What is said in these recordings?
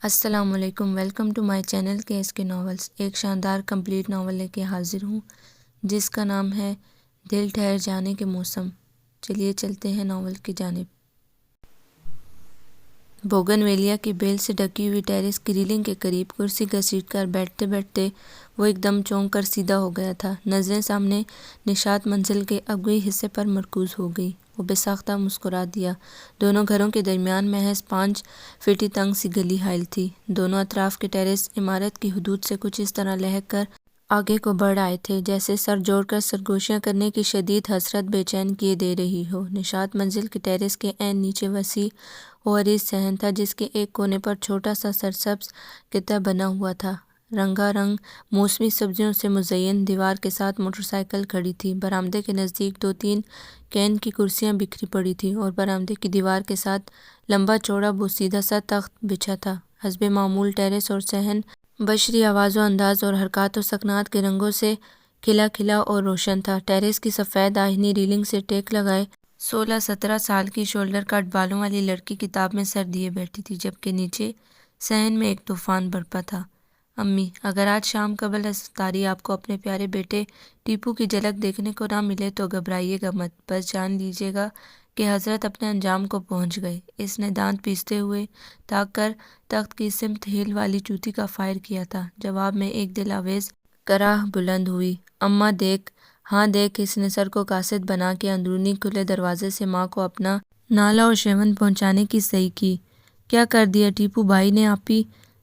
السلام علیکم، welcome to my channel کے ناولز۔ ایک شاندار کمپلیٹ ناول لے کے حاضر ہوں جس کا نام ہے دل ٹھہر جانے کے موسم۔ چلیے چلتے ہیں ناول کی جانب۔ بوگن ویلیا کی بیل سے ڈھکی ہوئی ٹیرس کی ریلنگ کے قریب کرسی گھسیٹ کر بیٹھتے بیٹھتے وہ ایک دم چونک کر سیدھا ہو گیا تھا۔ نظریں سامنے نشاط منزل کے ابگئی حصے پر مرکوز ہو گئی۔ وہ بے ساختہ مسکرا دیا۔ دونوں گھروں کے درمیان محض 5 فٹ تنگ سی گلی حائل تھی۔ دونوں اطراف کے ٹیرس عمارت کی حدود سے کچھ اس طرح لہک کر آگے کو بڑھ آئے تھے جیسے سر جوڑ کر سرگوشیاں کرنے کی شدید حسرت بے چین کیے دے رہی ہو۔ نشاط منزل کے ٹیرس کے عین نیچے وسیع و عریض صحن تھا جس کے ایک کونے پر چھوٹا سا سرسبز کتب بنا ہوا تھا۔ رنگا رنگ موسمی سبزیوں سے مزین دیوار کے ساتھ موٹر سائیکل کھڑی تھی۔ برآمدے کے نزدیک 2-3 کین کی کرسیاں بکھری پڑی تھیں اور برآمدے کی دیوار کے ساتھ لمبا چوڑا بوسیدہ سا تخت بچھا تھا۔ حسب معمول ٹیرس اور صحن بشری آواز و انداز اور حرکات و سکنات کے رنگوں سے کھلا کھلا اور روشن تھا۔ ٹیرس کی سفید آہنی ریلنگ سے ٹیک لگائے 16-17 سال کی شولڈر کٹ بالوں والی لڑکی کتاب میں سر دیے بیٹھی تھی، جبکہ نیچے صحن میں ایک طوفان برپا تھا۔ امی، اگر آج شام قبل افطاری آپ کو اپنے پیارے بیٹے ٹیپو کی جھلک دیکھنے کو نہ ملے تو گھبرائیے گا مت، بس جان لیجیے گا کہ حضرت اپنے انجام کو پہنچ گئے۔ اس نے دانت پیستے ہوئے تاک کر تخت کی سمت ہیل والی چوٹی کا فائر کیا تھا۔ جواب میں ایک دل آویز کراہ بلند ہوئی۔ اماں دیکھ، ہاں دیکھ۔ اس نے سر کو قاصد بنا کے اندرونی کھلے دروازے سے ماں کو اپنا نالہ و شیون پہنچانے کی صحیح کی۔ کیا کر دیا ٹیپو بھائی نے آپی؟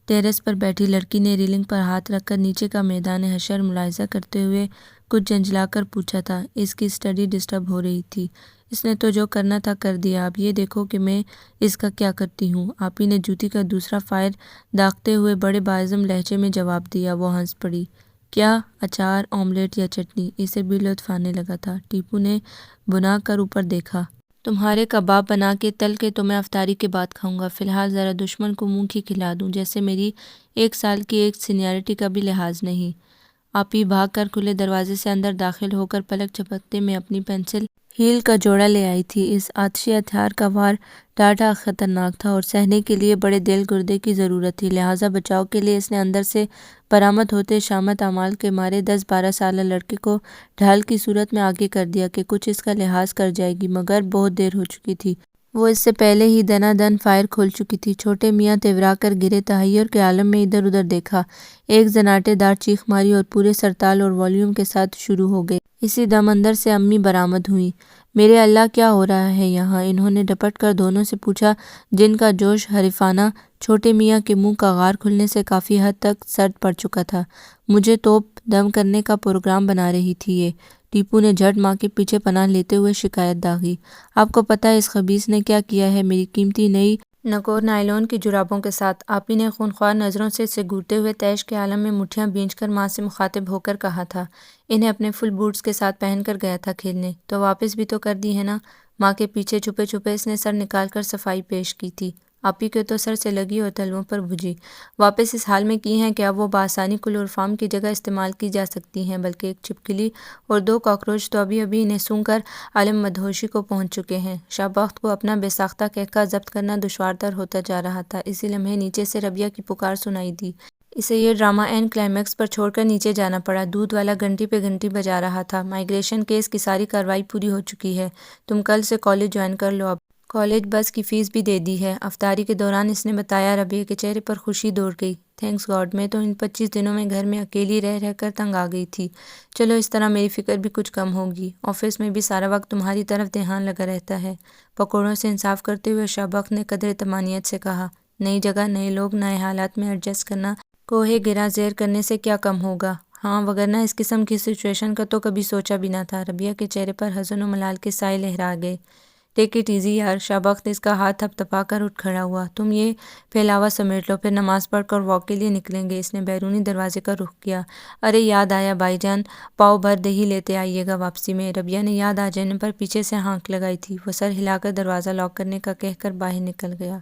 ٹیرس پر بیٹھی لڑکی نے ریلنگ پر ہاتھ رکھ کر نیچے کا میدان حشر ملاحظہ کرتے ہوئے کچھ جھنجھلا کر پوچھا تھا۔ اس کی اسٹڈی ڈسٹرب ہو رہی تھی۔ اس نے تو جو کرنا تھا کر دیا، اب یہ دیکھو کہ میں اس کا کیا کرتی ہوں۔ آپی نے جوتی کا دوسرا فائر داغتے ہوئے بڑے باعزم لہجے میں جواب دیا۔ وہ ہنس پڑی۔ کیا؟ اچار، آملیٹ یا چٹنی؟ اسے بھی لطف آنے لگا تھا۔ ٹیپو نے بنا کر اوپر دیکھا۔ تمہارے کباب بنا کے تل کے تو میں افطاری کے بعد کھاؤں گا، فی الحال ذرا دشمن کو منہ کی کھلا دوں، جیسے میری 1 سال کی ایک سینیارٹی کا بھی لحاظ نہیں۔ آپی بھاگ کر کھلے دروازے سے اندر داخل ہو کر پلک جھپکتے میں اپنی پنسل ہیل کا جوڑا لے آئی تھی۔ اس آتشی ہتھیار کا وار ڈاٹھا خطرناک تھا اور سہنے کے لیے بڑے دل گردے کی ضرورت تھی، لہٰذا بچاؤ کے لیے اس نے اندر سے برآمد ہوتے شامت اعمال کے مارے 10-12 سالہ لڑکے کو ڈھال کی صورت میں آگے کر دیا کہ کچھ اس کا لحاظ کر جائے گی، مگر بہت دیر ہو چکی تھی۔ وہ اس سے پہلے ہی دنا دن فائر کھول چکی تھی۔ چھوٹے میاں تیورا کر گرے، تحیر کے عالم میں ادھر ادھر دیکھا، ایک زناٹے دار چیخ ماری اور پورے سرتال اور والیوم کے ساتھ شروع ہو گئے۔ اسی دم اندر سے امی برآمد ہوئیں۔ میرے اللہ، کیا ہو رہا ہے یہاں؟ انہوں نے ڈپٹ کر دونوں سے پوچھا، جن کا جوش حریفانہ۔ چھوٹے میاں کے منہ کا غار کھلنے سے کافی حد تک سرد پڑ چکا تھا۔ مجھے توپ دم کرنے کا پروگرام بنا رہی تھی یہ۔ ٹیپو نے جھٹ ماں کے پیچھے پناہ لیتے ہوئے شکایت داغی۔ آپ کو پتہ ہے اس خبیث نے کیا کیا ہے میری قیمتی نئی نکور نائلون کی جرابوں کے ساتھ؟ آپی نے خونخوار نظروں سے اسے گھورتے ہوئے تیش کے عالم میں مٹھیاں بھینج کر ماں سے مخاطب ہو کر کہا تھا۔ انہیں اپنے فل بوٹس کے ساتھ پہن کر گیا تھا کھیلنے، تو واپس بھی تو کر دی ہے نا۔ ماں کے پیچھے چھپے چھپے اس نے سر نکال کر صفائی پیش کی تھی۔ آپی کے تو سر سے لگی اور تلووں پر بھجی۔ واپس اس حال میں کی ہیں کہ اب وہ بآسانی کلوروفارم کی جگہ استعمال کی جا سکتی ہیں، بلکہ ایک چھپکلی اور 2 کاکروچ تو ابھی ابھی انہیں سونگھ کر عالم مدہوشی کو پہنچ چکے ہیں۔ شاہبخت کو اپنا بے ساختہ قہقہہ ضبط کرنا دشوار تر ہوتا جا رہا تھا۔ اسی لمحے نیچے سے ربیہ کی پکار سنائی دی۔ اسے یہ ڈرامہ عین کلائمیکس پر چھوڑ کر نیچے جانا پڑا۔ دودھ والا گھنٹی پہ گھنٹی بجا رہا تھا۔ مائیگریشن کیس کی ساری کارروائی پوری ہو چکی ہے، تم کل سے کالج جوائن کر لو۔ اب کالج بس کی فیس بھی دے دی ہے، افطاری کے دوران اس نے بتایا۔ ربیہ کے چہرے پر خوشی دوڑ گئی۔ تھینکس گاڈ، میں تو ان 25 دنوں میں گھر میں اکیلی رہ رہ کر تنگ آ گئی تھی۔ چلو اس طرح میری فکر بھی کچھ کم ہوگی۔ آفس میں بھی سارا وقت تمہاری طرف دھیان لگا رہتا ہے۔ پکوڑوں سے انصاف کرتے ہوئے شاہبخت نے قدر طمانینت سے کہا، نئی جگہ، نئے لوگ، نئے حالات میں ایڈجسٹ کرنا کوہ گراں زیر کرنے سے کیا کم ہوگا؟ ہاں، وگرنہ اس قسم کی سچویشن کا تو کبھی سوچا بھی نہ تھا۔ ربیہ کے چہرے پر حزن و ملال کے سائے لہرا گئے۔ ٹیک اٹ ایزی یار۔ شاہبخت اس کا ہاتھ تھپ تھپا کر اٹھ کھڑا ہوا۔ تم یہ پھیلاوا سمیٹ لو، پھر نماز پڑھ کر واک کے لیے نکلیں گے۔ اس نے بیرونی دروازے کا رخ کیا۔ ارے یاد آیا بھائی جان، پاؤ بھر دہی لیتے آئیے گا واپسی میں۔ ربیہ نے یاد آ جانے پر پیچھے سے ہانک لگائی تھی۔ وہ سر ہلا کر دروازہ لاک کرنے کا کہہ کر باہر نکل گیا۔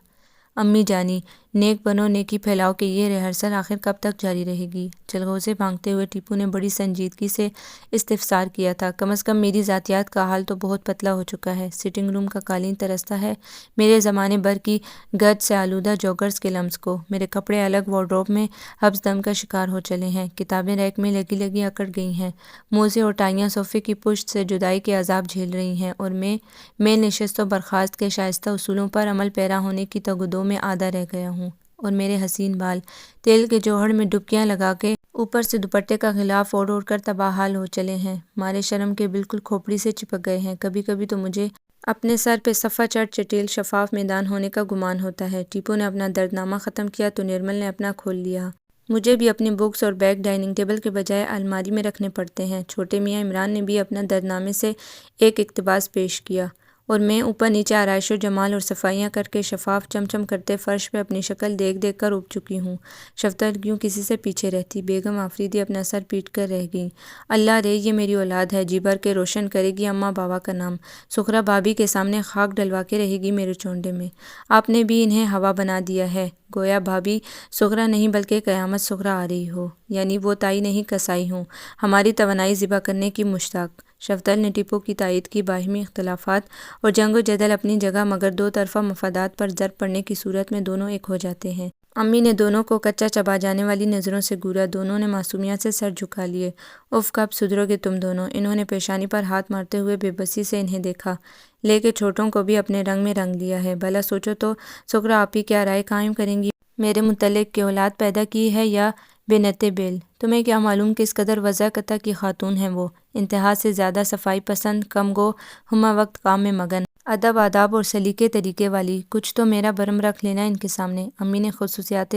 امی جانی، نیک بنو نیکی پھیلاؤ کہ یہ ریہرسل آخر کب تک جاری رہے گی؟ چلغوزے بھانگتے ہوئے ٹیپو نے بڑی سنجیدگی سے استفسار کیا تھا۔ کم از کم میری ذاتیات کا حال تو بہت پتلا ہو چکا ہے۔ سٹنگ روم کا قالین ترستا ہے میرے زمانے بھر کی گرد سے آلودہ جوگرز کے لمس کو۔ میرے کپڑے الگ وارڈروب میں حبس دم کا شکار ہو چلے ہیں۔ کتابیں ریک میں لگی لگی اکڑ گئی ہیں۔ موزے اور ٹائیاں صوفے کی پشت سے جدائی کے عذاب جھیل رہی ہیں، اور میں نشست و برخاست کے شائستہ اصولوں پر عمل پیرا ہونے کی تگدو میں آدھا رہ گیا ہوں، اور میرے حسین بال تیل کے جوہر میں ڈبکیاں لگا کے اوپر سے دوپٹے کا غلاف اوڑھ اوڑھ کر تباہ حال ہو چلے ہیں، مارے شرم کے بالکل کھوپڑی سے چپک گئے ہیں۔ کبھی کبھی تو مجھے اپنے سر پہ صفا چٹ چٹیل شفاف میدان ہونے کا گمان ہوتا ہے۔ ٹیپو نے اپنا دردنامہ ختم کیا تو نرمل نے اپنا کھول لیا۔ مجھے بھی اپنی بکس اور بیگ ڈائننگ ٹیبل کے بجائے الماری میں رکھنے پڑتے ہیں۔ چھوٹے میاں عمران نے بھی اپنا دردنامے سے ایک اقتباس پیش کیا، اور میں اوپر نیچے آرائش و جمال اور صفائیاں کر کے شفاف چمچم کرتے فرش پہ اپنی شکل دیکھ دیکھ کر اُب چکی ہوں۔ شفتل کیوں کسی سے پیچھے رہتی؟ بیگم آفریدی اپنا سر پیٹ کر رہ گئیں۔ اللہ رے، یہ میری اولاد ہے، جی بھر کے روشن کرے گی اماں بابا کا نام۔ سخرا بھابھی کے سامنے خاک ڈلوا کے رہے گی میرے چونڈے میں۔ آپ نے بھی انہیں ہوا بنا دیا ہے، گویا بھابھی سخرا نہیں بلکہ قیامت سخرا آ رہی ہو، یعنی وہ تائی نہیں کسائی ہوں، ہماری توانائی ذبح کرنے کی مشتاق۔ شفتل نے ٹیپو کی تائید کی۔ باہمی اختلافات اور جنگ و جدل اپنی جگہ، مگر دو طرفہ مفادات پر ضرب پڑنے کی صورت میں دونوں ایک ہو جاتے ہیں۔ امی نے دونوں کو کچا چبا جانے والی نظروں سے گورا۔ دونوں نے معصومیت سے سر جھکا لیے۔ اف، کب سدھرو گے تم دونوں؟ انہوں نے پیشانی پر ہاتھ مارتے ہوئے بے بسی سے انہیں دیکھا۔ لے کے چھوٹوں کو بھی اپنے رنگ میں رنگ لیا ہے۔ بھلا سوچو تو، سخرا آپی کیا رائے قائم کریں گی میرے متعلق کہ اولاد پیدا کی ہے یا بنت بیل؟ تمہیں کیا معلوم کس قدر وضع قطع کی خاتون ہیں وہ؟ انتہا سے زیادہ صفائی پسند، کم گو، ہمہ وقت کام میں مگن، ادب آداب اور سلیقے طریقے والی۔ کچھ تو میرا برم رکھ لینا ان کے سامنے۔ امی نے خصوصیات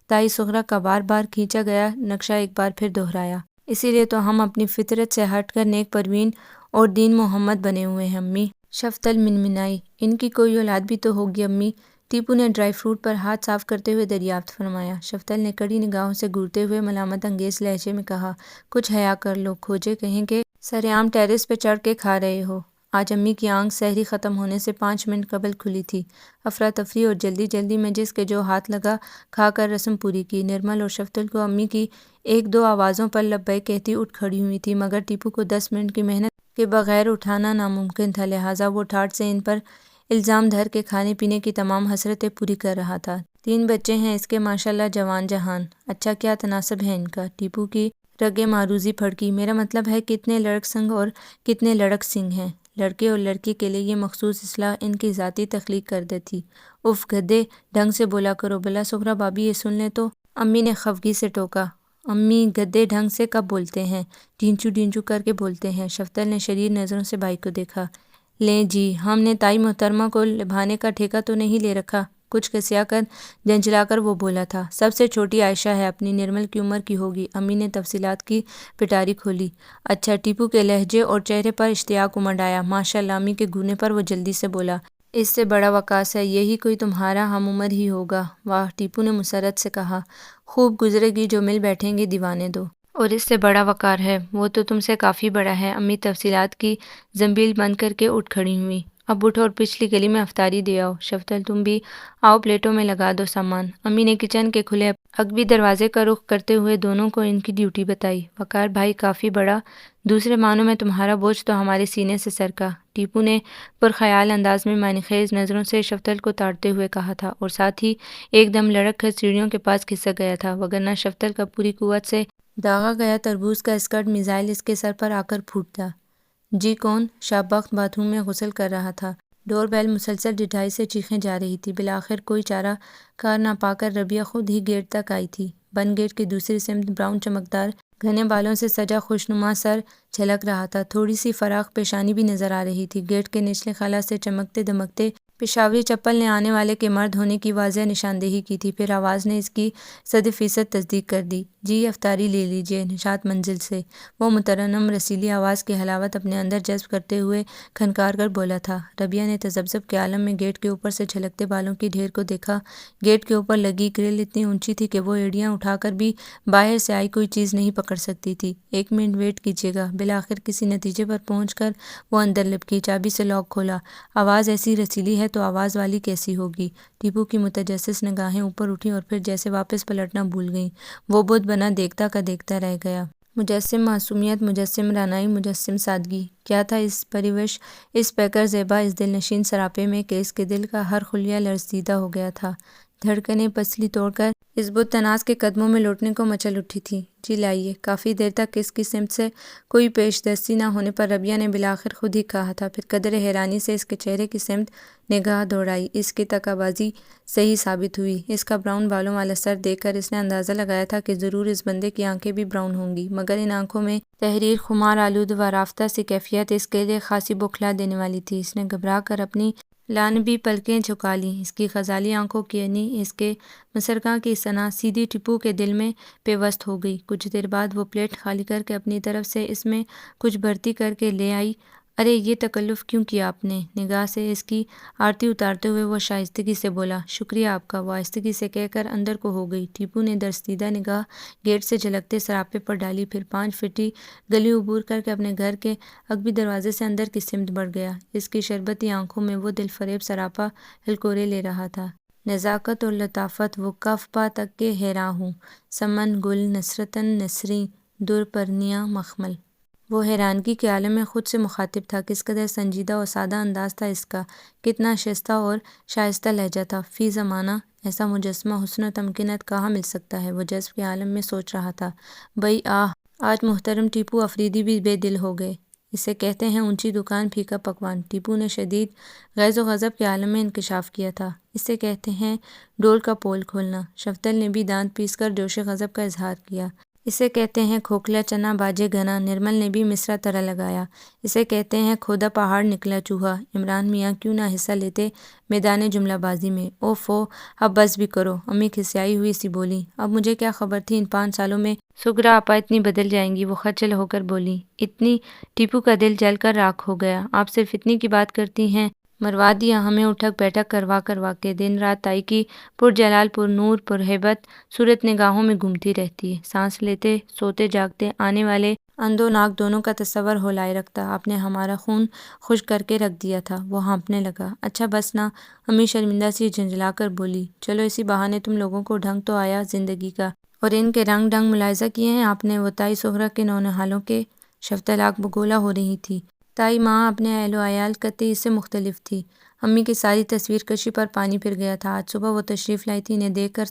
تائی سخرا کا بار بار کھینچا گیا نقشہ ایک بار پھر دہرایا۔ اسی لیے تو ہم اپنی فطرت سے ہٹ کر نیک پروین اور دین محمد بنے ہوئے ہیں امی۔ شفتل منمنائی۔ ان کی کوئی اولاد بھی تو ہوگی امی؟ ٹیپو نے ڈرائی فروٹ پر ہاتھ صاف کرتے ہوئے دریافت فرمایا۔ شفتل نے کڑی نگاہوں سے گھورتے ہوئے ملامت انگیز لہجے میں کہا، کچھ حیا کر لو، کھوجے کہیں کہ سرعام ٹیرس پہ چڑھ کے کھا رہے ہو۔ آج امی کی آنکھ سحری ختم ہونے سے 5 منٹ قبل کھلی تھی۔ افراتفری اور جلدی جلدی میں جس کے جو ہاتھ لگا کھا کر رسم پوری کی۔ نرمل اور شفتل کو امی کی 1-2 آوازوں پر لبیک کہتی اٹھ کھڑی ہوئی تھی، مگر ٹیپو کو 10 منٹ کی محنت کے بغیر اٹھانا ناممکن تھا، لہٰذا وہ ٹھاٹھ سے ان پر الزام دھر کے کھانے پینے کی تمام حسرتیں پوری کر رہا تھا۔ 3 بچے ہیں اس کے ماشاءاللہ جوان جہان۔ اچھا، کیا تناسب ہے ان کا؟ ٹیپو کی رگِ معروضی پھڑکی۔ میرا مطلب ہے کتنے لڑک سنگ اور کتنے لڑک سنگ ہیں؟ لڑکے اور لڑکی کے لیے یہ مخصوص اصطلاح ان کی ذاتی تخلیق کردہ تھی۔ اف گدھے، ڈھنگ سے بولا کرو۔ بھلا سخرا بھابھی یہ سن لیں تو؟ امی نے خفگی سے ٹوکا۔ امی گدھے ڈھنگ سے کب بولتے ہیں؟ ڈھینچو ڈھینچو کر کے بولتے ہیں۔ شفتل نے شریر نظروں سے بھائی کو دیکھا۔ لیں جی، ہم نے تائی محترمہ کو لبھانے کا ٹھیکہ تو نہیں لے رکھا؟ کچھ کسیا کر جھنجھلا کر وہ بولا تھا۔ سب سے چھوٹی عائشہ ہے، اپنی نرمل کی عمر کی ہوگی۔ امی نے تفصیلات کی پٹاری کھولی۔ اچھا، ٹیپو کے لہجے اور چہرے پر اشتیاق امڈ آیا۔ ماشاءاللہ، امی کے گھورنے پر وہ جلدی سے بولا، اس سے بڑا وقاص ہے، یہی کوئی تمہارا ہم عمر ہی ہوگا۔ واہ، ٹیپو نے مسرت سے کہا، خوب گزرے گی جو مل بیٹھیں گے دیوانے دو۔ اور اس سے بڑا وقار ہے، وہ تو تم سے کافی بڑا ہے۔ امی تفصیلات کی زنبیل بند کر کے اٹھ کھڑی ہوئی۔ اب اٹھو اور پچھلی گلی میں افطاری دے آؤ۔ شفتل، تم بھی آؤ، پلیٹوں میں لگا دو سامان۔ امی نے کچن کے کھلے عقبی دروازے کا رخ کرتے ہوئے دونوں کو ان کی ڈیوٹی بتائی۔ وقار بھائی کافی بڑا، دوسرے معنوں میں تمہارا بوجھ تو ہمارے سینے سے سر کا۔ ٹیپو نے پرخیال انداز میں معنی خیز نظروں سے شفتل کو تاڑتے ہوئے کہا تھا، اور ساتھ ہی ایک دم لڑک کر سیڑھیوں کے پاس کھسک گیا تھا، وگرنہ شفتل کا پوری قوت سے داغا گیا تربوز کا اسکرٹ میزائل اس کے سر پر آ کر پھوٹتا۔ جی کون؟ شاب بخت باتھ روم میں غسل کر رہا تھا۔ ڈور بیل مسلسل ڈٹھائی سے چیخیں جا رہی تھی۔ بالآخر کوئی چارہ کار نہ پا کر ربیہ خود ہی گیٹ تک آئی تھی۔ بند گیٹ کی دوسری سمت براؤن چمکدار گھنے بالوں سے سجا خوشنما سر جھلک رہا تھا، تھوڑی سی فراخ پیشانی بھی نظر آ رہی تھی۔ گیٹ کے نچلے خلا سے چمکتے دمکتے پشاوری چپل نے آنے والے کے مرد ہونے کی واضح نشاندہی کی تھی، پھر آواز نے اس کی 100% تصدیق کر دی۔ جی، افطاری لے لیجئے، نشاط منزل سے۔ وہ مترنم رسیلی آواز کی حلاوت اپنے اندر جذب کرتے ہوئے کھنکار کر بولا تھا۔ ربیہ نے تذبذب کے عالم میں گیٹ کے اوپر سے جھلکتے بالوں کی ڈھیر کو دیکھا۔ گیٹ کے اوپر لگی گرل اتنی اونچی تھی کہ وہ ایڑیاں اٹھا کر بھی باہر سے آئی کوئی چیز نہیں پکڑ سکتی تھی۔ 1 منٹ ویٹ کیجئے گا۔ بالآخر کسی نتیجے پر پہنچ کر وہ اندر لپکی، چابی سے لاک کھولا۔ آواز ایسی رسیلی ہے ہے تو آواز والی کیسی ہوگی؟ ٹیپو کی متجسس نگاہیں اوپر اٹھیں اور پھر جیسے واپس پلٹنا بھول گئیں۔ وہ بت بنا دیکھتا کا دیکھتا رہ گیا۔ مجسم معصومیت، مجسم رعنائی، مجسم سادگی، کیا تھا اس پریوش، اس پیکر زیبا، اس دل نشین سراپے میں کہ اس کے دل کا ہر خلیہ لرزیدہ ہو گیا تھا۔ دھڑکنیں پسلی توڑ کر اس بت تناس کے قدموں میں لوٹنے کو مچل اٹھی تھیں۔ جی لائیے۔ کافی دیر تک اس کی سمت سے کوئی پیش دستی نہ ہونے پر ربیہ نے بالآخر خود ہی کہا تھا، پھر قدر حیرانی سے اس کے چہرے کی سمت نگاہ دوڑائی۔ اس کی تکابازی صحیح ثابت ہوئی۔ اس کا براؤن بالوں والا سر دیکھ کر اس نے اندازہ لگایا تھا کہ ضرور اس بندے کی آنکھیں بھی براؤن ہوں گی، مگر ان آنکھوں میں تحریر، خمار آلود و رافتہ سی کیفیت اس کے لیے خاصی بوکھلا دینے والی تھی۔ اس نے گھبرا کر اپنی لانبی پلکیں جھکا لیں۔ اس کی غزالی آنکھوں کی یعنی اس کے مسرکاں کی سنا سیدھی ٹیپو کے دل میں پیوست ہو گئی۔ کچھ دیر بعد وہ پلیٹ خالی کر کے اپنی طرف سے اس میں کچھ بھرتی کر کے لے آئی۔ ارے یہ تکلف کیوں کیا آپ نے؟ نگاہ سے اس کی آرتی اتارتے ہوئے وہ شائستگی سے بولا۔ شکریہ آپ کا، وہ آہستگی سے کہہ کر اندر کو ہو گئی۔ ٹیپو نے درستیدہ نگاہ گیٹ سے جھلکتے سراپے پر ڈالی، پھر 5 فٹی گلی عبور کر کے اپنے گھر کے عقبی دروازے سے اندر کی سمت بڑھ گیا۔ اس کی شربتی آنکھوں میں وہ دل فریب سراپا ہلکورے لے رہا تھا۔ نزاکت اور لطافت، وہ کف پا تک کے حیراں ہوں، سمن گل نصرتاً نثری در پرنیاں مخمل۔ وہ حیرانگی کے عالم میں خود سے مخاطب تھا۔ کس قدر سنجیدہ اور سادہ انداز تھا اس کا، کتنا شائستہ اور شائستہ لہجہ تھا۔ فی زمانہ ایسا مجسمہ حسن و تمکنت کہاں مل سکتا ہے؟ وہ جذب کے عالم میں سوچ رہا تھا۔ بھئی آہ، آج محترم ٹیپو افریدی بھی بے دل ہو گئے۔ اسے کہتے ہیں اونچی دکان پھیکا پکوان۔ ٹیپو نے شدید غیظ و غضب کے عالم میں انکشاف کیا تھا۔ اسے کہتے ہیں ڈول کا پول کھولنا۔ شفتل نے بھی دانت پیس کر جوش غضب کا اظہار کیا۔ اسے کہتے ہیں کھوکھلا چنا باجے گھنا۔ نرمل نے بھی مصرع طرح لگایا۔ اسے کہتے ہیں کھودا پہاڑ نکلا چوہا۔ عمران میاں کیوں نہ حصہ لیتے میدان جملہ بازی میں؟ اوف او، اب بس بھی کرو، امی کھسیائی ہوئی سی بولی۔ اب مجھے کیا خبر تھی ان 5 سالوں میں سغرا آپا اتنی بدل جائیں گی؟ وہ خجل ہو کر بولی۔ اتنی؟ ٹیپو کا دل جل کر راکھ ہو گیا۔ آپ صرف اتنی کی بات کرتی ہیں؟ مروا دیا ہمیں اٹھک بیٹھک کروا کے۔ دن رات تائی کی پرجلال پرنور پرہیبت صورت نگاہوں میں گھومتی رہتی ہے۔ سانس لیتے سوتے جاگتے آنے والے اندھ و ناک دونوں کا تصور ہولائے رکھتا۔ آپ نے ہمارا خون خشک کر کے رکھ دیا تھا۔ وہ ہانپنے لگا۔ اچھا بس نا، امی شرمندہ سی جھنجھلا کر بولی۔ چلو اسی بہانے تم لوگوں کو ڈھنگ تو آیا زندگی کا، اور ان کے رنگ ڈھنگ ملاحظہ کیے ہیں آپ نے؟ وہ تائی سغرا کے نونہالوں کے شفتل آگ بگولا ہو رہی تھی۔ تائی ماں اپنے اہل و عیال قطعی اس سے مختلف تھی۔ امی کی ساری تصویر کشی پر پانی پھر گیا تھا۔ آج صبح وہ تشریف لائی تھی۔ انہیں دیکھ کر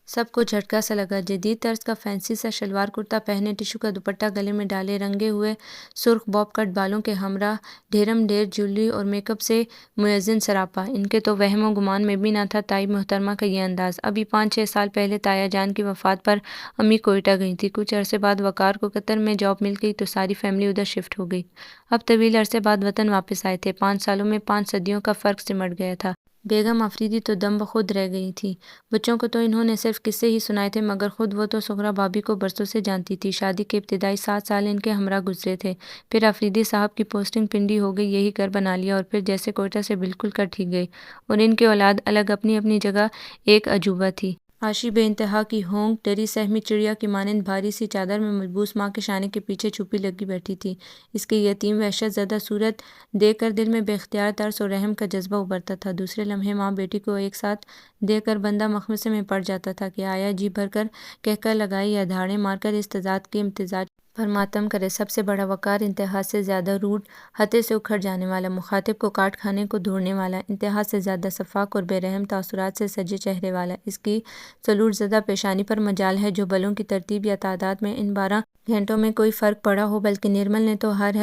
سب کو جھٹکا سا لگا۔ جدید طرز کا فینسی سا شلوار کرتا پہنے، ٹشو کا دوپٹہ گلے میں ڈالے، رنگے ہوئے سرخ باب کٹ بالوں کے ہمراہ ڈھیرم ڈھیر جیولری اور میک اپ سے مزین سراپا۔ ان کے تو وہم و گمان میں بھی نہ تھا تائی محترمہ کا یہ انداز۔ ابھی 5-6 سال پہلے تایا جان کی وفات پر امی کوئٹہ گئی تھی۔ کچھ عرصے بعد وقار کو قطر میں جاب مل گئی تو ساری فیملی ادھر شفٹ ہو گئی۔ اب طویل عرصے بعد وطن واپس آئے تھے۔ 5 سالوں میں 5 صدیوں کا فرق سمٹ گیا تھا۔ بیگم آفریدی تو دم بخود رہ گئی تھی۔ بچوں کو تو انہوں نے صرف قصے ہی سنائے تھے، مگر خود وہ تو سغرا بھابھی کو برسوں سے جانتی تھی۔ شادی کے ابتدائی 7 سال ان کے ہمراہ گزرے تھے، پھر آفریدی صاحب کی پوسٹنگ پنڈی ہو گئی، یہی گھر بنا لیا، اور پھر جیسے کوئٹہ سے بالکل کٹ ہی گئے۔ اور ان کی اولاد الگ اپنی اپنی جگہ ایک عجوبہ تھی۔ عاشی بے انتہا کی ہونک، ڈری سہمی چڑیا کی مانند بھاری سی چادر میں ملبوس ماں کے شانے کے پیچھے چھپی لگی بیٹھی تھی۔ اس کی یتیم وحشت زدہ صورت دیکھ کر دل میں بے اختیار ترس اور رحم کا جذبہ ابھرتا تھا۔ دوسرے لمحے ماں بیٹی کو ایک ساتھ دیکھ کر بندہ مخمصے میں پڑ جاتا تھا کہ آیا جی بھر کر کہکہ لگائے یا دھاڑیں مار کر اس تضاد کے امتزاج پر ماتم کرے۔ سب سے بڑا وقار، انتہا سے زیادہ روڈ، حتے سے اکھڑ جانے والا، مخاطب کو کاٹ کھانے کو دوڑنے والا، انتہا سے زیادہ شفاق اور بے رحم تاثرات سے سجے چہرے والا۔ اس کی سلوٹ زدہ پیشانی پر مجال ہے جو بلوں کی ترتیب یا تعداد میں ان 12 گھنٹوں میں کوئی فرق پڑا ہو، بلکہ نرمل نے تو ہر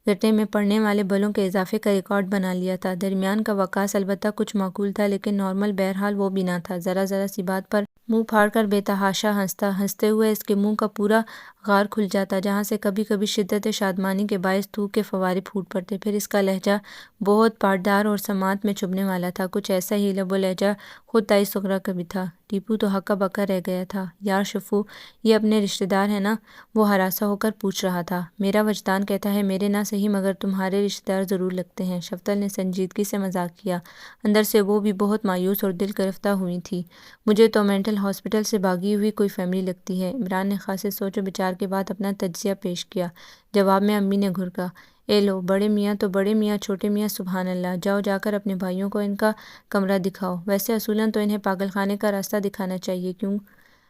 گھنٹے میں پڑنے والے بلوں کے اضافے کا ریکارڈ بنا لیا تھا۔ درمیان کا وقاص البتہ کچھ معقول تھا، لیکن نارمل بہرحال وہ بھی نہ تھا۔ ذرا سی بات پر منہ پھاڑ کر بے تحاشا ہنستا، ہنستے ہوئے اس کے منہ کا پورا غار کھل جاتا، جہاں سے کبھی کبھی شدت شادمانی کے باعث تھوک کے فوارے پھوٹ پڑتے۔ پھر اس کا لہجہ بہت پاٹدار اور سماعت میں چبھنے والا تھا، کچھ ایسا ہی لب و لہجہ خود تائی سغرا کا بھی تھا۔ ٹیپو تو ہکا بکا رہ گیا تھا۔ یار شفو، یہ اپنے رشتہ دار ہیں نا؟ وہ ہراساں ہو کر پوچھ رہا تھا۔ میرا وجدان کہتا ہے میرے نہ صحیح مگر تمہارے رشتہ دار ضرور لگتے ہیں، شفتل نے سنجیدگی سے مذاق کیا۔ اندر سے وہ بھی بہت مایوس اور دل گرفتہ ہوئی تھی۔ مجھے تو مینٹل ہاسپٹل سے بھاگی ہوئی کوئی فیملی لگتی ہے۔ عمران نے خاصے سوچ و بچار کے بعد اپنا تجزیہ پیش کیا۔ جواب میں امی نے گھرکا۔ اے لو، بڑے میاں تو بڑے میاں، چھوٹے میاں سبحان اللہ، جاؤ جا کر اپنے بھائیوں کو ان کا کمرہ دکھاؤ، ویسے اصولاً تو انہیں پاگل خانے کا راستہ دکھانا چاہیے۔ کیوں؟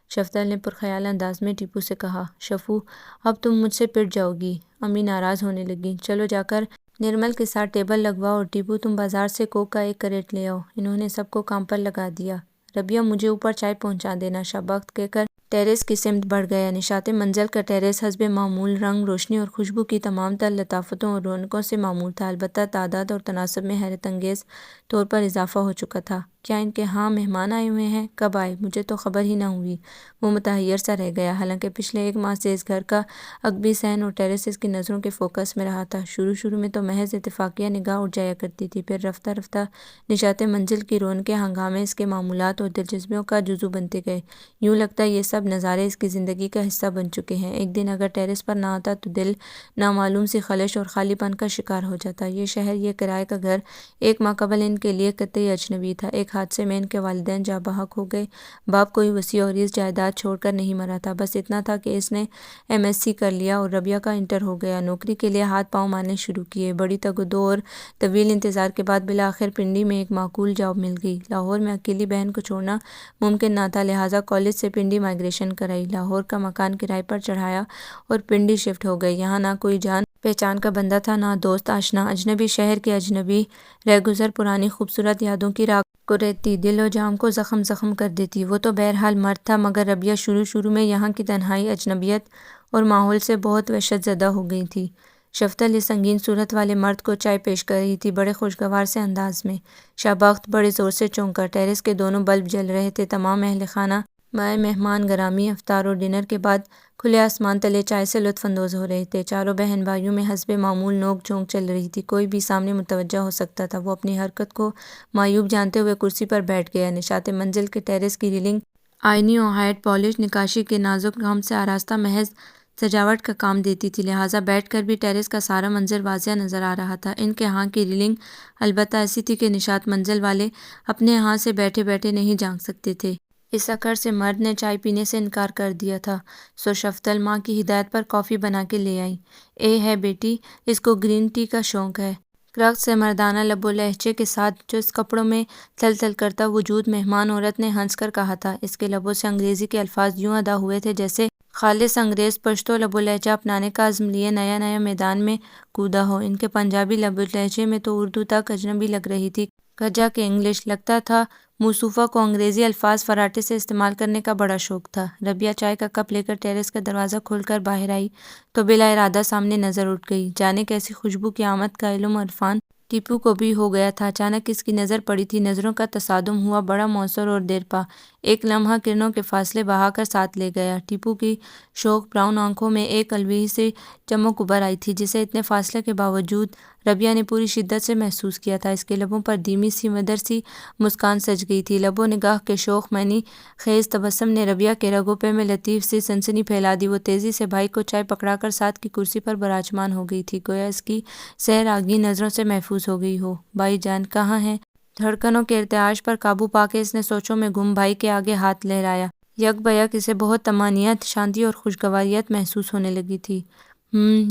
شفتل نے پرخیال انداز میں ٹیپو سے کہا۔ شفو، اب تم مجھ سے پٹ جاؤ گی، امی ناراض ہونے لگیں۔ چلو جا کر نرمل کے ساتھ ٹیبل لگواؤ اور ٹیپو تم بازار سے کوک کا ایک کریٹ لے آؤ۔ انہوں نے سب کو کام پر لگا دیا۔ ربیہ، مجھے اوپر چائے پہنچا دینا، شابخت کہہ کر ٹیریس کی سمت بڑھ گیا۔ نشاط منزل کا ٹیریس حسب معمول رنگ، روشنی اور خوشبو کی تمام تر لطافتوں اور رونقوں سے معمور تھا، البتہ تعداد اور تناسب میں حیرت انگیز طور پر اضافہ ہو چکا تھا۔ کیا ان کے ہاں مہمان آئے ہوئے ہیں؟ کب آئے؟ مجھے تو خبر ہی نہ ہوئی۔ وہ متحیر سا رہ گیا، حالانکہ پچھلے ایک ماہ سے اس گھر کا عقبی صحن اور ٹیریس اس کی نظروں کے فوکس میں رہا تھا۔ شروع میں تو محض اتفاقیہ نگاہ اٹھ جایا کرتی تھی، پھر رفتہ رفتہ نشاط منزل کی رونقیں ہنگامے اس کے معمولات اور دلچسپیوں کا جزو بنتے گئے۔ یوں لگتا یہ سب نظارے اس کی زندگی کا حصہ بن چکے ہیں۔ ایک دن اگر ٹیریس پر نہ آتا تو دل نامعلوم سی خلش اور خالی پن کا شکار ہو جاتا۔ یہ شہر، یہ کرائے کا گھر ایک ماہ قبل ان کے لیے قطعی اجنبی تھا۔ ایک حادثے میں ان کے والدین جاں بحق ہو گئے۔ باپ کوئی وسیع و عریض جائیداد چھوڑ کر نہیں مرا تھا، بس اتنا تھا کہ اس نے MSc کر لیا اور ربیہ کا انٹر ہو گیا۔ نوکری کے لیے ہاتھ پاؤں مارنے شروع کیے۔ بڑی تگ و دو اور طویل انتظار کے بعد بالآخر پنڈی میں ایک معقول جاب مل گئی۔ لاہور میں اکیلی بہن کو چھوڑنا ممکن نہ تھا، لہٰذا کالج سے پنڈی مائیگریشن کرائی، لاہور کا مکان کرائے پر چڑھایا اور پنڈی شفٹ ہو گئے۔ یہاں نہ کوئی جان پہچان کا بندہ تھا، نہ دوست آشنا، اجنبی شہر کے اجنبی رہگزر پرانی خوبصورت یادوں کی راکھ کو ریتتی، دل و جاں کو زخم زخم کر دیتی۔ وہ تو بہرحال مرد تھا، مگر ربیہ شروع میں یہاں کی تنہائی، اجنبیت اور ماحول سے بہت وحشت زدہ ہو گئی تھی۔ شفتل اس سنگین صورت والے مرد کو چائے پیش کر رہی تھی، بڑے خوشگوار سے انداز میں۔ شابخت بڑے زور سے چونکا۔ ٹیریس کے دونوں بلب جل رہے تھے، تمام اہل خانہ مائے مہمان گرامی افطار اور ڈنر کے بعد کھلے آسمان تلے چائے سے لطف اندوز ہو رہے تھے۔ چاروں بہن بھائیوں میں حسب معمول نوک جھونک چل رہی تھی، کوئی بھی سامنے متوجہ ہو سکتا تھا۔ وہ اپنی حرکت کو معیوب جانتے ہوئے کرسی پر بیٹھ گیا۔ نشاط منزل کے ٹیریس کی ریلنگ آئینی اور ہائٹ پالش نقاشی کے نازک کام سے آراستہ محض سجاوٹ کا کام دیتی تھی، لہٰذا بیٹھ کر بھی ٹیریس کا سارا منظر واضح نظر آ رہا تھا۔ ان کے ہاں کی ریلنگ البتہ ایسی تھی کہ نشاط منزل والے اپنے ہاں سے بیٹھے بیٹھے نہیں جھانک سکتے تھے۔ اس اکڑ سے مرد نے چائے پینے سے انکار کر دیا تھا، سو شفتل ماں کی ہدایت پر کافی بنا کے لے آئی۔ اے ہے بیٹی، اس کو گرین ٹی کا شوق ہے۔ رقص سے مردانہ لب و لہجے کے ساتھ چست کپڑوں میں تھل تھل کرتا وجود مہمان عورت نے ہنس کر کہا تھا۔ اس کے لبوں سے انگریزی کے الفاظ یوں ادا ہوئے تھے جیسے خالص انگریز پشتو لب و لہجہ اپنانے کا عزم لیے نیا میدان میں کودا ہو۔ ان کے پنجابی لب و لہجے میں تو اردو تک اجنبی لگ رہی تھی، کجا کہ انگلش۔ لگتا تھا موصوفہ کو انگریزی الفاظ فراٹے سے استعمال کرنے کا بڑا شوق تھا۔ ربیہ چائے کا کپ لے کر ٹیریس کا دروازہ کھول کر باہر آئی تو بلا ارادہ سامنے نظر اٹھ گئی۔ جانے کیسی خوشبو کی آمد کا علم عرفان ٹیپو کو بھی ہو گیا تھا۔ اچانک اس کی نظر پڑی تھی، نظروں کا تصادم ہوا، بڑا مؤثر اور دیرپا۔ ایک لمحہ کرنوں کے فاصلے بہا کر ساتھ لے گیا۔ ٹیپو کی شوخ براؤن آنکھوں میں ایک الویح سی چمک ابھر آئی تھی جسے اتنے فاصلے کے باوجود ربیہ نے پوری شدت سے محسوس کیا تھا۔ اس کے لبوں پر دھیمی سی مدر سی مسکان سج گئی تھی۔ لب و نگاہ کے شوخ معنی خیز تبسم نے ربیہ کے رگوں پہ میں لطیف سی سنسنی پھیلا دی۔ وہ تیزی سے بھائی کو چائے پکڑا کر ساتھ کی کرسی پر براجمان ہو گئی تھی، گویا اس کی سحر آگی نظروں سے محفوظ ہو گئی ہو۔ بھائی جان کہاں ہیں؟ دھڑکنوں کے ارتعاش پر قابو پا کے اس نے سوچوں میں گم بھائی کے آگے ہاتھ لہرایا۔ یک بیک اسے بہت طمانینت، شانتی اور خوشگواریت محسوس ہونے لگی تھی۔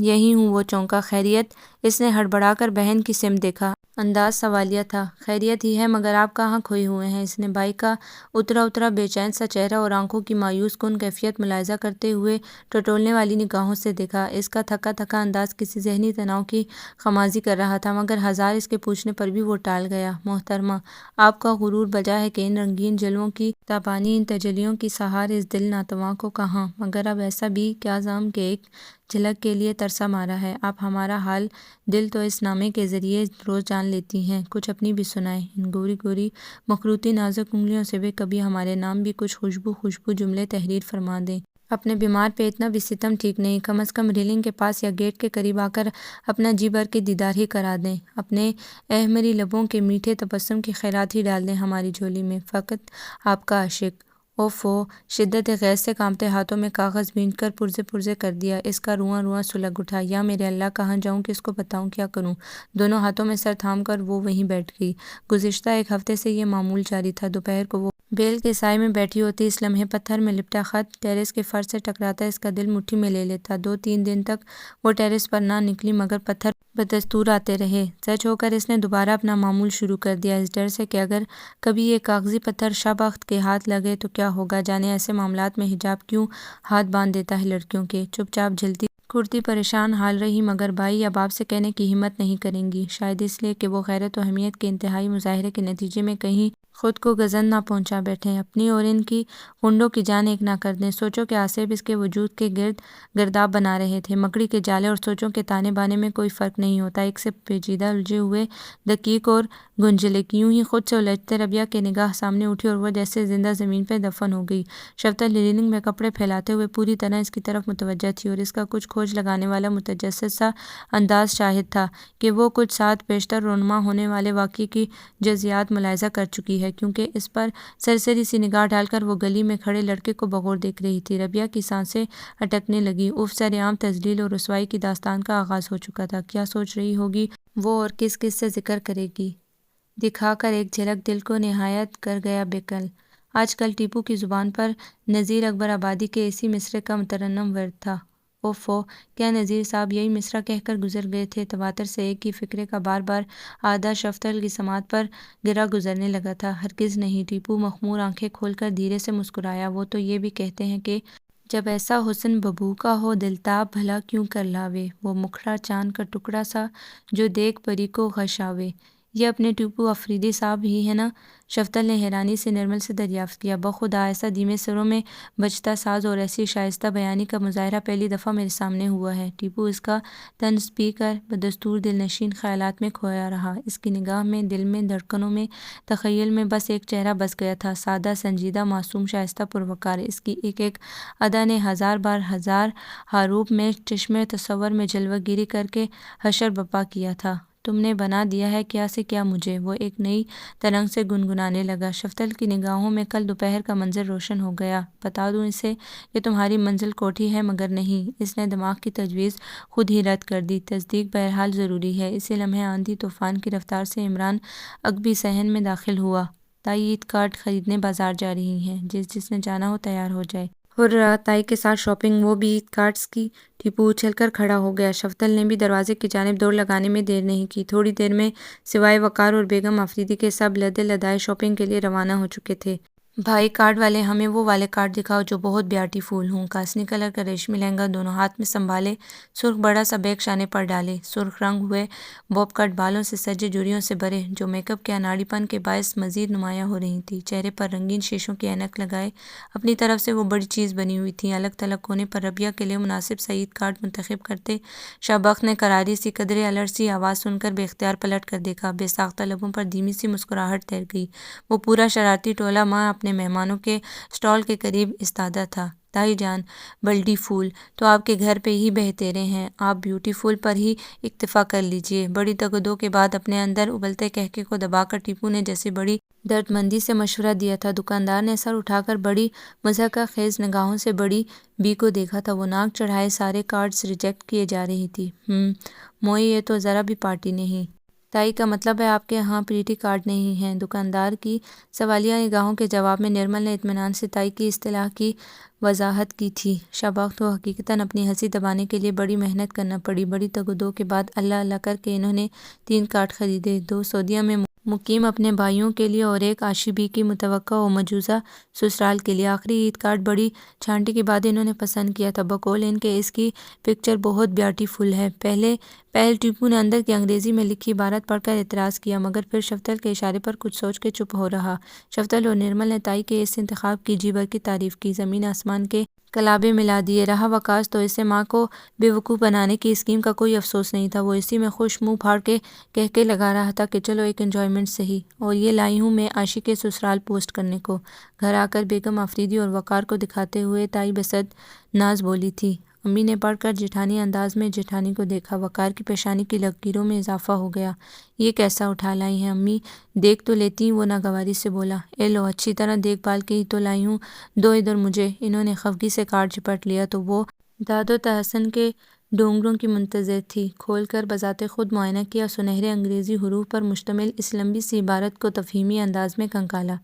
یہی ہوں، وہ چونکا۔ خیریت؟ اس نے ہڑبڑا کر بہن کی سمت دیکھا، انداز سوالیہ تھا۔ خیریت ہی ہے، مگر آپ کہاں کھوئے ہوئے ہیں؟ اس نے بھائی کا اترا بے چین سا چہرہ اور آنکھوں کی مایوس کن کیفیت ملاحظہ کرتے ہوئے ٹٹولنے والی نگاہوں سے دیکھا۔ اس کا تھکا تھکا انداز کسی ذہنی تناؤ کی خمازی کر رہا تھا، مگر ہزار اس کے پوچھنے پر بھی وہ ٹال گیا۔ محترمہ، آپ کا غرور بجا ہے کہ ان رنگین جلووں کی تابانی، ان تجلیوں کی سہار اس دل ناتواں کو کہاں، مگر اب ایسا بھی کیا زام کہ ایک جھلک کے لیے ترسا مارا ہے۔ آپ ہمارا حال دل تو اس نامے کے ذریعے روز جان لیتی ہیں، کچھ اپنی بھی سنائیں۔ ان گوری گوری مخروطی نازک انگلیوں سے بھی کبھی ہمارے نام بھی کچھ خوشبو جملے تحریر فرما دیں۔ اپنے بیمار پہ اتنا بھی ستم ٹھیک نہیں، کم از کم ریلنگ کے پاس یا گیٹ کے قریب آ کر اپنا جی بھر کے دیدار ہی کرا دیں، اپنے احمری لبوں کے میٹھے تبسم کی خیرات ہی ڈال دیں ہماری جھولی میں۔ فقط آپ کا عاشق۔ اوفو، شدت غیظ سے کانپتے ہاتھوں میں کاغذ بھینچ کر پرزے کر دیا۔ اس کا رواں سلگ اٹھا۔ یا میرے اللہ، کہاں جاؤں، کس کو بتاؤں، کیا کروں؟ دونوں ہاتھوں میں سر تھام کر وہ وہیں بیٹھ گئی۔ گزشتہ ایک ہفتے سے یہ معمول جاری تھا۔ دوپہر کو وہ بیل کے سائے میں بیٹھی ہوتی اس لمحے پتھر میں لپٹا خط ٹیرس کے فرش سے ٹکراتا اس کا دل مٹھی میں لے لیتا۔ 2-3 دن تک وہ ٹیرس پر نہ نکلی مگر پتھر بدستور آتے رہے۔ سچ ہو کر اس نے دوبارہ اپنا معمول شروع کر دیا، اس ڈر سے کہ اگر کبھی یہ کاغذی پتھر شبخت کے ہاتھ لگے تو کیا ہوگا۔ جانے ایسے معاملات میں حجاب کیوں ہاتھ باندھ دیتا ہے لڑکیوں کے۔ چپ چاپ جھلتی کرتی پریشان حال رہی مگر بھائی یا باپ سے کہنے کی ہمت نہیں کریں گی، شاید اس لیے کہ وہ غیرت و اہمیت کے انتہائی مظاہرے کے نتیجے میں کہیں خود کو گزند نہ پہنچا بیٹھیں، اپنی اور ان کی کنڈوں کی جان ایک نہ کر دیں۔ سوچوں کے آصف اس کے وجود کے گرد گرداب بنا رہے تھے۔ مکڑی کے جالے اور سوچوں کے تانے بانے میں کوئی فرق نہیں ہوتا، ایک سے پیچیدہ الجھے ہوئے دقیق اور گنجلک۔ یوں ہی خود سے الجھتے ربیہ کے نگاہ سامنے اٹھی اور وہ جیسے زندہ زمین پہ دفن ہو گئی۔ شفدر ریلنگ میں کپڑے پھیلاتے ہوئے پوری طرح اس کی طرف متوجہ تھی اور اس کا کچھ کھوج لگانے والا متجسس سا انداز شاہد تھا کہ وہ کچھ ساتھ پیشتر رونما ہونے والے واقعے کی جزیات ملاحظہ کر چکی ہے، کیونکہ اس پر سرسری سی نگاہ ڈال کر وہ گلی میں کھڑے لڑکے کو بغور دیکھ رہی تھی۔ ربیہ کی سانسیں اٹکنے لگی۔ اف، سرعام تذلیل اور رسوائی کی داستان کا آغاز ہو چکا تھا۔ کیا سوچ رہی ہوگی وہ اور کس کس سے ذکر کرے گی؟ دکھا کر ایک جھلک دل کو نہایت کر گیا بےقل۔ آج کل ٹیپو کی زبان پر نذیر اکبر آبادی کے اسی مصرعے کا مترنم ورد تھا۔ اوفو، کیا نذیر صاحب یہی مصرعہ کہہ کر گزر گئے تھے؟ تواتر سے ایک ہی فقرے کا بار بار اعادہ شفتل کی سماعت پر گرا گزرنے لگا تھا۔ ہرگز نہیں۔ ٹیپو مخمور آنکھیں کھول کر دھیرے سے مسکرایا۔ وہ تو یہ بھی کہتے ہیں کہ جب ایسا حسن ببو کا ہو دلتاب بھلا کیوں کر لاوے، وہ مکھڑا چاند کا ٹکڑا سا جو دیکھ پری کو غش آوے۔ یہ اپنے ٹیپو افریدی صاحب ہی ہیں نا؟ شفتل نے حیرانی سے نرمل سے دریافت کیا۔ بخدا ایسا دھیمے سروں میں بجتا ساز اور ایسی شائستہ بیانی کا مظاہرہ پہلی دفعہ میرے سامنے ہوا ہے۔ ٹیپو اس کا طنز پی کر بدستور دل نشین خیالات میں کھویا رہا۔ اس کی نگاہ میں، دل میں، دھڑکنوں میں، تخیل میں بس ایک چہرہ بس گیا تھا، سادہ، سنجیدہ، معصوم، شائستہ، پروقار۔ اس کی ایک ایک ادا نے ہزار بار ہزار حروف میں چشمِ تصور میں جلوہ گیری کر کے حشر برپا کیا تھا۔ تم نے بنا دیا ہے کیا سے کیا مجھے، وہ ایک نئی ترنگ سے گنگنانے لگا۔ شفتل کی نگاہوں میں کل دوپہر کا منظر روشن ہو گیا۔ بتا دوں اسے کہ تمہاری منزل کوٹھی ہے مگر نہیں۔ اس نے دماغ کی تجویز خود ہی رد کر دی۔ تصدیق بہرحال ضروری ہے۔ اسی لمحے آندھی طوفان کی رفتار سے عمران عقبی صحن میں داخل ہوا۔ تائی عید کارڈ خریدنے بازار جا رہی ہیں، جس نے جانا ہو تیار ہو جائے۔ ہرا، تائی کے ساتھ شاپنگ، وہ بھی عید کارڈز کی؟ ٹیپو اچھل کر کھڑا ہو گیا۔ شفتل نے بھی دروازے کی جانب دوڑ لگانے میں دیر نہیں کی۔ تھوڑی دیر میں سوائے وقار اور بیگم آفریدی کے سب لدے لدائے شاپنگ کے لیے روانہ ہو چکے تھے۔ بھائی کارڈ والے، ہمیں وہ والے کارڈ دکھاؤ جو بہت بیاٹی فول ہوں۔ کاسنی کلر کا ریشمی لہنگا دونوں ہاتھ میں سنبھالے، سرخ بڑا سا بیگ شانے پر ڈالے، سرخ رنگ ہوئے بوب کٹ بالوں سے سجے جوڑیوں سے بھرے جو میک اپ کے اناڑی پن کے باعث مزید نمایاں ہو رہی تھی، چہرے پر رنگین شیشوں کی اینک لگائے اپنی طرف سے وہ بڑی چیز بنی ہوئی تھیں۔ الگ تھلگ کونے پر ربیہ کے لیے مناسب سا عید کارڈ منتخب کرتے شبخت نے کراری سی قدرے الرٹ سی آواز سن کر بے اختیار پلٹ کر دیکھا۔ بے ساختہ لبوں پر دھیمی سی مسکراہٹ تیر گئی۔ وہ پورا شرارتی ٹولہ ماں اپنے مہمانوں کے سٹال کے قریب استادہ تھا۔ تائی جان، بلڈی پھول تو آپ کے گھر پہ ہی بہترے ہیں، آپ بیوٹی فل پر ہی اکتفا کر لیجئے۔ بڑی تگ و دو کے بعد اپنے اندر ابلتے قہقہے کو دبا کر ٹیپو نے جیسے بڑی دردمندی سے مشورہ دیا تھا۔ دکاندار نے سر اٹھا کر بڑی مضحکہ خیز نگاہوں سے بڑی بی کو دیکھا تھا۔ وہ ناک چڑھائے سارے کارڈز ریجیکٹ کیے جا رہی تھی۔ موئی، یہ تو ذرا بھی پارٹی نہیں۔ تائی کا مطلب ہے آپ کے ہاں پریٹی کارڈ نہیں ہیں؟ دکاندار کی سوالیہ نگاہوں کے جواب میں نرمل نے اطمینان سے تائی کی اصطلاح کی وضاحت کی تھی۔ شبخت کو حقیقتاً اپنی ہنسی دبانے کے لیے بڑی محنت کرنا پڑی۔ بڑی تگ و دو کے بعد اللہ اللہ کر کے انہوں نے 3 کارڈ خریدے، 2 سعودیہ میں مقیم اپنے بھائیوں کے لیے اور ایک عاشی بی کی متوقع و مجوزہ سسرال کے لیے۔ آخری عید کارڈ بڑی چھانٹی کے بعد انہوں نے پسند کیا تھا، بقول ان کے اس کی پکچر بہت بیاٹی فل ہے۔ پہل ٹیپو نے اندر کی انگریزی میں لکھی عبارت پڑھ کر اعتراض کیا مگر پھر شفتل کے اشارے پر کچھ سوچ کے چپ ہو رہا۔ شفتل اور نرمل نے تائی کے اس انتخاب کی جی بھر کی تعریف کی، زمین آسمان کے کلابے ملا دیے۔ رہا وکاس تو اسے ماں کو بے وقوف بنانے کی اسکیم کا کوئی افسوس نہیں تھا۔ وہ اسی میں خوش منہ پھاڑ کے کہکے لگا رہا تھا کہ چلو ایک انجوائمنٹ سہی، اور یہ لائی ہوں میں عاشق کے سسرال پوسٹ کرنے کو۔ گھر آ کر بیگم آفریدی اور وقار کو دکھاتے ہوئے تائی بصد ناز بولی تھی۔ امی نے پڑھ کر جیٹھانی انداز میں جیٹھانی کو دیکھا۔ وقار کی پیشانی کی لکیروں میں اضافہ ہو گیا۔ یہ کیسا اٹھا لائی ہیں امی، دیکھ تو لیتی، وہ ناگواری سے بولا۔ اے لو، اچھی طرح دیکھ بھال کے ہی تو لائی ہوں، دو ادھر مجھے۔ انہوں نے خفگی سے کارڈ جپٹ لیا تو وہ داد و تحسن کے ڈونگروں کی منتظر تھی۔ کھول کر بذات خود معائنہ کیا، سنہرے انگریزی حروف پر مشتمل اس لمبی سی عبارت کو تفہیمی انداز میں کھنگالا۔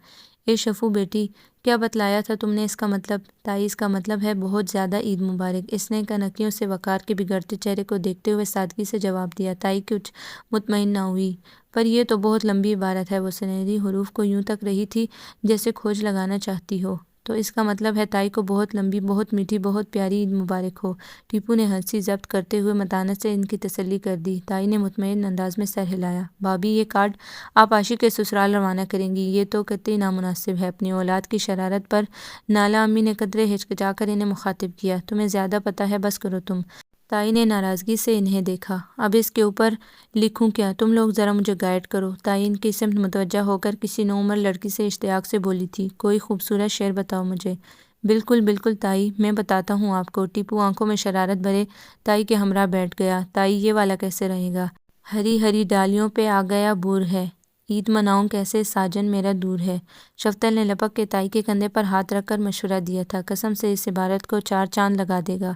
اے شفو بیٹی، کیا بتلایا تھا تم نے اس کا مطلب؟ تائی، اس کا مطلب ہے بہت زیادہ عید مبارک۔ اس نے کنکیوں سے وقار کے بگڑتے چہرے کو دیکھتے ہوئے سادگی سے جواب دیا۔ تائی کچھ مطمئن نہ ہوئی۔ پر یہ تو بہت لمبی عبارت ہے۔ وہ سنہری حروف کو یوں تک رہی تھی جیسے کھوج لگانا چاہتی ہو۔ تو اس کا مطلب ہے تائی کو بہت لمبی، بہت میٹھی، بہت پیاری عید مبارک ہو۔ ٹیپو نے ہنسی ضبط کرتے ہوئے متانت سے ان کی تسلی کر دی۔ تائی نے مطمئن انداز میں سر ہلایا۔ بھابھی، یہ کارڈ آپ عاشق کے سسرال روانہ کریں گی؟ یہ تو قطعی نامناسب ہے۔ اپنی اولاد کی شرارت پر نالا امی نے قدرے ہچکچا کر انہیں مخاطب کیا۔ تمہیں زیادہ پتہ ہے، بس کرو تم۔ تائی نے ناراضگی سے انہیں دیکھا۔ اب اس کے اوپر لکھوں کیا؟ تم لوگ ذرا مجھے گائیڈ کرو۔ تائی ان کی سمت متوجہ ہو کر کسی نوعمر لڑکی سے اشتیاق سے بولی تھی۔ کوئی خوبصورت شعر بتاؤ مجھے۔ بالکل بالکل تائی، میں بتاتا ہوں آپ کو۔ ٹیپو آنکھوں میں شرارت بھرے تائی کے ہمراہ بیٹھ گیا۔ تائی، یہ والا کیسے رہے گا؟ ہری ہری ڈالیوں پہ آ گیا بور ہے، عید مناؤں کیسے، ساجن میرا دور ہے۔ شفتل نے لپک کے تائی کے کندھے پر ہاتھ رکھ کر مشورہ دیا تھا۔ قسم سے اس عبارت کو 4 چاند لگا دے گا۔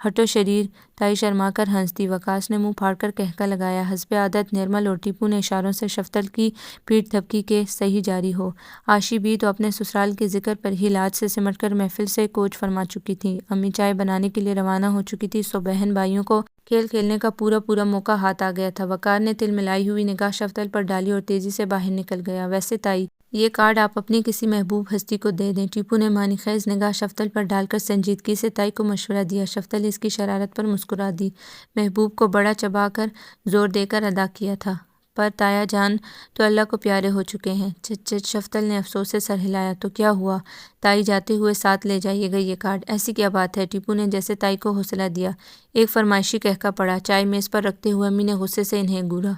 ہٹو شریر، تائی شرما کر ہنس دی۔ وقاص نے منہ پھاڑ کر قہقہ لگایا۔ حسب عادت نرمل اور ٹیپو نے اشاروں سے شفتل کی پیٹھ تھپکی کہ صحیح جاری ہو۔ آشی بھی تو اپنے سسرال کے ذکر پر ہی لاج سے سمٹ کر محفل سے کوچ فرما چکی تھی۔ امی چائے بنانے کے لیے روانہ ہو چکی تھی، سو بہن بھائیوں کو کھیل کھیلنے کا پورا موقع ہاتھ آ گیا تھا۔ وقار نے تل ملائی ہوئی نگاہ شفتل پر ڈالی اور تیزی سے باہر نکل گیا۔ ویسے تائی، یہ کارڈ آپ اپنی کسی محبوب ہستی کو دے دیں۔ ٹیپو نے معنی خیز نگاہ شفتل پر ڈال کر سنجیدگی سے تائی کو مشورہ دیا۔ شفتل نے اس کی شرارت پر مسکرا دی۔ محبوب کو بڑا چبا کر زور دے کر ادا کیا تھا، پر تایا جان تو اللہ کو پیارے ہو چکے ہیں۔ چچ، شفتل نے افسوس سے سر ہلایا۔ تو کیا ہوا؟ تائی، جاتے ہوئے ساتھ لے جائیے گا یہ کارڈ۔ ایسی کیا بات ہے؟ ٹیپو نے جیسے تائی کو حوصلہ دیا، ایک فرمائشی قہقہ پڑا۔ چائے میز پر رکھتے ہوئے امی نے غصے سے انہیں گھورا۔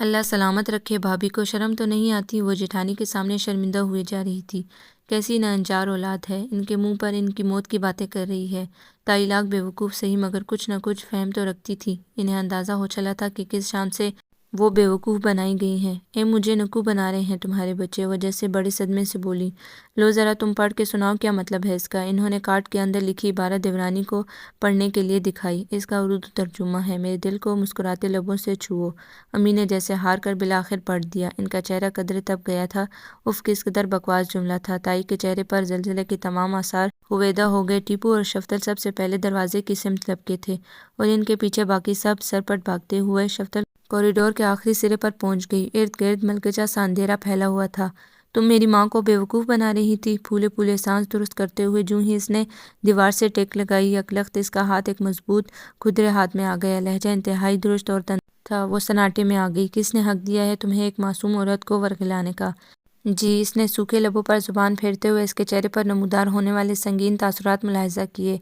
اللہ سلامت رکھے، بھابھی کو شرم تو نہیں آتی؟ وہ جیٹھانی کے سامنے شرمندہ ہوئے جا رہی تھی۔ کیسی ناہنچار اولاد ہے، ان کے منہ پر ان کی موت کی باتیں کر رہی ہے۔ تائی لاکھ بیوقوف سہی مگر کچھ نہ کچھ فہم تو رکھتی تھی۔ انہیں اندازہ ہو چلا تھا کہ کس شان سے وہ بیوقوف بنائی گئی ہیں۔ اے مجھے نکو بنا رہے ہیں تمہارے بچے، وہ جیسے بڑے صدمے سے بولی۔ لو ذرا تم پڑھ کے سناؤ، کیا مطلب ہے اس کا؟ انہوں نے کارڈ کے اندر لکھی عبارت دیورانی کو پڑھنے کے لیے دکھائی۔ اس کا اردو ترجمہ ہے، میرے دل کو مسکراتے لبوں سے چھوؤ۔ امی نے جیسے ہار کر بالآخر پڑھ دیا۔ ان کا چہرہ قدرے تب گیا تھا۔ اف، کس قدر بکواس جملہ تھا۔ تائی کے چہرے پر زلزلے کے تمام آثار ہویدا ہو گئے۔ ٹیپو اور شفتل سب سے پہلے دروازے کی سمت لپکے تھے اور ان کے پیچھے باقی سب سرپٹ بھاگتے ہوئے۔ شفتل کوریڈور کے آخری سرے پر پہنچ گئی۔ ارد گرد ملکچا سا اندھیرا پھیلا ہوا تھا۔ تم میری ماں کو بیوقوف بنا رہی تھی؟ پھولے پھولے سانس درست کرتے ہوئے جوں ہی اس نے دیوار سے ٹیک لگائی، یکلخت اس کا ہاتھ ایک مضبوط کھدرے ہاتھ میں آ گیا۔ لہجہ انتہائی درست اور تند تھا۔ وہ سناٹے میں آ گئی۔ کس نے حق دیا ہے تمہیں ایک معصوم عورت کو ورغلانے کا؟ جی، اس نے سوکھے لبوں پر زبان پھیرتے ہوئے اس کے چہرے پر نمودار ہونے والے سنگین تاثرات ملاحظہ کیے۔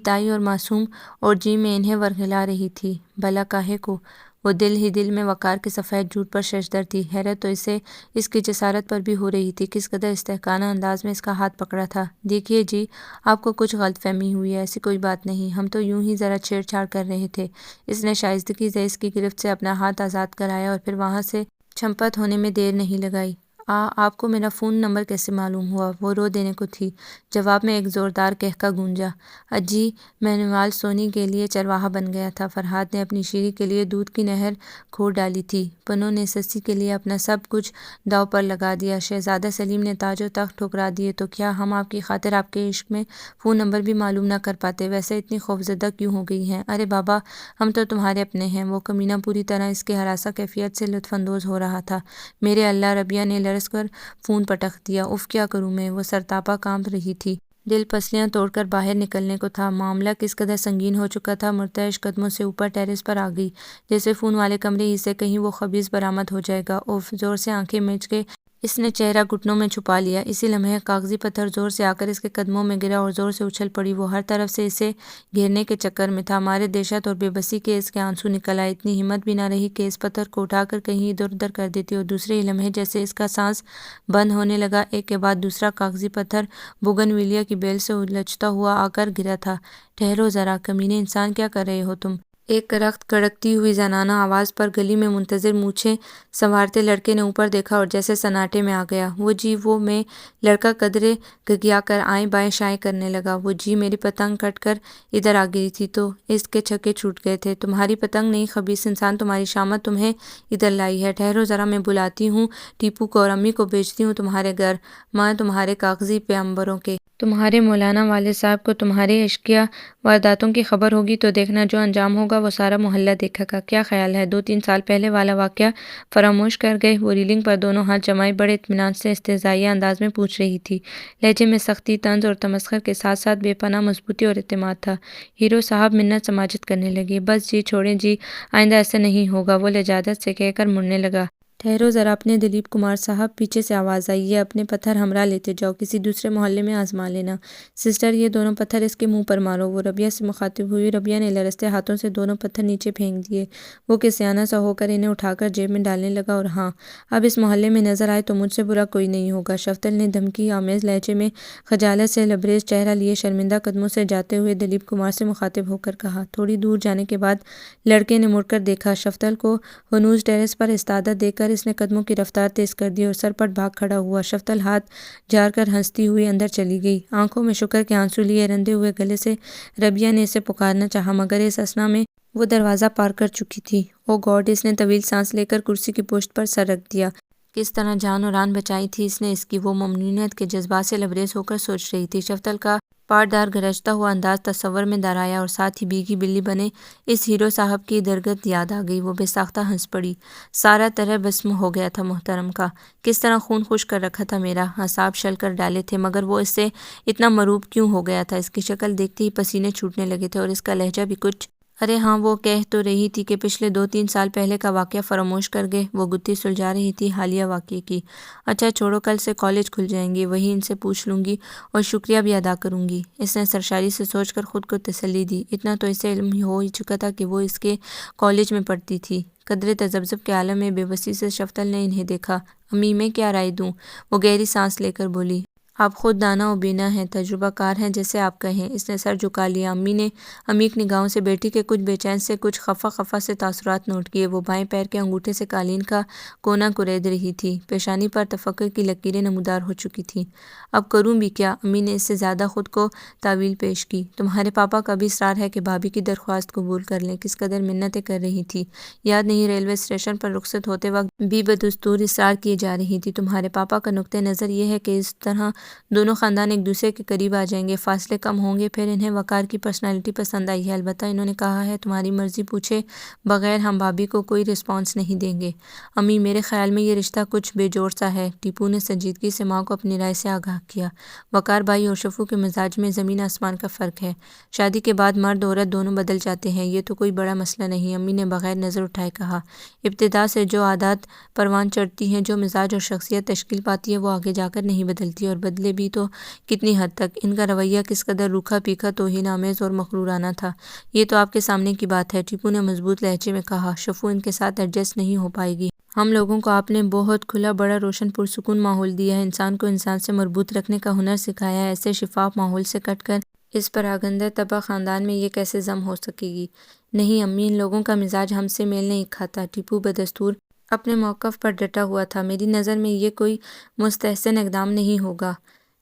تائی اور معصوم، اور جی میں انہیں ورغلا رہی تھی۔ بھلا کاہے کو؟ وہ دل ہی دل میں وقار کے سفید جھوٹ پر ششدر تھی۔ حیرت تو اسے اس کی جسارت پر بھی ہو رہی تھی۔ کس قدر استحقانہ انداز میں اس کا ہاتھ پکڑا تھا۔ دیکھیے جی، آپ کو کچھ غلط فہمی ہوئی ہے، ایسی کوئی بات نہیں، ہم تو یوں ہی ذرا چھیڑ چھاڑ کر رہے تھے۔ اس نے شائستگی سے اس کی گرفت سے اپنا ہاتھ آزاد کرایا اور پھر وہاں سے چھمپت ہونے میں دیر نہیں لگائی۔ آپ کو میرا فون نمبر کیسے معلوم ہوا؟ وہ رو دینے کو تھی۔ جواب میں ایک زوردار قہقہ گونجا۔ اجی، مینوال سونی کے لیے چرواہا بن گیا تھا۔ فرہاد نے اپنی شیری کے لیے دودھ کی نہر کھود ڈالی تھی۔ پنو نے سسی کے لیے اپنا سب کچھ داؤ پر لگا دیا۔ شہزادہ سلیم نے تاج و تخت ٹھکرا دیے، تو کیا ہم آپ کی خاطر آپ کے عشق میں فون نمبر بھی معلوم نہ کر پاتے؟ ویسے اتنی خوفزدہ کیوں ہو گئی ہیں؟ ارے بابا، ہم تو تمہارے اپنے ہیں۔ وہ کمینہ پوری طرح اس کے ہراساں کیفیت سے لطف اندوز ہو رہا تھا۔ میرے اللہ، ربیہ نے لرز کر فون پٹخ دیا۔ اف، کیا کروں میں؟ وہ سرتاپا کانپ رہی تھی۔ دل پسلیاں توڑ کر باہر نکلنے کو تھا۔ معاملہ کس قدر سنگین ہو چکا تھا۔ مرتعش قدموں سے اوپر ٹیرس پر آ گئی، جیسے فون والے کمرے ہی سے کہیں وہ خبیث برآمد ہو جائے گا۔ اف، زور سے آنکھیں مینچ کے اس نے چہرہ گھٹنوں میں چھپا لیا۔ اسی لمحے کاغذی پتھر زور سے آ کر اس کے قدموں میں گرا اور زور سے اچھل پڑی۔ وہ ہر طرف سے اسے گھیرنے کے چکر میں تھا۔ مارے دہشت اور بے بسی کے اس کے آنسو نکل آئے۔ اتنی ہمت بھی نہ رہی کہ اس پتھر کو اٹھا کر کہیں ادھر ادھر کر دیتی، اور دوسرے ہی لمحے جیسے اس کا سانس بند ہونے لگا، ایک کے بعد دوسرا کاغذی پتھر بوگن ویلیا کی بیل سے الجھتا ہوا آ کر گرا تھا۔ ٹھہرو ذرا، کمینے انسان، کیا کر رہے ہو تم؟ ایک کرخت کڑکتی ہوئی زنانہ آواز پر گلی میں منتظر مونچھیں سنوارتے لڑکے نے اوپر دیکھا اور جیسے سناٹے میں آ گیا۔ وہ میں لڑکا قدرے گگیا کر آئیں بائیں شائیں کرنے لگا۔ وہ جی میری پتنگ کٹ کر ادھر آ گئی تھی تو اس کے چھکے چھوٹ گئے تھے۔ تمہاری پتنگ نہیں خبیث انسان، تمہاری شامت تمہیں ادھر لائی ہے۔ ٹھہرو ذرا، میں بلاتی ہوں ٹیپو کو اور امی کو بھیجتی ہوں تمہارے گھر۔ ماں تمہارے کاغذی پیغمبروں کے، تمہارے مولانا والد صاحب کو تمہارے عشقیہ وارداتوں کی خبر ہوگی تو دیکھنا جو انجام ہوگا وہ سارا محلہ دیکھے گا۔ کیا خیال ہے؟ 2-3 سال پہلے والا واقعہ فراموش کر گئے؟ وہ ریلنگ پر دونوں ہاتھ جمائے بڑے اطمینان سے استہزائیہ انداز میں پوچھ رہی تھی۔ لہجے میں سختی، طنز اور تمسخر کے ساتھ ساتھ بے پناہ مضبوطی اور اعتماد تھا۔ ہیرو صاحب منت سماجت کرنے لگے۔ بس جی چھوڑیں جی، آئندہ ایسے نہیں ہوگا، وہ لجاجت سے کہہ کر مڑنے لگا۔ ٹھہرو ذرا اپنے دلیپ کمار صاحب، پیچھے سے آواز آئی، یہ اپنے پتھر ہمراہ لیتے جاؤ، کسی دوسرے محلے میں آزما لینا۔ سسٹر یہ دونوں پتھر اس کے منہ پر مارو۔ وہ ربیہ سے مخاطب ہوئی۔ ربیہ نے لرزتے ہاتھوں سے دونوں پتھر نیچے پھینک دیے۔ وہ کسیانہ سا ہو کر انہیں اٹھا کر جیب میں ڈالنے لگا، اور ہاں، اب اس محلے میں نظر آئے تو مجھ سے برا کوئی نہیں ہوگا۔ شفتل نے دھمکی آمیز لہجے میں خجالت سے لبریز چہرہ لیے شرمندہ قدموں سے جاتے ہوئے دلیپ کمار سے مخاطب ہو کر کہا۔ تھوڑی دور جانے کے بعد لڑکے نے مڑ کر دیکھا شفتل کو۔ ہنوز ٹیرس پر استادہ دیکھ کر اس نے قدموں کی رفتار تیز کر دی اور سرپٹ بھاگ کھڑا ہوا۔ شفتل ہاتھ جھاڑ کر ہنستی ہوئی اندر چلی گئی، آنکھوں میں شکر کے آنسو لیے رندے ہوئے گلے سے ربیہ نے اسے پکارنا چاہا، مگر اس اثنا میں وہ دروازہ پار کر چکی تھی۔ او گاڈ! اس نے طویل سانس لے کر کرسی کی پشت پر سر رکھ دیا۔ کس طرح جان اور آن بچائی تھی اس نے اس کی؟ وہ ممنونیت کے جذبات سے لبریز ہو کر سوچ رہی تھی۔ شفتل کا پاردار گرجتا ہوا انداز تصور میں در آیا اور ساتھ ہی بھیگی بلی بنے اس ہیرو صاحب کی درگت یاد آ گئی۔ وہ بے ساختہ ہنس پڑی۔ سارا طرح بسم ہو گیا تھا محترم کا، کس طرح خون خشک کر رکھا تھا میرا، اعصاب شل کر ڈالے تھے، مگر وہ اس سے اتنا مروب کیوں ہو گیا تھا؟ اس کی شکل دیکھتے ہی پسینے چھوٹنے لگے تھے اور اس کا لہجہ بھی کچھ۔ ارے ہاں، وہ کہہ تو رہی تھی کہ پچھلے 2-3 سال پہلے کا واقعہ فراموش کر گئے۔ وہ گتھی سلجھا رہی تھی حالیہ واقعے کی۔ اچھا چھوڑو، کل سے کالج کھل جائیں گے، وہیں ان سے پوچھ لوں گی اور شکریہ بھی ادا کروں گی۔ اس نے سرشاری سے سوچ کر خود کو تسلی دی۔ اتنا تو اسے علم ہو ہی چکا تھا کہ وہ اس کے کالج میں پڑھتی تھی۔ قدرے تذبذب کے عالم میں بے بسی سے شفتل نے انہیں دیکھا۔ امی میں کیا رائے دوں؟ وہ گہری سانس لے کر بولی۔ آپ خود دانا و بینا ہیں، تجربہ کار ہیں، جیسے آپ کہیں۔ اس نے سر جھکا لیا۔ امی نے عمیق نگاہوں سے بیٹی کے کچھ بے چین سے، کچھ خفا سے تاثرات نوٹ کیے۔ وہ بائیں پیر کے انگوٹھے سے قالین کا کونا کرید رہی تھی۔ پیشانی پر تفکر کی لکیریں نمودار ہو چکی تھیں۔ اب کروں بھی کیا؟ امی نے اس سے زیادہ خود کو تاویل پیش کی۔ تمہارے پاپا کا بھی اصرار ہے کہ بھابھی کی درخواست قبول کر لیں۔ کس قدر منتیں کر رہی تھی، یاد نہیں؟ ریلوے اسٹیشن پر رخصت ہوتے وقت بھی بدستور اصرار کیے جا رہی تھی۔ تمہارے پاپا کا نقطہ نظر یہ ہے کہ اس طرح دونوں خاندان ایک دوسرے کے قریب آ جائیں گے، فاصلے کم ہوں گے۔ پھر انہیں وقار کی پرسنالٹی پسند آئی ہے۔ البتہ انہوں نے کہا ہے تمہاری مرضی پوچھے بغیر ہم بھابھی کو کوئی رسپانس نہیں دیں گے۔ امی میرے خیال میں یہ رشتہ کچھ بے جوڑ سا ہے۔ ٹیپو نے سنجیدگی سے ماں کو اپنی رائے سے آگاہ کیا۔ وقار بھائی اور شفو کے مزاج میں زمین آسمان کا فرق ہے۔ شادی کے بعد مرد عورت دونوں بدل جاتے ہیں، یہ تو کوئی بڑا مسئلہ نہیں۔ امی نے بغیر نظر اٹھائے کہا۔ ابتدا سے جو عادات پروان چڑھتی ہیں، جو مزاج اور شخصیت تشکیل پاتی ہے، وہ آگے جا کر نہیں بدلتی، اور بدلے بھی تو کتنی حد تک۔ ان کا رویہ کس قدر روکھا پھیکا، توہین آمیز اور مغرورانہ تھا، یہ تو آپ کے سامنے کی بات ہے، ٹیپو نے مضبوط لہجے میں کہا۔ شفو ان کے ساتھ ایڈجسٹ نہیں ہو پائے گی۔ ہم لوگوں کو آپ نے بہت کھلا، بڑا روشن پرسکون ماحول دیا ہے، انسان کو انسان سے مربوط رکھنے کا ہنر سکھایا ہے۔ ایسے شفاف ماحول سے کٹ کر اس پراگندہ طبع خاندان میں یہ کیسے ضم ہو سکے گی؟ نہیں امی، ان لوگوں کا مزاج ہم سے میل نہیں کھاتا۔ ٹیپو بدستور اپنے موقف پر ڈٹا ہوا تھا۔ میری نظر میں یہ کوئی مستحسن اقدام نہیں ہوگا۔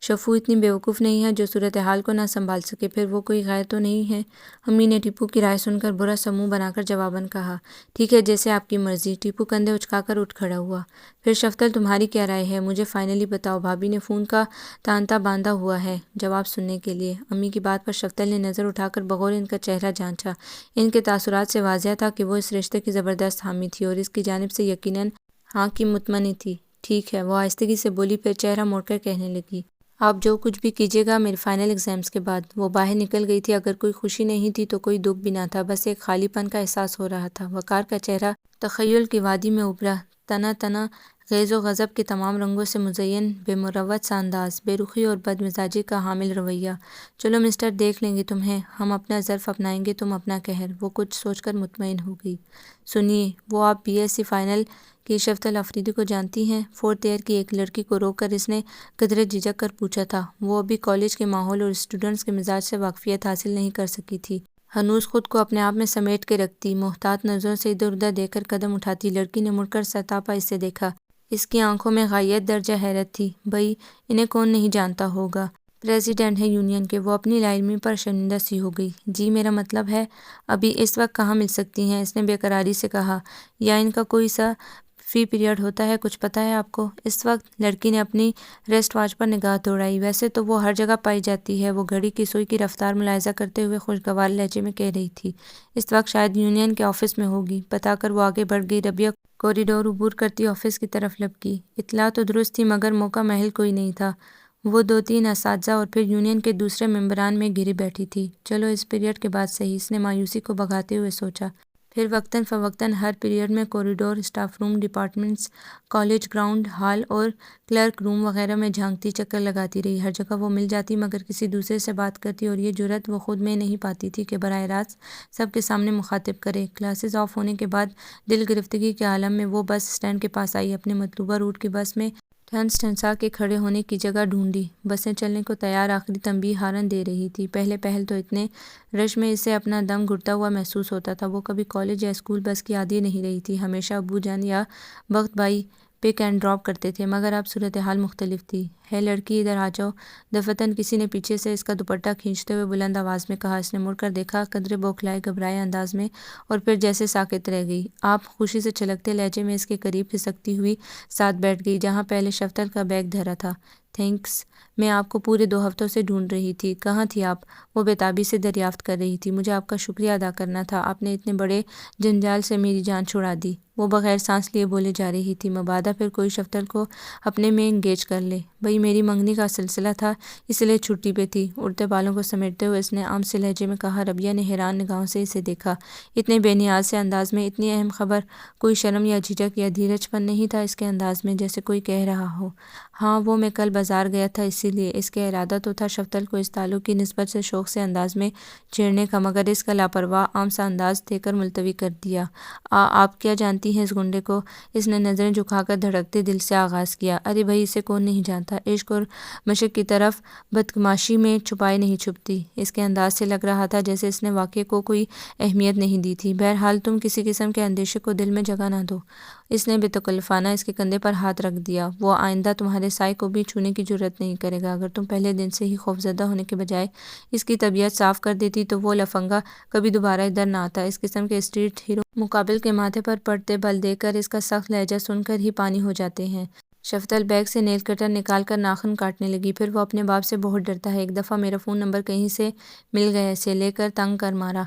شفو اتنی بیوقوف نہیں ہے جو صورتحال کو نہ سنبھال سکے، پھر وہ کوئی غیر تو نہیں ہے؟ امی نے ٹیپو کی رائے سن کر برا سا منہ بنا کر جواباً کہا۔ ٹھیک ہے، جیسے آپ کی مرضی۔ ٹیپو کندھے اچکا کر اٹھ کھڑا ہوا۔ پھر شفتل تمہاری کیا رائے ہے؟ مجھے فائنلی بتاؤ۔ بھابھی نے فون کا تانتا باندھا ہوا ہے جواب سننے کے لیے۔ امی کی بات پر شفتل نے نظر اٹھا کر بغور ان کا چہرہ جانچا۔ ان کے تاثرات سے واضح تھا کہ وہ اس رشتے کی زبردست حامی تھی اور اس کی جانب سے یقیناً ہاں کی مطمئن تھی۔ ٹھیک ہے، وہ آہستگی سے بولی، پھر چہرہ موڑ کر کہنے لگی۔ آپ جو کچھ بھی کیجیے گا میرے فائنل ایگزامز کے بعد۔ وہ باہر نکل گئی تھی۔ اگر کوئی خوشی نہیں تھی تو کوئی دکھ بھی نہ تھا، بس ایک خالی پن کا احساس ہو رہا تھا۔ وقار کا چہرہ تخیل کی وادی میں ابھرا، تنا غیظ و غضب کے تمام رنگوں سے مزین، بے مروت سا انداز، بے رخی اور بد مزاجی کا حامل رویہ۔ چلو مسٹر، دیکھ لیں گے تمہیں، ہم اپنا ظرف اپنائیں گے، تم اپنا قہر۔ وہ کچھ سوچ کر مطمئن ہو گئی۔ سنیے، وہ آپ بی ایس سی فائنل کی شفتل آفریدی کو جانتی ہیں؟ 4th ایئر کی ایک لڑکی کو روک کر اس نے قدرے جھجک کر پوچھا تھا۔ وہ ابھی کالج کے ماحول اور اسٹوڈنٹس کے مزاج سے واقفیت حاصل نہیں کر سکی تھی۔ ہنوز خود کو اپنے آپ میں سمیٹ کے رکھتی، محتاط نظروں سے ادھر ادھر دیکھ کر قدم اٹھاتی۔ لڑکی نے مڑ کر سرتاپا اسے دیکھا۔ اس کی آنکھوں میں غائیت درجہ حیرت تھی۔ بھئی انہیں کون نہیں جانتا ہوگا، پریزیڈنٹ ہے یونین کے۔ وہ اپنی لا علمی پر شرمندہ سی ہو گئی۔ جی میرا مطلب ہے ابھی اس وقت کہاں مل سکتی ہیں، اس نے بے قراری سے کہا۔ یا ان کا کوئی سا فی پیریڈ ہوتا ہے، کچھ پتہ ہے آپ کو؟ اس وقت لڑکی نے اپنی ریسٹ واچ پر نگاہ دوڑائی۔ ویسے تو وہ ہر جگہ پائی جاتی ہے، وہ گھڑی کی سوئی کی رفتار ملاحظہ کرتے ہوئے خوشگوار لہجے میں کہہ رہی تھی۔ اس وقت شاید یونین کے آفس میں ہوگی، بتا کر وہ آگے بڑھ گئی۔ ربیہ کوریڈور عبور کرتی آفس کی طرف لپکی۔ اطلاع تو درست تھی مگر موقع محل کوئی نہیں تھا۔ وہ دو تین اساتذہ اور پھر یونین کے دوسرے ممبران میں گھری بیٹھی تھی۔ چلو اس پیریڈ کے بعد صحیح، اس نے مایوسی کو بھگاتے ہوئے سوچا۔ پھر وقتاً فوقتاً ہر پیریڈ میں corridor, staff room, departments, college ground, hall اور کلرک روم وغیرہ میں جھانکتی، چکر لگاتی رہی۔ ہر جگہ وہ مل جاتی مگر کسی دوسرے سے بات کرتی اور یہ جرأت وہ خود میں نہیں پاتی تھی کہ براہ راست سب کے سامنے مخاطب کرے۔ کلاسز آف ہونے کے بعد دل گرفتگی کے عالم میں وہ بس اسٹینڈ کے پاس آئی۔ اپنے مطلوبہ روٹ کی بس میں ٹھنس ٹھنسا کے کھڑے ہونے کی جگہ ڈھونڈی۔ بسیں چلنے کو تیار، آخری تنبیہ ہارن دے رہی تھی۔ پہل تو اتنے رش میں اسے اپنا دم گھٹتا ہوا محسوس ہوتا تھا۔ وہ کبھی کالج یا اسکول بس کی عادی نہیں رہی تھی، ہمیشہ ابو جان یا بخت بھائی پک اینڈ ڈراپ کرتے تھے، مگر اب صورتحال مختلف تھی۔ ہے لڑکی ادھر آ جاؤ۔ دفعتاً کسی نے پیچھے سے اس کا دوپٹہ کھینچتے ہوئے بلند آواز میں کہا۔ اس نے مڑ کر دیکھا، قدرے بوکھلائے گھبرائے انداز میں، اور پھر جیسے ساکت رہ گئی۔ آپ خوشی سے چھلکتے لہجے میں اس کے قریب کھسکتی ہوئی ساتھ بیٹھ گئی جہاں پہلے شفتل کا بیگ دھرا تھا۔ تھینکس، میں آپ کو پورے 2 ہفتوں سے ڈھونڈ رہی تھی۔ کہاں تھی آپ؟ وہ بےتابی سے دریافت کر رہی تھی۔ مجھے آپ کا شکریہ ادا کرنا تھا، آپ نے اتنے بڑے جنجال سے میری جان چھڑا دی۔ وہ بغیر سانس لیے بولے جا رہی تھی، مبادا پھر کوئی شفتل کو اپنے میں انگیج کر لے۔ بھئی میری منگنی کا سلسلہ تھا، اس لیے چھٹی پہ تھی۔ اڑتے بالوں کو سمیٹتے ہوئے اس نے عام سے لہجے میں کہا۔ ربیہ نے حیران نگاہوں سے اسے دیکھا۔ اتنے بے نیاز سے انداز میں اتنی اہم خبر، کوئی شرم یا جھجک یا دھیرج پن نہیں تھا اس کے انداز میں، جیسے کوئی کہہ رہا ہو ہاں وہ میں کل بازار گیا تھا اسی لیے۔ اس کا ارادہ تو تھا شفتل کو اس تعلق کی نسبت سے شوق سے انداز میں چھیڑنے کا، مگر اس کا لاپرواہ عام سا انداز دے کر ملتوی کر دیا۔ آپ کیا جانتی ہیں اس گنڈے کو؟ اس نے نظریں جھکا کر دھڑکتے دل سے آغاز کیا۔ ارے بھائی اسے کون نہیں جانتا، عشق اور مشق کی طرف بدگماشی میں چھپائے نہیں چھپتی۔ اس کے انداز سے لگ رہا تھا جیسے اس نے واقعے کو کوئی اہمیت نہیں دی تھی۔ بہرحال تم کسی قسم کے اندیشے کو دل میں جگہ نہ دو۔ اس نے بے تکلفانہ اس کے کندھے پر ہاتھ رکھ دیا۔ وہ آئندہ تمہارے سائے کو بھی چھونے کی جرأت نہیں کرے گا۔ اگر تم پہلے دن سے ہی خوفزدہ ہونے کے بجائے اس کی طبیعت صاف کر دیتی تو وہ لفنگا کبھی دوبارہ ادھر نہ آتا۔ اس قسم کے اسٹریٹ ہیرو مقابل کے ماتھے پر پڑتے بل دے کر اس کا سخت لہجہ سن کر ہی پانی ہو جاتے ہیں۔ شفتل بیگ سے نیل کٹر نکال کر ناخن کاٹنے لگی۔ پھر وہ اپنے باپ سے بہت ڈرتا ہے۔ ایک دفعہ میرا فون نمبر کہیں سے مل گیا، اسے لے کر تنگ کر مارا۔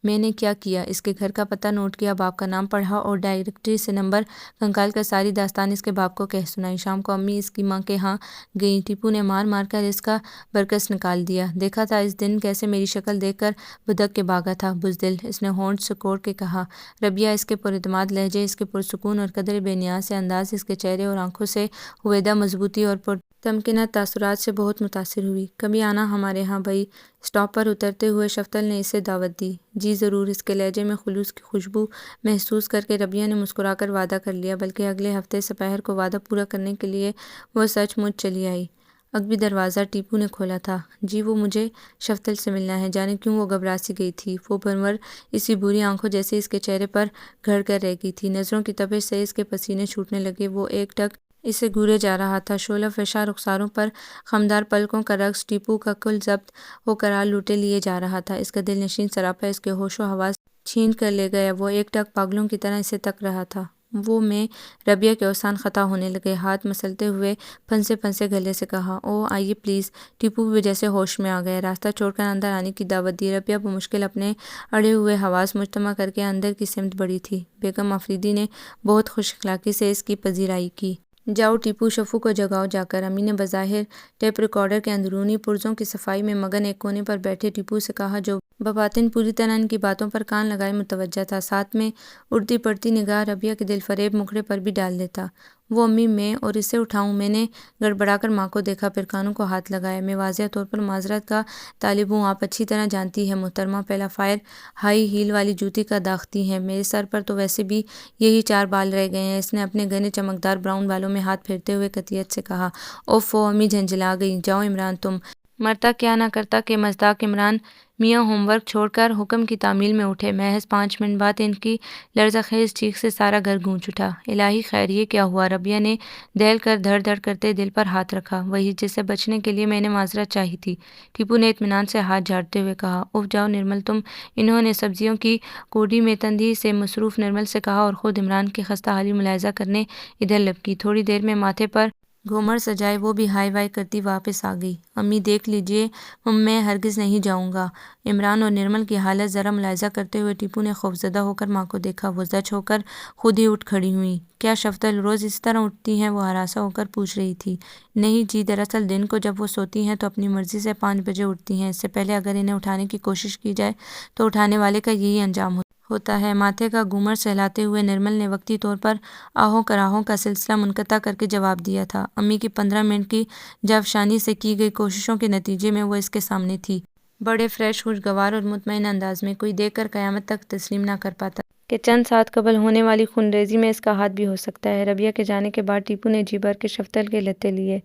میں نے کیا کیا؟ اس کے گھر کا پتہ نوٹ کیا، باپ کا نام پڑھا اور ڈائریکٹری سے نمبر کھنگال کر ساری داستان اس کے باپ کو کہہ سنائی۔ شام کو امی اس کی ماں کے ہاں گئیں۔ ٹیپو نے مار مار کر اس کا برکس نکال دیا۔ دیکھا تھا اس دن کیسے میری شکل دیکھ کر بھدک کے بھاگا تھا، بزدل، اس نے ہونٹ سکوڑ کے کہا۔ ربیہ اس کے پراعتماد لہجے، اس کے پرسکون اور قدرے بے نیاز سے انداز، اس کے چہرے اور آنکھوں سے ہویدہ مضبوطی اور پرتمکنہ تاثرات سے بہت متاثر ہوئی۔ کبھی آنا ہمارے ہاں بھائی۔ اسٹاپ پر اترتے ہوئے شفتل نے اسے دعوت دی۔ جی ضرور، اس کے لہجے میں خلوص کی خوشبو محسوس کر کے ربیہ نے مسکرا کر وعدہ کر لیا، بلکہ اگلے ہفتے سپہر کو وعدہ پورا کرنے کے لیے وہ سچ مچ چلی آئی۔ اگبی دروازہ ٹیپو نے کھولا تھا۔ جی وہ مجھے شفتل سے ملنا ہے۔ جانے کیوں وہ گھبرا سی گئی تھی۔ وہ بھنور اسی بری آنکھوں جیسے اس کے چہرے پر گھڑ کر رہ گئی تھی۔ نظروں کی تپش سے اس کے پسینے چھوٹنے لگے۔ وہ ایک ٹک اسے گھورے جا رہا تھا۔ شعلہ فشاں رخساروں پر خمدار پلکوں کا رقص ٹیپو کا کل ضبط ہو قرار لوٹے لیے جا رہا تھا۔ اس کا دل نشین سراپا اس کے ہوش و حواس چھین کر لے گیا۔ وہ ایک ٹک پاگلوں کی طرح اسے تک رہا تھا۔ وہ میں ربیہ کے اوسان خطا ہونے لگے۔ ہاتھ مسلتے ہوئے پھنسے پھنسے گلے سے کہا، او آئیے پلیز۔ ٹیپو بھی جیسے ہوش میں آ گیا، راستہ چھوڑ کر اندر آنے کی دعوت دی۔ ربیہ بمشکل اپنے اڑے ہوئے حواس مجتمع کر کے اندر کی سمت بڑھی تھی۔ بیگم آفریدی نے بہت خوش اخلاقی سے اس کی پذیرائی کی۔ جاؤ ٹیپو، شفو کو جگاؤ جا کر۔ امی نے بظاہر ٹیپ ریکارڈر کے اندرونی پرزوں کی صفائی میں مگن ایک کونے پر بیٹھے ٹیپو سے کہا، جو بباطن پوری طرح ان کی باتوں پر کان لگائے متوجہ تھا، ساتھ میں اڑتی پڑتی نگاہ ربیہ کے دل فریب مکھڑے پر بھی ڈال دیتا۔ وہ امی میں اور اسے اٹھاؤں؟ میں نے گڑبڑا کر ماں کو دیکھا، پھر کانوں کو ہاتھ لگایا۔ میں واضح طور پر معذرت کا طالب ہوں، آپ اچھی طرح جانتی ہیں محترمہ، پہلا فائر ہائی ہیل والی جوتی کا داغتی ہیں، میرے سر پر تو ویسے بھی یہی 4 بال رہ گئے ہیں۔ اس نے اپنے گھنے چمکدار براؤن بالوں میں ہاتھ پھیرتے ہوئے قطعیت سے کہا۔ اوفو، امی جھنجھلا گئیں۔ جاؤ عمران، تم مرتا کیا نہ کرتا کہ مصداق عمران میاں ہوم ورک چھوڑ کر حکم کی تعمیل میں اٹھے۔ محض 5 منٹ بعد ان کی لرزہ خیز چیخ سے سارا گھر گونج اٹھا۔ الہی خیر یہ کیا ہوا؟ ربیہ نے دہل کر دھڑ دھڑ کرتے دل پر ہاتھ رکھا۔ وہی جس سے بچنے کے لیے میں نے معذرت چاہی تھی، ٹیپو نے اطمینان سے ہاتھ جھاڑتے ہوئے کہا۔ اف جاؤ نرمل تم۔ انہوں نے سبزیوں کی کوڑی میں تندی سے مصروف نرمل سے کہا اور خود عمران کی خستہ حالی ملاحظہ کرنے ادھر لپکی۔ تھوڑی دیر میں ماتھے پر گھومر سجائے وہ بھی ہائی وائی کرتی واپس آ گئی۔ امی دیکھ لیجیے میں ہرگز نہیں جاؤں گا۔ عمران اور نرمل کی حالت ذرا ملاحظہ کرتے ہوئے ٹیپو نے خوفزدہ ہو کر ماں کو دیکھا۔ وہ زچ ہو کر خود ہی اٹھ کھڑی ہوئیں۔ کیا شفتل روز اسی طرح اٹھتی ہیں؟ وہ ہراساں ہو کر پوچھ رہی تھی۔ نہیں جی، دراصل دن کو جب وہ سوتی ہیں تو اپنی مرضی سے 5 بجے اٹھتی ہیں۔ اس سے پہلے اگر انہیں اٹھانے کی کوشش کی جائے تو اٹھانے والے کا یہی انجام ہوتا ہے۔ ماتھے کا گھومر سہلاتے ہوئے نرمل نے وقتی طور پر آہوں کراہوں کا سلسلہ منقطع کر کے جواب دیا تھا۔ امی کی 15 منٹ کی جاوشانی سے کی گئی کوششوں کے نتیجے میں وہ اس کے سامنے تھی، بڑے فریش، خوشگوار اور مطمئن انداز میں۔ کوئی دیکھ کر قیامت تک تسلیم نہ کر پاتا کہ چند ساتھ قبل ہونے والی خونریزی میں اس کا ہاتھ بھی ہو سکتا ہے۔ ربیہ کے جانے کے بعد ٹیپو نے جی بھر کے شفتل کے لتے لیے۔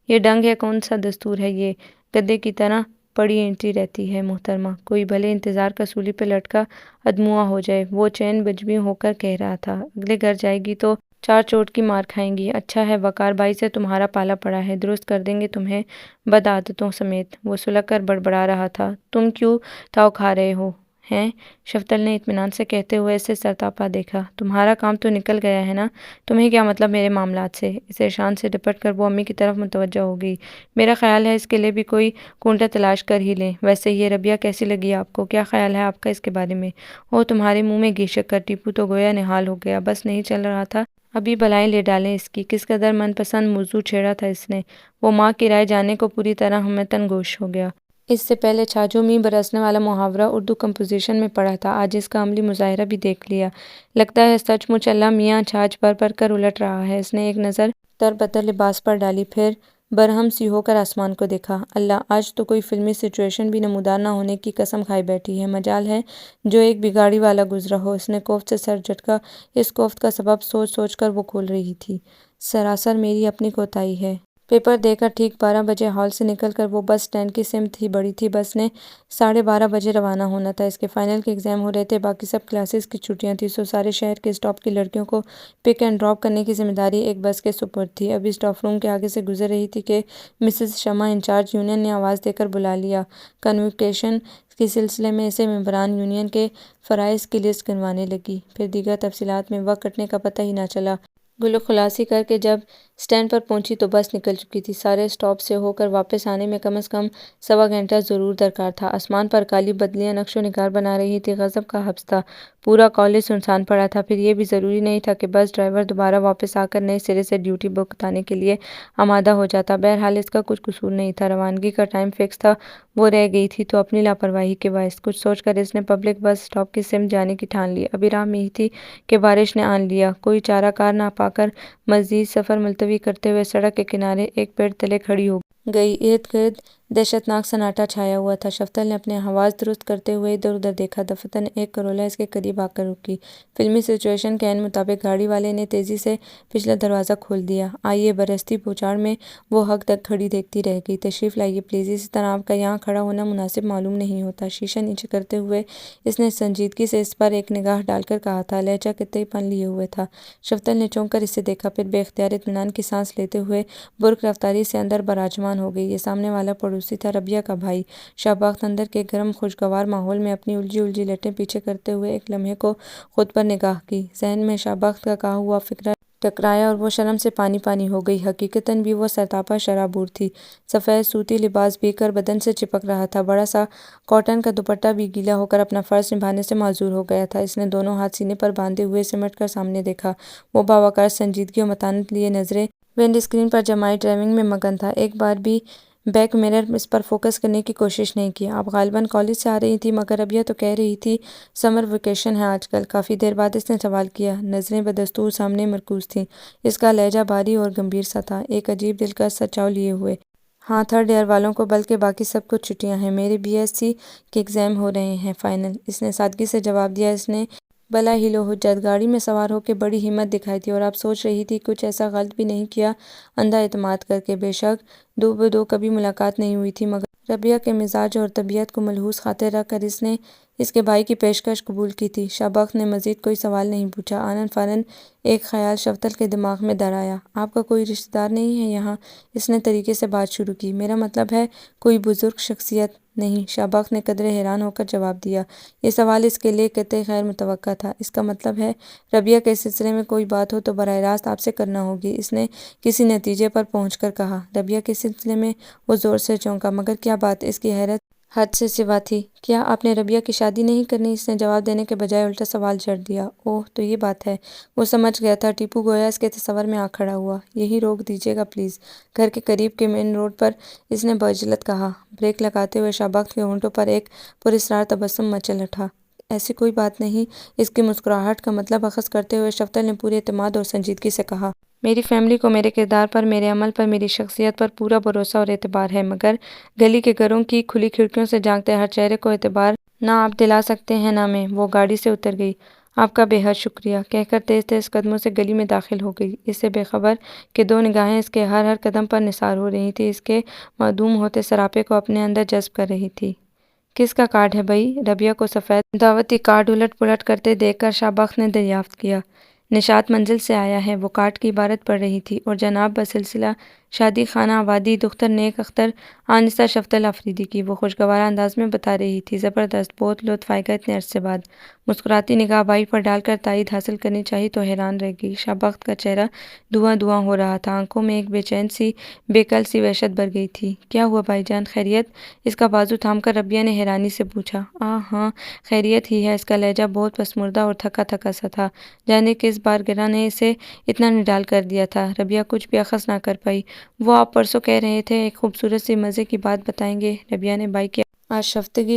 یہ ڈنگ ہے، کون سا دستور ہے یہ؟ گدے کی طرح پڑی اینٹتی رہتی ہے محترمہ، کوئی بھلے انتظار کا سولی پہ لٹکا ادموا ہو جائے۔ وہ چین بجبیں ہو کر کہہ رہا تھا۔ اگلے گھر جائے گی تو 4 چوٹ کی مار کھائیں گی۔ اچھا ہے وقار بھائی سے تمہارا پالا پڑا ہے، درست کر دیں گے تمہیں بد عادتوں سمیت۔ وہ سلگ کر بڑبڑا رہا تھا۔ تم کیوں تاؤ کھا رہے ہو ہیں؟ شفتل نے اطمینان سے کہتے ہوئے اسے سرتاپا دیکھا۔ تمہارا کام تو نکل گیا ہے نا، تمہیں کیا مطلب میرے معاملات سے؟ اس ارشاد سے ڈپٹ کر وہ امی کی طرف متوجہ ہو گئی۔ میرا خیال ہے اس کے لیے بھی کوئی کنٹا تلاش کر ہی لیں۔ ویسے یہ ربیہ کیسی لگی آپ کو؟ کیا خیال ہے آپ کا اس کے بارے میں؟ اوہ تمہارے منہ میں گھی شکر! ٹیپو تو گویا نہال ہو گیا، بس نہیں چل رہا تھا ابھی بلائیں لے ڈالیں اس کی۔ کس قدر من پسند موضوع چھیڑا تھا اس نے۔ وہ ماں کی رائے جاننے کو پوری طرح ہمتن گوش ہو گیا۔ اس سے پہلے چھاجو میں برسنے والا محاورہ اردو کمپوزیشن میں پڑھا تھا، آج اس کا عملی مظاہرہ بھی دیکھ لیا۔ لگتا ہے سچ مچ اللہ میاں چھاج پر پر کر الٹ رہا ہے۔ اس نے ایک نظر تربتر لباس پر ڈالی، پھر برہم سی ہو کر آسمان کو دیکھا۔ اللہ، آج تو کوئی فلمی سچویشن بھی نمودار نہ ہونے کی قسم کھائی بیٹھی ہے۔ مجال ہے جو ایک بگاڑی والا گزرا ہو۔ اس نے کوفت سے سر جھٹکا۔ اس کوفت کا سبب سوچ سوچ کر وہ کھول رہی تھی۔ سراسر میری اپنی کوتاہی ہے۔ پیپر دے کر ٹھیک 12 بجے ہال سے نکل کر وہ بس اسٹینڈ کی سمت ہی بڑھی تھی۔ بس نے 12:30 بجے روانہ ہونا تھا۔ اس کے فائنل کے ایگزام ہو رہے تھے، باقی سب کلاسز کی چھٹیاں تھیں، سو سارے شہر کے اسٹاپ کی لڑکیوں کو پک اینڈ ڈراپ کرنے کی ذمہ داری ایک بس کے سپرد تھی۔ ابھی اسٹاف روم کے آگے سے گزر رہی تھی کہ مسز شمع انچارج یونین نے آواز دے کر بلا لیا۔ کنووکیشن کے سلسلے میں اسے ممبران یونین کے فرائض کی لسٹ گنوانے لگی، پھر دیگر تفصیلات میں وقت کٹنے کا پتہ ہی نہ چلا۔ گلو خلاصی کر کے جب اسٹینڈ پر پہنچی تو بس نکل چکی تھی۔ سارے اسٹاپ سے ہو کر واپس آنے میں کم از کم 1.25 گھنٹہ ضرور درکار تھا۔ آسمان پر کالی بدلیاں نقش و نگار بنا رہی تھیں، غضب کا حبس تھا۔ پورا کالج سنسان پڑا تھا۔ پھر یہ بھی ضروری نہیں تھا کہ بس ڈرائیور دوبارہ واپس آ کر نئے سرے سے ڈیوٹی بتانے کے لیے آمادہ ہو جاتا۔ بہرحال اس کا کچھ قصور نہیں تھا، روانگی کا ٹائم فکس تھا، وہ رہ گئی تھی تو اپنی لاپرواہی کے باعث۔ کچھ سوچ کر اس نے پبلک بس اسٹاپ کی سمت جانے کی ٹھان لی۔ ابھی راہ میں ہی تھی کہ بارش نے آن لیا۔ کوئی چارہ کار نہ پا کر مزید سفر ملتوی کرتے ہوئے سڑک کے کنارے ایک پیڑ تلے کھڑی ہو گئی۔ ارد گرد دہشتناک سناٹا چھایا ہوا تھا۔ شفتل نے اپنے حواس درست کرتے ہوئے ادھر ادھر دیکھا۔ دفعتاً ایک کرولا اس کے قریب آ کر رکی۔ فلمی سچویشن کے عین مطابق گاڑی والے نے تیزی سے پچھلا دروازہ کھول دیا۔ آئیے۔ برستی بوچھاڑ میں وہ حق تک کھڑی دیکھتی رہ گئی۔ تشریف لائیے پلیز، اسی طرح آپ کا یہاں کھڑا ہونا مناسب معلوم نہیں ہوتا۔ شیشہ نیچے کرتے ہوئے اس نے سنجیدگی سے اس پر ایک نگاہ ڈال کر کہا تھا۔ لہجہ قطعی پن لیے ہوئے تھا۔ شفتل نے چونک کر اسے دیکھا، پھر بے اختیار اطمینان کی سانس لیتے ہوئے برق رفتاری سے اندر براجمان ہو گئی۔ یہ سامنے والا پڑوسی تھا، ربیہ کا بھائی شابخت۔ اندر کے گرم خوشگوار ماحول میں اپنی الجھی الجھی لٹیں پیچھے کرتے ہوئے ایک لمحے کو خود پر نگاہ کی۔ ذہن میں شابخت کا کہا ہوا فقرہ ٹکرایا اور وہ شرم سے پانی پانی ہو گئی۔ حقیقتاً بھی وہ سرتاپا شرابور تھی۔ سفید سوتی لباس بھیگ کر بدن سے چپک رہا تھا، بڑا سا کاٹن کا دوپٹہ بھی گیلا ہو کر اپنا فرض نبھانے سے معذور ہو گیا تھا۔ اس نے دونوں ہاتھ سینے پر باندھے ہوئے سمٹ کر سامنے دیکھا۔ وہ باوقار سنجیدگی اور متانت لیے نظریں ونڈ اسکرین پر جمائے ڈرائیونگ میں مگن تھا۔ ایک بار بھی بیک مرر اس پر فوکس کرنے کی کوشش نہیں کی۔ آپ غالباً کالج سے آ رہی تھیں، مگر ربیہ تو کہہ رہی تھی سمر ویکیشن ہے آج کل۔ کافی دیر بعد اس نے سوال کیا۔ نظریں بدستور سامنے مرکوز تھیں۔ اس کا لہجہ بھاری اور گمبھیر سا تھا، ایک عجیب دلکش سا چاؤ لیے ہوئے۔ ہاں، 3rd ایئر والوں کو بلکہ باقی سب کو چھٹیاں ہیں۔ میرے BSc کے ایگزام ہو رہے ہیں، فائنل۔ اس نے سادگی سے جواب دیا۔ اس نے بلا حیل و حجت گاڑی میں سوار ہو کے بڑی ہمت دکھائی تھی اور اب سوچ رہی تھی کچھ ایسا غلط بھی نہیں کیا اندھا اعتماد کر کے۔ بے شک 2 بدو کبھی ملاقات نہیں ہوئی تھی، مگر ربیہ کے مزاج اور طبیعت کو ملحوظ خاطر رکھ کر اس نے اس کے بھائی کی پیشکش قبول کی تھی۔ شاہبخت نے مزید کوئی سوال نہیں پوچھا۔ آنن فوراً ایک خیال شفتل کے دماغ میں در آیا۔ آپ کا کوئی رشتہ دار نہیں ہے یہاں؟ اس نے طریقے سے بات شروع کی۔ میرا مطلب ہے کوئی بزرگ شخصیت؟ نہیں، شاہبخت نے قدرے حیران ہو کر جواب دیا۔ یہ سوال اس کے لیے قطعی غیر متوقع تھا۔ اس کا مطلب ہے ربیہ کے سلسلے میں کوئی بات ہو تو براہ راست آپ سے کرنا ہوگی، اس نے کسی نتیجے پر پہنچ کر کہا۔ ربیہ کے سلسلے میں؟ وہ زور سے چونکا۔ مگر کیا بات؟ اس کی حیرت حد سے سوا تھی۔ کیا آپ نے ربیہ کی شادی نہیں کرنی؟ اس نے جواب دینے کے بجائے الٹا سوال جڑ دیا۔ اوہ، تو یہ بات ہے۔ وہ سمجھ گیا تھا۔ ٹیپو گویا اس کے تصور میں آ کھڑا ہوا۔ یہیں روک دیجیے گا پلیز۔ گھر کے قریب کے مین روڈ پر اس نے بعجلت کہا۔ بریک لگاتے ہوئے شاہبخت کے ہونٹوں پر ایک پراسرار تبسم مچل اٹھا۔ ایسی کوئی بات نہیں، اس کی مسکراہٹ کا مطلب اخذ کرتے ہوئے شفتل نے پورے اعتماد اور سنجیدگی سے کہا۔ میری فیملی کو میرے کردار پر، میرے عمل پر، میری شخصیت پر پورا بھروسہ اور اعتبار ہے، مگر گلی کے گھروں کی کھلی کھڑکیوں سے جھانکتے ہر چہرے کو اعتبار نہ آپ دلا سکتے ہیں نہ میں۔ وہ گاڑی سے اتر گئی۔ آپ کا بے حد شکریہ، کہہ کر تیز تیز قدموں سے گلی میں داخل ہو گئی، اس سے بے خبر کہ دو نگاہیں اس کے ہر قدم پر نثار ہو رہی تھیں، اس کے معدوم ہوتے سراپے کو اپنے اندر جذب کر رہی تھی۔ کس کا کارڈ ہے بھائی؟ ربیہ کو سفید دعوتی کارڈ الٹ پلٹ کرتے دیکھ کر شاہبخت نے دریافت کیا۔ نشاط منزل سے آیا ہے، وہ کارڈ کی عبارت پڑھ رہی تھی، اور جناب بسلسلہ شادی خانہ آبادی دختر نیک اختر آنسہ شفتل آفریدی کی، وہ خوشگوار انداز میں بتا رہی تھی۔ زبردست، بہت لطف آئے گا اتنے عرصے بعد۔ مسکراتی نگاہ بھائی پر ڈال کر تائید حاصل کرنی چاہی تو حیران رہ گئی۔ شاہبخت کا چہرہ دھواں دھواں ہو رہا تھا، آنکھوں میں ایک بے چین سی بے کل سی وحشت بھر گئی تھی۔ کیا ہوا بھائی جان، خیریت؟ اس کا بازو تھام کر ربیہ نے حیرانی سے پوچھا۔ ہاں، خیریت ہی ہے۔ اس کا لہجہ بہت پسمردہ اور تھکا تھکا سا تھا، جانے کس بارگرہ نے اسے اتنا نڈال کر دیا تھا۔ ربیہ کچھ بھی اخذ نہ کر پائی۔ وہ آپ پرسوں کہہ رہے تھے، ایک خوبصورت سی مزے کی بات بتائیں گے؟ ربیہ نے بھائی کی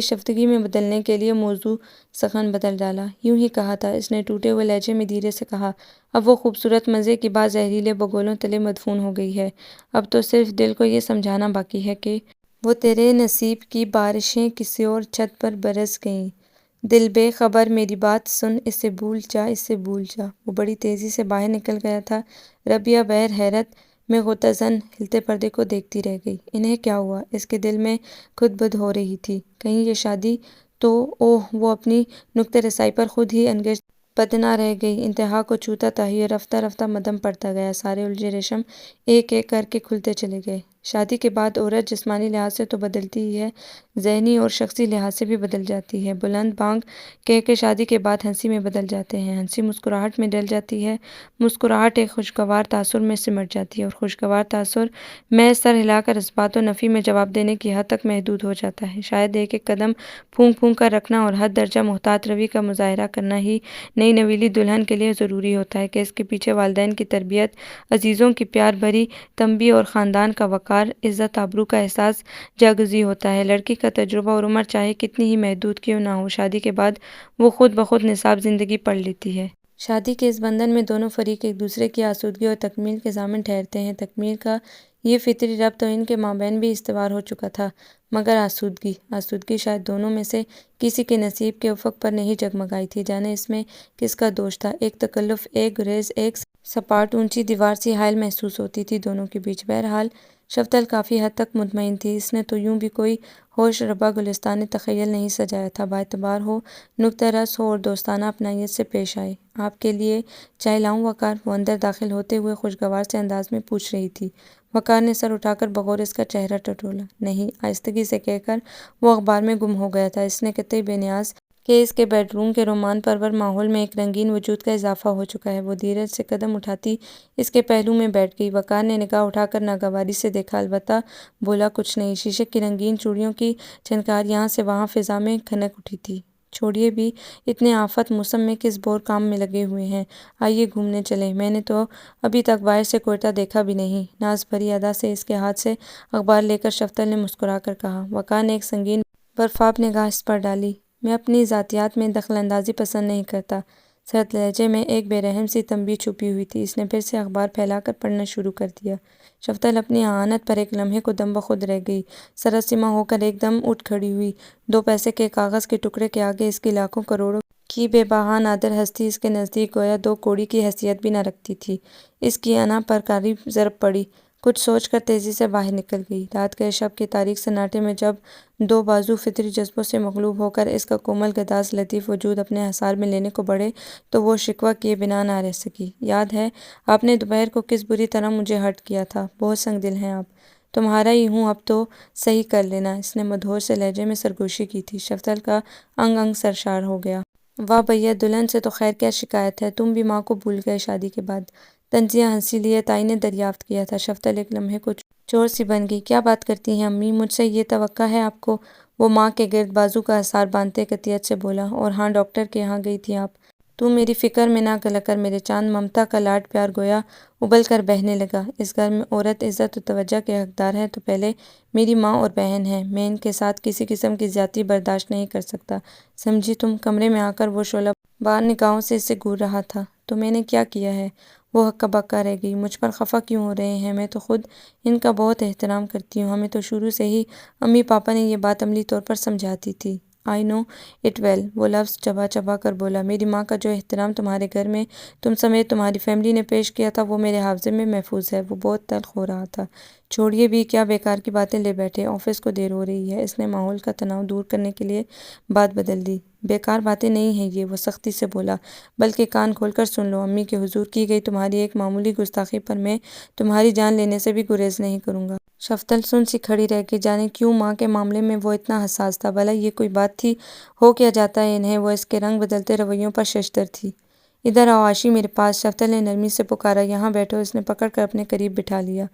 شفتگی میں بدلنے کے لیے موضوع سخن بدل ڈالا۔ یوں ہی کہا تھا، اس نے ٹوٹے ہوئے لہجے میں دھیرے سے کہا۔ اب وہ خوبصورت مزے کی بات زہریلے بگولوں تلے مدفون ہو گئی ہے۔ اب تو صرف دل کو یہ سمجھانا باقی ہے کہ وہ تیرے نصیب کی بارشیں کسی اور چھت پر برس گئیں۔ دل بے خبر میری بات سن، اسے بھول جا، اسے بھول جا۔ وہ بڑی تیزی سے باہر نکل گیا تھا۔ ربیہ بغیر حیرت میں غوطہ زن ہلتے پردے کو دیکھتی رہ گئی۔ انہیں کیا ہوا؟ اس کے دل میں خود بدھ ہو رہی تھی۔ کہیں یہ شادی تو اوہ، وہ اپنی نکتہ رسائی پر خود ہی انگشت بدنہ رہ گئی۔ انتہا کو چھوتا تھا یہ رفتہ رفتہ مدھم پڑتا گیا، سارے الجھے ریشم ایک ایک کر کے کھلتے چلے گئے۔ شادی کے بعد عورت جسمانی لحاظ سے تو بدلتی ہی ہے، ذہنی اور شخصی لحاظ سے بھی بدل جاتی ہے۔ بلند بانگ کہہ کے شادی کے بعد ہنسی میں بدل جاتے ہیں، ہنسی مسکراہٹ میں ڈل جاتی ہے، مسکراہٹ ایک خوشگوار تاثر میں سمٹ جاتی ہے، اور خوشگوار تاثر محض سر ہلا کر اثبات و نفی میں جواب دینے کی حد تک محدود ہو جاتا ہے۔ شاید ایک ایک قدم پھونک پھونک کر رکھنا اور حد درجہ محتاط روی کا مظاہرہ کرنا ہی نئی نویلی دلہن کے لیے ضروری ہوتا ہے کہ اس کے پیچھے والدین کی تربیت، عزیزوں کی پیار بھری تنبیہ اور خاندان کا وقار، عزت آبرو کا احساس جاگزی ہوتا ہے۔ لڑکی کا تجربہ اور عمر چاہے کتنی ہی محدود کیوں نہ ہو، شادی کے بعد وہ خود بخود نصاب زندگی پڑھ لیتی ہے۔ شادی کے اس بندھن میں دونوں فریق ایک دوسرے کی آسودگی اور تکمیل کے ضامن ٹھہرتے ہیں۔ تکمیل کا یہ فطری ربط تو ان کے مابین بھی استوار ہو چکا تھا، مگر آسودگی شاید دونوں میں سے کسی کے نصیب کے افق پر نہیں جگمگائی تھی۔ جانے اس میں کس کا دوش تھا؟ ایک تکلف، ایک گریز، ایک سپاٹ اونچی دیوار سی حائل محسوس ہوتی تھی دونوں کے بیچ۔ بہرحال شفتل کافی حد تک مطمئن تھی، اس نے تو یوں بھی کوئی ہوش ربا گلستان تخیل نہیں سجایا تھا۔ باعتبار ہو، نکتہ رس ہو اور دوستانہ اپنائیت سے پیش آئے۔ آپ کے لیے چائے لاؤں وقار؟ وہ اندر داخل ہوتے ہوئے خوشگوار سے انداز میں پوچھ رہی تھی۔ وقار نے سر اٹھا کر بغور اس کا چہرہ ٹٹولا۔ نہیں، آہستگی سے کہہ کر وہ اخبار میں گم ہو گیا تھا۔ اس نے قطعی بے نیاز کہ اس کے بیڈ روم کے رومان پرور ماحول میں ایک رنگین وجود کا اضافہ ہو چکا ہے۔ وہ دھیرج سے قدم اٹھاتی اس کے پہلو میں بیٹھ گئی۔ وقار نے نگاہ اٹھا کر ناگواری سے دیکھا، البتہ بولا کچھ نہیں۔ شیشے کی رنگین چوڑیوں کی جھنکار یہاں سے وہاں فضا میں کھنک اٹھی تھی۔ چھوڑیے بھی، اتنے آفت موسم میں کس بور کام میں لگے ہوئے ہیں؟ آئیے گھومنے چلیں، میں نے تو ابھی تک باہر سے کوئٹہ دیکھا بھی نہیں۔ ناز بھری ادا سے اس کے ہاتھ سے اخبار لے کر شفتل نے مسکرا کر کہا۔ وقار نے ایک سنگین برفاب نگاہ اس پر ڈالی۔ میں اپنی ذاتیات میں دخل اندازی پسند نہیں کرتا۔ سرد لہجے میں ایک بے رحم سی تنبیہ چھپی ہوئی تھی۔ اس نے پھر سے اخبار پھیلا کر پڑھنا شروع کر دیا۔ شفتل اپنی اعانت پر ایک لمحے کو دم بخود رہ گئی، سراسیمہ ہو کر ایک دم اٹھ کھڑی ہوئی۔ 2 پیسے کے کاغذ کے ٹکڑے کے آگے اس کی لاکھوں کروڑوں کی بے بہا نادر ہستی اس کے نزدیک گویا 2 کوڑی کی حیثیت بھی نہ رکھتی تھی۔ اس کی انا پر قریب ضرب پڑی۔ کچھ سوچ کر تیزی سے باہر نکل گئی۔ رات کے شب کے تاریک سناٹے میں جب دو بازو فطری جذبوں سے مغلوب ہو کر اس کا کومل گداز لطیف وجود اپنے حصار میں لینے کو بڑھے تو وہ شکوہ کیے بنا نہ رہ سکی۔ یاد ہے آپ نے دوپہر کو کس بری طرح مجھے ہرٹ کیا تھا؟ بہت سنگ دل ہیں آپ۔ تمہارا ہی ہوں، اب تو صحیح کر لینا۔ اس نے مدہوش سے لہجے میں سرگوشی کی تھی۔ شفتل کا انگ انگ سرشار ہو گیا۔ واہ بھیا، دلہن سے تو خیر کیا شکایت ہے؟ تم بھی ماں کو بھول گئے شادی کے بعد؟ طنزیہ ہنسی لیے تائی نے دریافت کیا تھا۔ شفتل ایک لمحے کو چور سی بن گئی۔ کیا بات کرتی ہیں امی؟ مجھ سے یہ توقع ہے آپ کو؟ وہ ماں کے گرد بازو کا حصار باندھتے قطعیت سے بولا۔ اور ہاں، ڈاکٹر کے یہاں گئی تھی آپ؟ تو میری فکر میں نہ گلا کر میرے چاند۔ ممتا کا لاڈ پیار گویا ابل کر بہنے لگا۔ اس گھر میں عورت عزت و توجہ کے حقدار ہے تو پہلے میری ماں اور بہن ہیں۔ میں ان کے ساتھ کسی قسم کی زیادتی برداشت نہیں کر سکتا، سمجھی تم؟ کمرے میں آ کر وہ شعلہ بار نگاہوں سے اسے گھور رہا تھا۔ تو میں نے کیا کیا ہے؟ وہ ہکا بکا رہ گئی۔ مجھ پر خفا کیوں ہو رہے ہیں؟ میں تو خود ان کا بہت احترام کرتی ہوں۔ ہمیں تو شروع سے ہی امی پاپا نے یہ بات عملی طور پر سمجھاتی تھی۔ آئی نو اٹ ویل، وہ لفظ چبا چبا کر بولا۔ میری ماں کا جو احترام تمہارے گھر میں تم سمیت تمہاری فیملی نے پیش کیا تھا وہ میرے حافظے میں محفوظ ہے۔ وہ بہت تلخ ہو رہا تھا۔ چھوڑیے بھی، کیا بیکار کی باتیں لے بیٹھے؟ آفس کو دیر ہو رہی ہے۔ اس نے ماحول کا تناؤ دور کرنے کے لیے بات بدل دی۔ بیکار باتیں نہیں ہیں یہ، وہ سختی سے بولا، بلکہ کان کھول کر سن لو۔ امی کے حضور کی گئی تمہاری ایک معمولی گستاخی پر میں تمہاری جان لینے سے بھی گریز نہیں کروں گا۔ شفتل سن سی کھڑی رہ گئی۔ جانے کیوں ماں کے معاملے میں وہ اتنا حساس تھا؟ بھلا یہ کوئی بات تھی؟ ہو کیا جاتا ہے انہیں؟ وہ اس کے رنگ بدلتے رویوں پر ششدر تھی۔ ادھر آؤ آشی میرے پاس، شفتل نے نرمی سے پکارا۔ یہاں بیٹھو۔ اس نے پکڑ کر اپنے قریب بٹھا لیا۔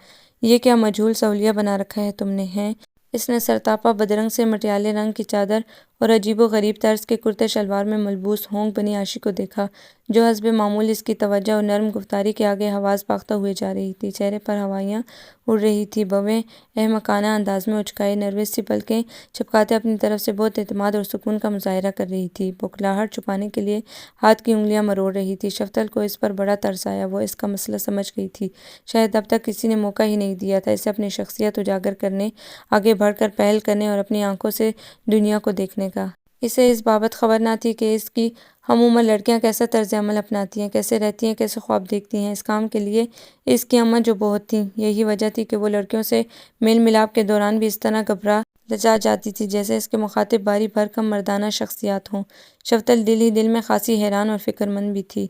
یہ کیا مجہول سا حلیہ بنا رکھا ہے تم نے، ہیں؟ اس نے سرتاپا بدرنگ سے مٹیالے رنگ کی چادر اور عجیب و غریب طرز کے کرتے شلوار میں ملبوس ہونک بنی آشی کو دیکھا، جو حسب معمول اس کی توجہ اور نرم گفتاری کے آگے حواس باختہ ہوئے جا رہی تھی۔ چہرے پر ہوائیاں اڑ رہی تھیں، بھویں احمقانہ انداز میں اچکائے نروس سی پلکیں چپکاتے اپنی طرف سے بہت اعتماد اور سکون کا مظاہرہ کر رہی تھی۔ بوکھلاہٹ چھپانے کے لیے ہاتھ کی انگلیاں مروڑ رہی تھی۔ شفتل کو اس پر بڑا ترس آیا۔ وہ اس کا مسئلہ سمجھ گئی تھی۔ شاید اب تک کسی نے موقع ہی نہیں دیا تھا اسے اپنی شخصیت اجاگر کرنے، آگے بڑھ کر پہل کرنے اور اپنی آنکھوں سے دنیا کو دیکھنے کا۔ اسے اس بابت خبر نہ تھی کہ اس کی ہم عمر لڑکیاں کیسا طرز عمل اپناتی ہیں، کیسے رہتی ہیں، کیسے خواب دیکھتی ہیں۔ اس کام کے لیے اس کی اماں جو بہت تھیں، یہی وجہ تھی کہ وہ لڑکیوں سے میل ملاپ کے دوران بھی اس طرح گھبرا لجا جاتی تھی جیسے اس کے مخاطب بھاری بھرکم مردانہ شخصیات ہوں۔ شفتل دل ہی دل میں خاصی حیران اور فکر مند بھی تھی۔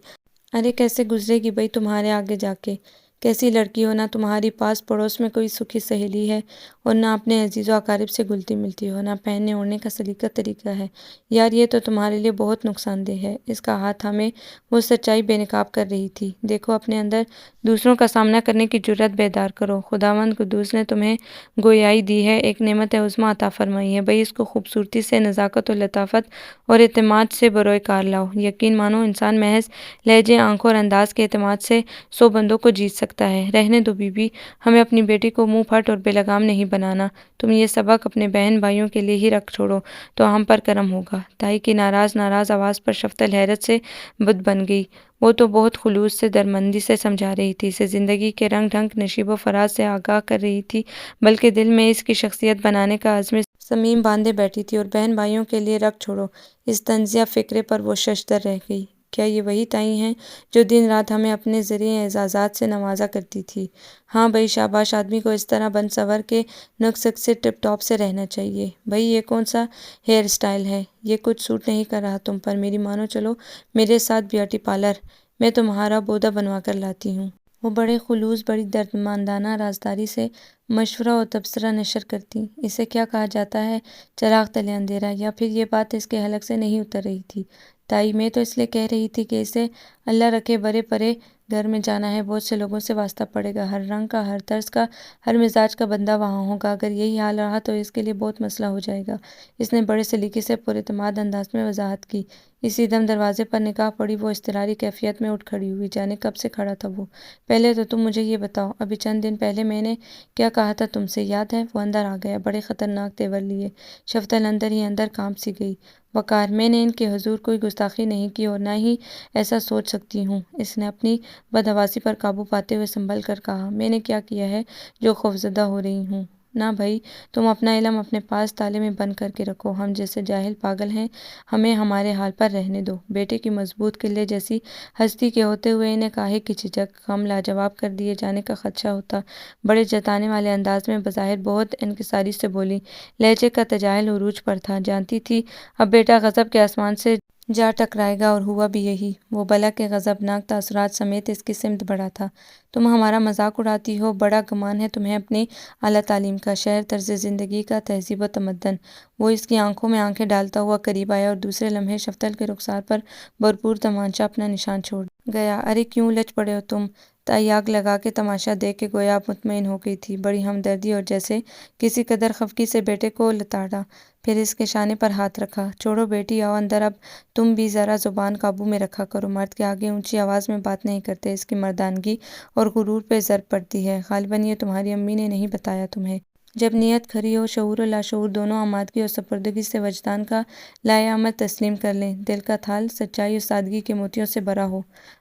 ارے کیسے گزرے گی بھئی تمہارے آگے جا کے؟ کیسی لڑکی ہو، نہ تمہاری پاس پڑوس میں کوئی سکھی سہیلی ہے اور نہ اپنے عزیز و اقارب سے گلتی ملتی ہو، نہ پہننے اوڑھنے کا سلیقہ طریقہ ہے۔ یار یہ تو تمہارے لیے بہت نقصان دہ ہے۔ اس کا ہاتھ تھامے وہ سچائی بے نقاب کر رہی تھی۔ دیکھو اپنے اندر دوسروں کا سامنا کرنے کی جرأت بیدار کرو۔ خداوند قدوس نے تمہیں گویائی دی ہے، ایک نعمت عظمیٰ عطا فرمائی ہے۔ بھئی اس کو خوبصورتی سے، نزاکت و لطافت اور اعتماد سے بروئے کار لاؤ۔ یقین مانو انسان محض لہجے، آنکھوں اور انداز کے اعتماد سے 100 بندوں کو جیت سکتا ہے۔ رہنے دو بی بی، ہمیں اپنی بیٹی کو منہ پھٹ اور بے لگام نہیں بنانا۔ تم یہ سبق اپنے بہن بھائیوں کے لیے ہی رکھ چھوڑو تو ہم پر کرم ہوگا۔ تائی کی ناراض آواز پر شفتل حیرت سے بت بن گئی۔ وہ تو بہت خلوص سے، درمندی سے سمجھا رہی تھی، اسے زندگی کے رنگ ڈھنگ، نشیب و فراز سے آگاہ کر رہی تھی، بلکہ دل میں اس کی شخصیت بنانے کا عزم صمیم باندھے بیٹھی تھی۔ اور بہن بھائیوں کے لیے رکھ چھوڑو، اس طنزیہ فقرے پر وہ ششدر رہ گئی۔ کیا یہ وہی تائی ہیں جو دن رات ہمیں اپنے ذریعے اعزازات سے نوازا کرتی تھی؟ ہاں بھئی شاباش، آدمی کو اس طرح بن سنور کے نک سے ٹپ ٹاپ سے رہنا چاہیے۔ بھئی یہ کون سا ہیئر اسٹائل ہے؟ یہ کچھ سوٹ نہیں کر رہا تم پر۔ میری مانو، چلو میرے ساتھ بیوٹی پارلر، میں تمہارا بودا بنوا کر لاتی ہوں۔ وہ بڑے خلوص، بڑی دردمندانہ رازداری سے مشورہ و تبصرہ نشر کرتی۔ اسے کیا کہا جاتا ہے؟ چراغ تلے اندھیرا؟ یا پھر یہ بات اس کے حلق سے نہیں اتر رہی تھی؟ تائی میں تو اس لیے کہہ رہی تھی کہ اسے اللہ رکھے برے پرے گھر میں جانا ہے، بہت سے لوگوں سے واسطہ پڑے گا، ہر رنگ کا، ہر طرز کا، ہر مزاج کا بندہ وہاں ہوگا۔ اگر یہی حال رہا تو اس کے لیے بہت مسئلہ ہو جائے گا۔ اس نے بڑے سلیقے سے پر اعتماد انداز میں وضاحت کی۔ اسی دم دروازے پر نگاہ پڑی، وہ اضطراری کیفیت میں اٹھ کھڑی ہوئی۔ جانے کب سے کھڑا تھا وہ؟ پہلے تو تم مجھے یہ بتاؤ، ابھی چند دن پہلے میں نے کیا کہا تھا تم سے، یاد ہے؟ وہ اندر آ گیا، بڑے خطرناک تیور لیے۔ شفتل اندر ہی اندر کانپ سی گئی۔ وقار، میں نے ان کے حضور کوئی گستاخی نہیں کی اور نہ ہی ایسا سوچ سکتی ہوں۔ اس نے اپنی بدحواسی پر قابو پاتے ہوئے سنبھل کر کہا۔ میں نے کیا کیا ہے جو خوفزدہ ہو رہی ہوں؟ نہ بھائی، تم اپنا علم اپنے پاس تالے میں بند کر کے رکھو، ہم جیسے جاہل پاگل ہیں، ہمیں ہمارے حال پر رہنے دو۔ بیٹے کی مضبوط قلعے جیسی ہستی کے ہوتے ہوئے انہیں کاہے کی جھجک، غم لاجواب کر دیے جانے کا خدشہ ہوتا؟ بڑے جتانے والے انداز میں بظاہر بہت انکساری سے بولی، لہجے کا تجاہل عروج پر تھا، جانتی تھی اب بیٹا غضب کے آسمان سے جا ٹکرائے گا، اور ہوا بھی یہی۔ وہ بلا کے غضبناک تاثرات سمیت اس کی سمت بڑھا تھا۔ تم ہمارا مذاق اڑاتی ہو، بڑا گمان ہے تمہیں اپنی اعلیٰ تعلیم کا، شہر طرز زندگی کا، تہذیب و تمدن۔ وہ اس کی آنکھوں میں آنکھیں ڈالتا ہوا قریب آیا اور دوسرے لمحے شفتل کے رخسار پر بھرپور تمانچہ اپنا نشان چھوڑ گیا۔ ارے کیوں الجھ پڑے ہو تم؟ تائی آگ لگا کے تماشا دیکھ کے گویا اب مطمئن ہو گئی تھی، بڑی ہمدردی اور جیسے کسی قدر خفگی سے بیٹے کو لتاڑا، پھر اس کے شانے پر ہاتھ رکھا۔ چھوڑو بیٹی، آؤ اندر، اب تم بھی ذرا زبان قابو میں رکھا کرو، مرد کے آگے اونچی آواز میں بات نہیں کرتے، اس کی مردانگی اور غرور پہ ضرب پڑتی ہے۔ غالباً یہ تمہاری امی نے نہیں بتایا تمہیں۔ جب نیت کھری ہو، شعور و لاشعور دونوں آمادگی اور سپردگی سے وجدان کا لائحہ عمل تسلیم کر لیں، دل کا تھال سچائی اور سادگی کے موتیوں سے بھرا ہو،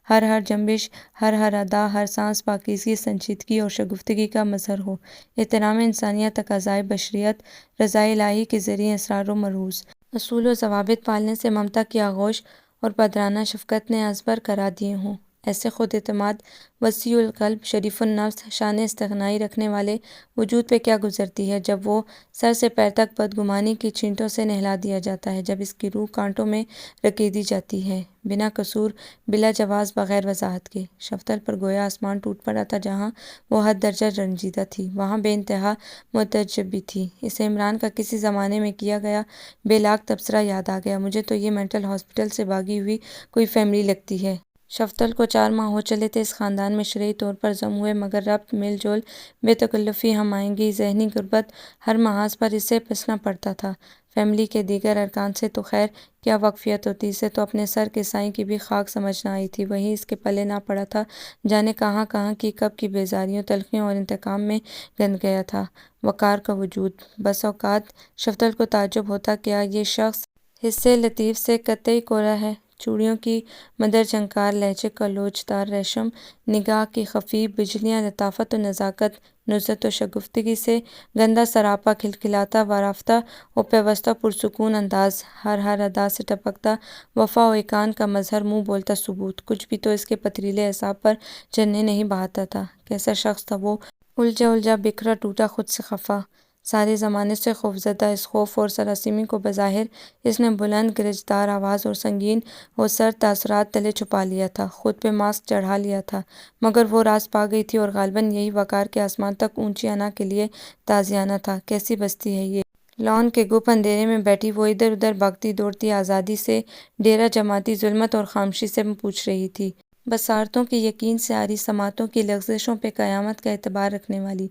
ہر ہر جنبش، ہر ہر ادا، ہر سانس پاکیزگی، سنجیدگی اور شگفتگی کا مظہر ہو، احترام انسانیت، تقاضائے بشریت، رضائے الہی کے ذریعے اسرار و مرہوس اصول و ضوابط پالنے سے ممتا کی آغوش اور پدرانہ شفقت نے ازبر کرا دیے ہوں۔ ایسے خود اعتماد، وسیع القلب، شریف النفس، شان استغنائی رکھنے والے وجود پہ کیا گزرتی ہے جب وہ سر سے پیر تک بدگمانی کی چھینٹوں سے نہلا دیا جاتا ہے، جب اس کی روح کانٹوں میں رکیدی جاتی ہے، بنا قصور، بلا جواز، بغیر وضاحت کے۔ شفتل پر گویا آسمان ٹوٹ پڑا تھا، جہاں وہ حد درجہ رنجیدہ تھی وہاں بے انتہا متعجب بھی تھی۔ اسے عمران کا کسی زمانے میں کیا گیا بے لاگ تبصرہ یاد آ گیا، مجھے تو یہ مینٹل ہاسپٹل سے بھاگی ہوئی کوئی فیملی لگتی ہے۔ شفتل کو 4 ماہ ہو چلے تھے اس خاندان میں شرعی طور پر ضم ہوئے، مگر ربط، میل جول، بے تکلفی، ہم آہنگی، ذہنی قربت، ہر محاذ پر اسے پسنا پڑتا تھا۔ فیملی کے دیگر ارکان سے تو خیر کیا واقفیت ہوتی، اسے تو اپنے سر کے سائیں کی بھی خاک سمجھ نہ آئی تھی، وہیں اس کے پلے نہ پڑا تھا، جانے کہاں کہاں کی کب کی بیزاریوں، تلخیوں اور انتقام میں گند گیا تھا وقار کا وجود۔ بس اوقات شفتل کو تعجب ہوتا، کیا یہ شخص حصے لطیف سے قطعی کورا ہے؟ چوڑیوں کی مدر جھنکار، لہجے کا لوچدار ریشم، نگاہ کی خفیہ بجلیاں، لطافت و نزاکت، نزہت و شگفتگی سے گندہ سراپا، کھلکھلاتا وارفتہ و پیوستہ پرسکون انداز، ہر ہر ادا سے ٹپکتا وفا و ایقان کا مظہر، منہ بولتا ثبوت، کچھ بھی تو اس کے پتھریلے اعصاب پر جھرنے نہیں بہاتا تھا۔ کیسا شخص تھا وہ، الجھا الجھا، بکھرا ٹوٹا، خود سے خفا، سارے زمانے سے خوفزدہ۔ اس خوف اور سراسیمی کو بظاہر اس نے بلند گرجدار آواز اور سنگین و سرد تاثرات تلے چھپا لیا تھا، خود پہ ماسک چڑھا لیا تھا، مگر وہ راز پا گئی تھی، اور غالباً یہی وقار کے آسمان تک اونچی انا کے لیے تازیانہ تھا۔ کیسی بستی ہے یہ! لان کے گپ اندھیرے میں بیٹھی وہ ادھر ادھر بھاگتی دوڑتی آزادی سے ڈیرہ جماتی ظلمت اور خاموشی سے پوچھ رہی تھی، بصارتوں کی یقین سے عاری سماعتوں کی لغزشوں پہ قیامت کا اعتبار رکھنے والی،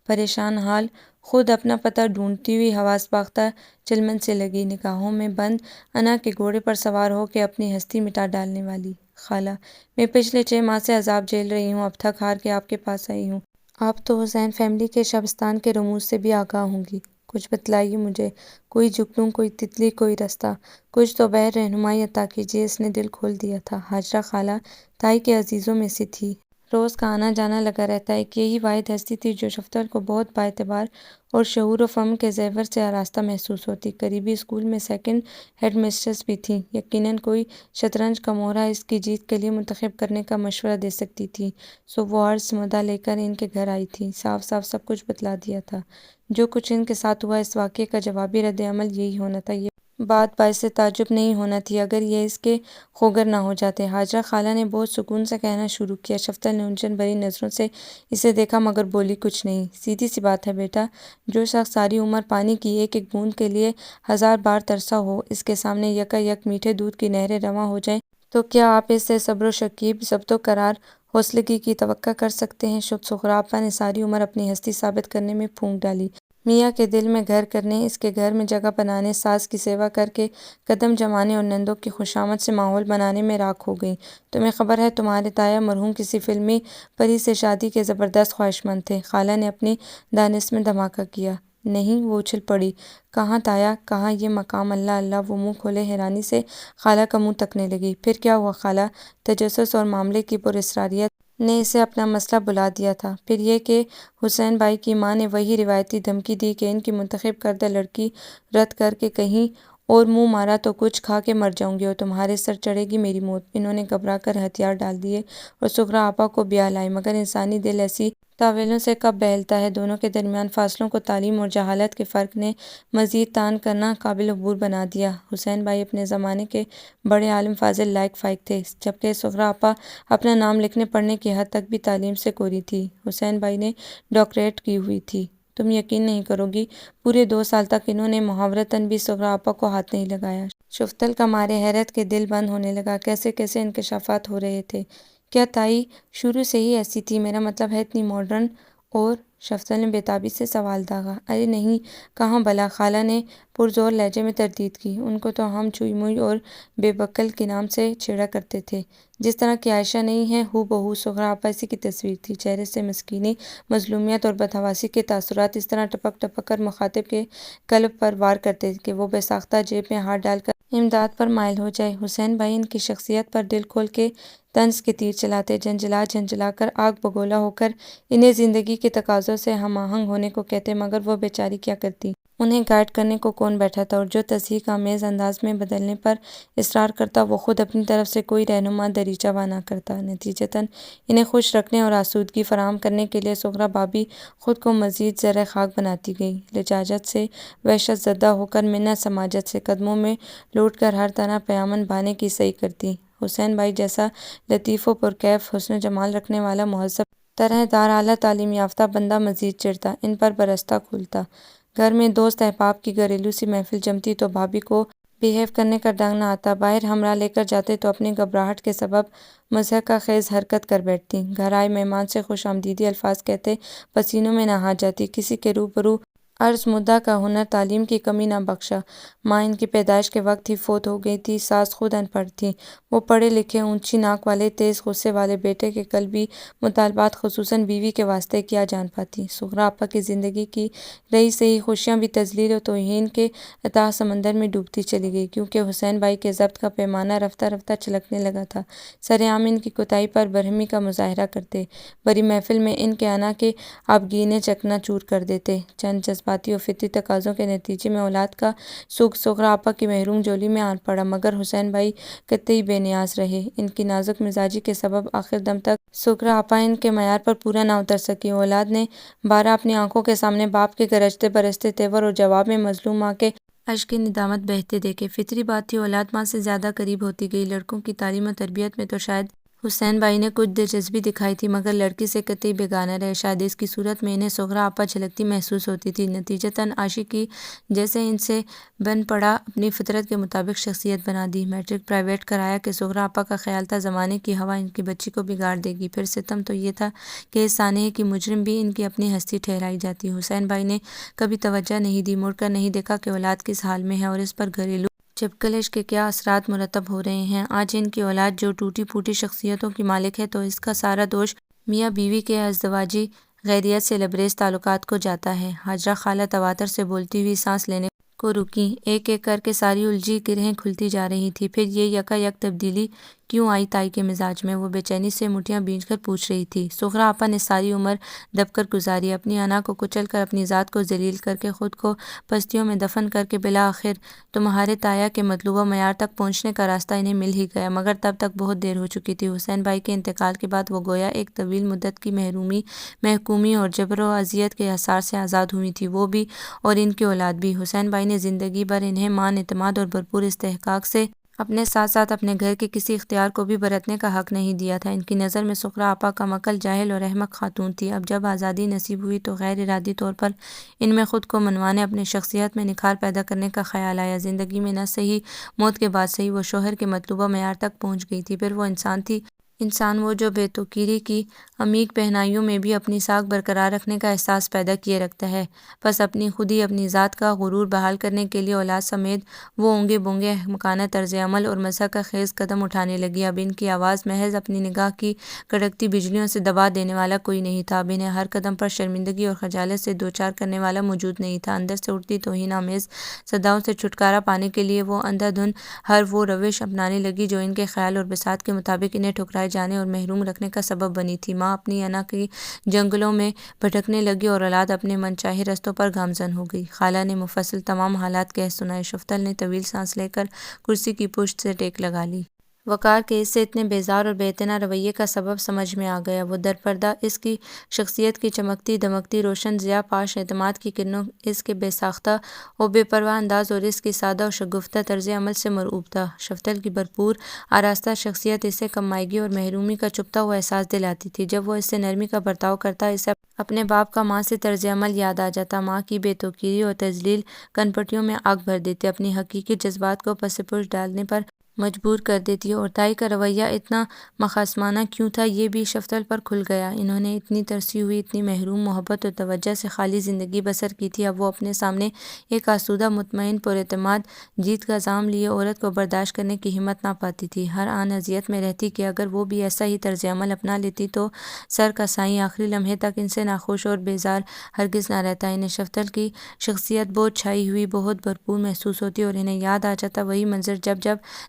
پریشان حال، خود اپنا پتہ ڈھونڈتی ہوئی، حواس باختہ چلمن سے لگی، نگاہوں میں بند انا کے گھوڑے پر سوار ہو کے اپنی ہستی مٹا ڈالنے والی۔ خالہ، میں پچھلے 6 ماہ سے عذاب جھیل رہی ہوں، اب تھک ہار کے آپ کے پاس آئی ہوں۔ آپ تو حسین فیملی کے شبستان کے رموز سے بھی آگاہ ہوں گی، کچھ بتلائیے مجھے، کوئی جگنو، کوئی تتلی، کوئی رستہ، کچھ تو بہر رہنمائی عطا کیجیے۔ اس نے دل کھول دیا تھا۔ ہاجرہ خالہ تائی کے عزیزوں میں سے تھی، روز کا آنا جانا لگا رہتا، ایک یہی واحد ہستی تھی جو شفتل کو بہت بااعتبار اور شعور و فہم کے زیور سے آراستہ محسوس ہوتی۔ قریبی اسکول میں سیکنڈ ہیڈ مسٹریس بھی تھیں، یقیناً کوئی شطرنج کا مہرہ اس کی جیت کے لیے منتخب کرنے کا مشورہ دے سکتی تھی، سو وہ عرض مدعا لے کر ان کے گھر آئی تھی، صاف صاف سب کچھ بتلا دیا تھا۔ جو کچھ ان کے ساتھ ہوا، اس واقعے کا جوابی رد عمل یہی ہونا تھا۔ یہ بات باعث تعجب نہیں ہونا تھی اگر یہ اس کے خوگر نہ ہو جاتے۔ ہاجرہ خالہ نے بہت سکون سے کہنا شروع کیا۔ شفتل نے الجھن بھری نظروں سے اسے دیکھا، مگر بولی کچھ نہیں۔ سیدھی سی بات ہے بیٹا، جو شخص ساری عمر پانی کی ایک ایک بوند کے لیے 1000 بار ترسا ہو، اس کے سامنے یکا یک میٹھے دودھ کی نہریں رواں ہو جائیں، تو کیا آپ اس سے صبر و شکیب، ضبط و قرار، حوصلگی کی توقع کر سکتے ہیں؟ سغراپا نے ساری عمر اپنی ہستی ثابت کرنے میں پھونک ڈالی، میاں کے دل میں گھر کرنے، اس کے گھر میں جگہ بنانے، ساس کی سیوا کر کے قدم جمانے اور نندوں کی خوشامد سے ماحول بنانے میں راکھ ہو گئیں۔ تمہیں خبر ہے تمہارے تایا مرحوم کسی فلمی پری سے شادی کے زبردست خواہشمند تھے؟ خالہ نے اپنی دانست میں دھماکہ کیا۔ نہیں، وہ اچھل پڑی۔ کہاں تایا، کہاں یہ مقام؟ اللہ اللہ! وہ منہ کھولے حیرانی سے خالہ کا منہ تکنے لگی۔ پھر کیا ہوا خالہ؟ تجسس اور معاملے کی پراسراریت نے اسے اپنا مسئلہ بلا دیا تھا۔ پھر یہ کہ حسین بھائی کی ماں نے وہی روایتی دھمکی دی کہ ان کی منتخب کردہ لڑکی رد کر کے کہیں اور منہ مارا تو کچھ کھا کے مر جاؤں گی اور تمہارے سر چڑھے گی میری موت۔ انہوں نے گھبرا کر ہتھیار ڈال دیے اور سغرا آپا کو بیاہ لائی، مگر انسانی دل ایسی تاویلوں سے کب بہلتا ہے۔ دونوں کے درمیان فاصلوں کو تعلیم اور جہالت کے فرق نے مزید تان کرنا قابل عبور بنا دیا۔ حسین بھائی اپنے زمانے کے بڑے عالم فاضل لائق فائق تھے، جبکہ سغرا آپا اپنا نام لکھنے پڑھنے کی حد تک بھی تعلیم سے کوری تھی۔ حسین بھائی نے ڈاکٹریٹ کی ہوئی تھی۔ تم یقین نہیں کرو گی، پورے 2 سال تک انہوں نے محاورتاً بھی سغرا آپا کو ہاتھ نہیں لگایا۔ شفتل کا مارے حیرت کے دل بند ہونے لگا۔ کیسے کیسے انکشافات ہو رہے تھے! کیا تائی شروع سے ہی ایسی تھی؟ میرا مطلب ہے اتنی ماڈرن؟ اور شفتل نے بے تابی سے سوال داغا۔ ارے نہیں، کہاں بھلا! خالہ نے پرزور لہجے میں تردید کی۔ ان کو تو ہم چوئی موئی اور بے بکل کے نام سے چھیڑا کرتے تھے۔ جس طرح کی عائشہ نہیں ہے ہو بہو سغرا آپا اسی کی تصویر تھی۔ چہرے سے مسکینی، مظلومیت اور بدحواسی کے تاثرات اس طرح ٹپک ٹپک کر مخاطب کے قلب پر وار کرتے کہ وہ بے ساختہ جیب میں ہاتھ ڈال کر امداد پر مائل ہو جائے۔ حسین بھائی ان کی شخصیت پر دل کھول کے طنز کے تیر چلاتے، جھنجھلا جھنجھلا کر آگ بگولا ہو کر انہیں زندگی کے تقاضوں سے ہم آہنگ ہونے کو کہتے، مگر وہ بیچاری کیا کرتی؟ انہیں گائیڈ کرنے کو کون بیٹھا تھا؟ اور جو تضحیک آمیز انداز میں بدلنے پر اصرار کرتا وہ خود اپنی طرف سے کوئی رہنما دریچہ وا نہ کرتا۔ نتیجتاً انہیں خوش رکھنے اور آسودگی فراہم کرنے کے لیے سغرا بھابھی خود کو مزید زرِ خاک بناتی گئی، لجاجت سے وحشت زدہ ہو کر منت سماجت سے قدموں میں لوٹ کر ہر طرح پیامن بھانے کی صحیح کرتی۔ حسین بھائی جیسا لطیف و پرکیف حسن و جمال رکھنے والا مہذب طرح دار اعلیٰ تعلیم یافتہ بندہ مزید چڑھتا، ان پر برستہ کھولتا۔ گھر میں دوست احباب کی گھریلو سی محفل جمتی تو بھابھی کو بیہیو کرنے کا ڈنگ نہ آتا۔ باہر ہمراہ لے کر جاتے تو اپنی گھبراہٹ کے سبب مضحکہ خیز حرکت کر بیٹھتی۔ گھر آئے مہمان سے خوش آمدیدی الفاظ کہتے پسینوں میں نہا جاتی۔ کسی کے روبرو عرض مدعا کا ہنر تعلیم کی کمی نہ بخشا۔ ماں ان کی پیدائش کے وقت ہی فوت ہو گئی تھی۔ ساس خود ان پڑھ تھیں۔ وہ پڑھے لکھے، اونچی ناک والے، تیز غصے والے بیٹے کے قلبی مطالبات خصوصاً بیوی کے واسطے کیا جان پاتی۔ سغرا آپا کی زندگی کی رہی سہی خوشیاں بھی تذلیل و توہین کے اتاہ سمندر میں ڈوبتی چلی گئی، کیونکہ حسین بھائی کے ضبط کا پیمانہ رفتہ رفتہ چھلکنے لگا تھا۔ سرعام ان کی کوتاہی پر برہمی کا مظاہرہ کرتے، بڑی محفل میں ان کے انا کے آبگینے چکنا چور کر دیتے۔ چند جذباتی و فطری تقاضوں کے نتیجے میں اولاد کا سکھ سغرا آپا کی محروم جولی میں آن پڑا، مگر حسین بھائی قطعی بے نیاز رہے۔ ان کی نازک مزاجی کے سبب آخر دم تک سغرا آپا ان کے معیار پر پورا نہ اتر سکیں۔ اولاد نے بارہ اپنی آنکھوں کے سامنے باپ کے گرجتے برستے تیور اور جواب میں مظلوم ماں کے اشک ندامت بہتے دیکھے۔ فطری بات تھی، اولاد ماں سے زیادہ قریب ہوتی گئی۔ لڑکوں کی تعلیم و تربیت میں تو شاید حسین بھائی نے کچھ دلچسپی دکھائی تھی، مگر لڑکی سے قطعی بیگانہ رہے۔ شاید اس کی صورت میں انہیں سغرا آپا جھلکتی محسوس ہوتی تھی۔ نتیجتاً عاشقی جیسے ان سے بن پڑا، اپنی فطرت کے مطابق شخصیت بنا دی۔ میٹرک پرائیویٹ کرایا کہ سغرا آپا کا خیال تھا زمانے کی ہوا ان کی بچی کو بگاڑ دے گی۔ پھر ستم تو یہ تھا کہ اس سانحے کی مجرم بھی ان کی اپنی ہستی ٹھہرائی جاتی۔ حسین بھائی نے کبھی توجہ نہیں دی، مڑ کر نہیں دیکھا کہ اولاد کس حال میں ہے اور اس پر گھریلو چپکلش کے کیا اثرات مرتب ہو رہے ہیں۔ آج ان کی اولاد جو ٹوٹی پھوٹی شخصیتوں کی مالک ہے تو اس کا سارا دوش میاں بیوی کے ازدواجی غیریت سے لبریز تعلقات کو جاتا ہے۔ ہاجرہ خالہ تواتر سے بولتی ہوئی سانس لینے کو رکیں۔ ایک ایک کر کے ساری الجھی گرہیں کھلتی جا رہی تھیں۔ پھر یہ یکا یک تبدیلی کیوں آئی تائی کے مزاج میں؟ وہ بے چینی سے مٹھیاں بھینج کر پوچھ رہی تھی۔ سغرا آپا نے ساری عمر دب کر گزاری، اپنی انا کو کچل کر، اپنی ذات کو ذلیل کر کے، خود کو پستیوں میں دفن کر کے بالآخر تمہارے تایا کے مطلوبہ معیار تک پہنچنے کا راستہ انہیں مل ہی گیا، مگر تب تک بہت دیر ہو چکی تھی۔ حسین بھائی کے انتقال کے بعد وہ گویا ایک طویل مدت کی محرومی، محکومی اور جبر و اذیت کے حصار سے آزاد ہوئی تھیں، وہ بھی اور ان کی اولاد بھی۔ حسین بھائی نے زندگی بھر انہیں مان اعتماد اور بھرپور استحقاق سے اپنے ساتھ ساتھ اپنے گھر کے کسی اختیار کو بھی برتنے کا حق نہیں دیا تھا۔ ان کی نظر میں سغرا آپا کم عقل، جاہل اور احمق خاتون تھی۔ اب جب آزادی نصیب ہوئی تو غیر ارادی طور پر ان میں خود کو منوانے، اپنی شخصیت میں نکھار پیدا کرنے کا خیال آیا۔ زندگی میں نہ صحیح، موت کے بعد صحیح، وہ شوہر کے مطلوبہ معیار تک پہنچ گئی تھی۔ پھر وہ انسان تھی، انسان وہ جو بے توقیری کی عمیق پہنائیوں میں بھی اپنی ساکھ برقرار رکھنے کا احساس پیدا کیے رکھتا ہے۔ بس اپنی خودی، اپنی ذات کا غرور بحال کرنے کے لیے اولاد سمیت وہ اونگے بونگے احمقانہ طرز عمل اور مضحکہ خیز قدم اٹھانے لگی۔ اب ان کی آواز محض اپنی نگاہ کی کڑکتی بجلیوں سے دبا دینے والا کوئی نہیں تھا۔ اب انہیں ہر قدم پر شرمندگی اور خجالت سے دوچار کرنے والا موجود نہیں تھا۔ اندر سے اٹھتی توہین آمیز صداؤں سے چھٹکارا پانے کے لیے وہ اندھا دھند ہر وہ روش اپنانے لگی جو ان کے خیال اور بساط کے مطابق انہیں ٹھکرائی چھڑائے جانے اور محروم رکھنے کا سبب بنی تھی۔ ماں اپنی انا کی جنگلوں میں بھٹکنے لگی اور اولاد اپنے من چاہے رستوں پر گامزن ہو گئی۔ خالہ نے مفصل تمام حالات کہہ سنائے۔ شفتل نے طویل سانس لے کر کرسی کی پشت سے ٹیک لگا لی۔ وقار کے اس سے اتنے بیزار اور بے اعتنا رویے کا سبب سمجھ میں آ گیا۔ وہ درپردہ اس کی شخصیت کی چمکتی دمکتی روشن ضیاء پاش اعتماد کی کرنوں، اس کے بے ساختہ و بے پرواہ انداز اور اس کی سادہ و شگفتہ طرز عمل سے مرعوب تھا۔ شفتل کی بھرپور آراستہ شخصیت اسے کم مائگی اور محرومی کا چبھتا ہوا احساس دلاتی تھی۔ جب وہ اس سے نرمی کا برتاؤ کرتا، اسے اپنے باپ کا ماں سے طرز عمل یاد آ جاتا۔ ماں کی بے توقیری اور تذلیل کنپٹیوں میں آگ بھر دیتی، اپنی حقیقی جذبات کو پس پش ڈالنے پر مجبور کر دیتی۔ اور دائی کا رویہ اتنا مخاصمانہ کیوں تھا، یہ بھی شفتل پر کھل گیا۔ انہوں نے اتنی ترسی ہوئی، اتنی محروم محبت اور توجہ سے خالی زندگی بسر کی تھی، اب وہ اپنے سامنے ایک آسودہ مطمئن پراعتماد جیت کا عزام لیے عورت کو برداشت کرنے کی ہمت نہ پاتی تھی۔ ہر آن اذیت میں رہتی کہ اگر وہ بھی ایسا ہی طرز عمل اپنا لیتی تو سر کا سائیں آخری لمحے تک ان سے ناخوش اور بیزار ہرگز نہ رہتا۔ انہیں شفتل کی شخصیت بہت چھائی ہوئی، بہت بھرپور محسوس ہوتی اور انہیں یاد آ جاتا وہی منظر جب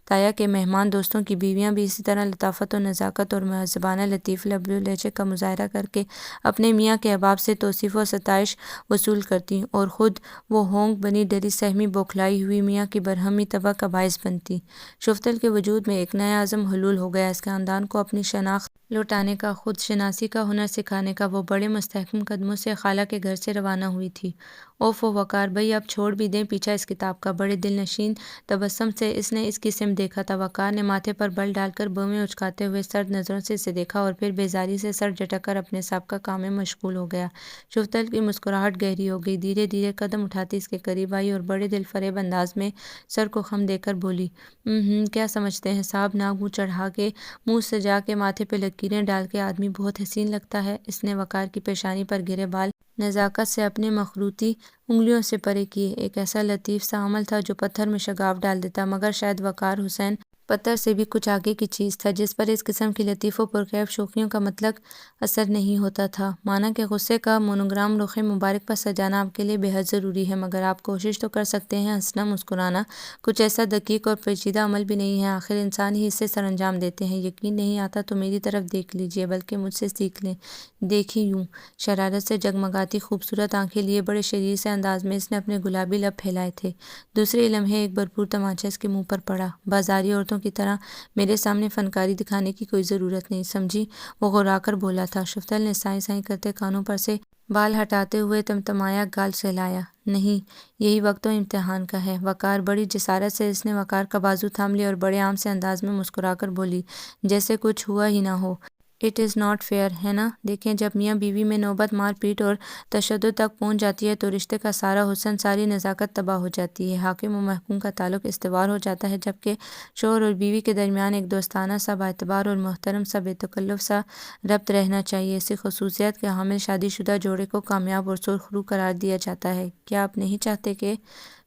تایا کے مہمان دوستوں کی بیویاں بھی اسی طرح لطافت و نزاکت اور مہذبانہ لطیف لب و لہجے کا مظاہرہ کر کے اپنے میاں کے احباب سے توصیف و ستائش وصول کرتی اور خود وہ ہونک بنی ڈری سہمی بوکھلائی ہوئی میاں کی برہمی طبع کا باعث بنتی۔ شفتل کے وجود میں ایک نیا عزم حلول ہو گیا۔ اس خاندان کو اپنی شناخت لوٹانے کا، خود شناسی کا ہنر سکھانے کا۔ وہ بڑے مستحکم قدموں سے خالہ کے گھر سے روانہ ہوئی تھی۔ اوفو وقار بھائی، اب چھوڑ بھی دیں پیچھا اس کتاب کا۔ بڑے دل نشین تبسم سے اس نے اس کی سمت دیکھا تھا۔ وقار نے ماتھے پر بل ڈال کر بویں اچکاتے ہوئے سرد نظروں سے اسے دیکھا اور پھر بیزاری سے سر جھٹک کر اپنے سابقہ کام میں مشغول ہو گیا۔ شفتل کی مسکراہٹ گہری ہو گئی، دھیرے دھیرے قدم اٹھاتی اس کے قریب آئی اور بڑے دل فریب انداز میں سر کو خم دے کر بولی، کیا سمجھتے ہیں صاحب، ناک منہ چڑھا کے، منہ سجا کے، ماتھے پہ لکیریں ڈال کے آدمی بہت حسین لگتا ہے۔ اس نے وقار کی پیشانی پر گرے بال نزاکت سے اپنے مخروطی انگلیوں سے پرے کیے۔ ایک ایسا لطیف سا عمل تھا جو پتھر میں شگاف ڈال دیتا، مگر شاید وقار حسین پتھر سے بھی کچھ آگے کی چیز تھا جس پر اس قسم کی لطیف و پرکیف شوخیوں کا مطلق اثر نہیں ہوتا تھا۔ مانا کہ غصے کا مونوگرام رخ مبارک پر سجانا آپ کے لیے بے حد ضروری ہے، مگر آپ کوشش تو کر سکتے ہیں۔ ہنسنا مسکرانا کچھ ایسا دقیق اور پیچیدہ عمل بھی نہیں ہے، آخر انسان ہی اسے سر انجام دیتے ہیں۔ یقین نہیں آتا تو میری طرف دیکھ لیجئے، بلکہ مجھ سے سیکھ لیں۔ دیکھی یوں شرارت سے جگمگاتی خوبصورت آنکھیں لیے بڑے شریر سے انداز میں اس نے اپنے گلابی لب پھیلائے تھے۔ دوسرے لمحے ایک بھرپور تمانچہ اس کے منہ پر پڑا۔ بازاری عورتوں کی طرح میرے سامنے فنکاری دکھانے کی کوئی ضرورت نہیں، سمجھی؟ وہ غرا کر بولا تھا۔ شفتل نے سائیں سائیں کرتے کانوں پر سے بال ہٹاتے ہوئے تمتمایا، گال سہلایا۔ نہیں، یہی وقت تو امتحان کا ہے وقار۔ بڑی جسارت سے اس نے وقار کا بازو تھام لیا اور بڑے عام سے انداز میں مسکرا کر بولی، جیسے کچھ ہوا ہی نہ ہو۔ اٹ از ناٹ فیئر، ہے نا؟ دیکھیں، جب میاں بیوی میں نوبت مار پیٹ اور تشدد تک پہنچ جاتی ہے تو رشتے کا سارا حسن، ساری نزاکت تباہ ہو جاتی ہے۔ حاکم و محکوم کا تعلق استوار ہو جاتا ہے، جبکہ شوہر اور بیوی کے درمیان ایک دوستانہ سا، باعتبار اور محترم سا، بے تکلف سا ربط رہنا چاہیے۔ اسی خصوصیت کے حامل شادی شدہ جوڑے کو کامیاب اور سرخ رو قرار دیا جاتا ہے۔ کیا آپ نہیں چاہتے کہ…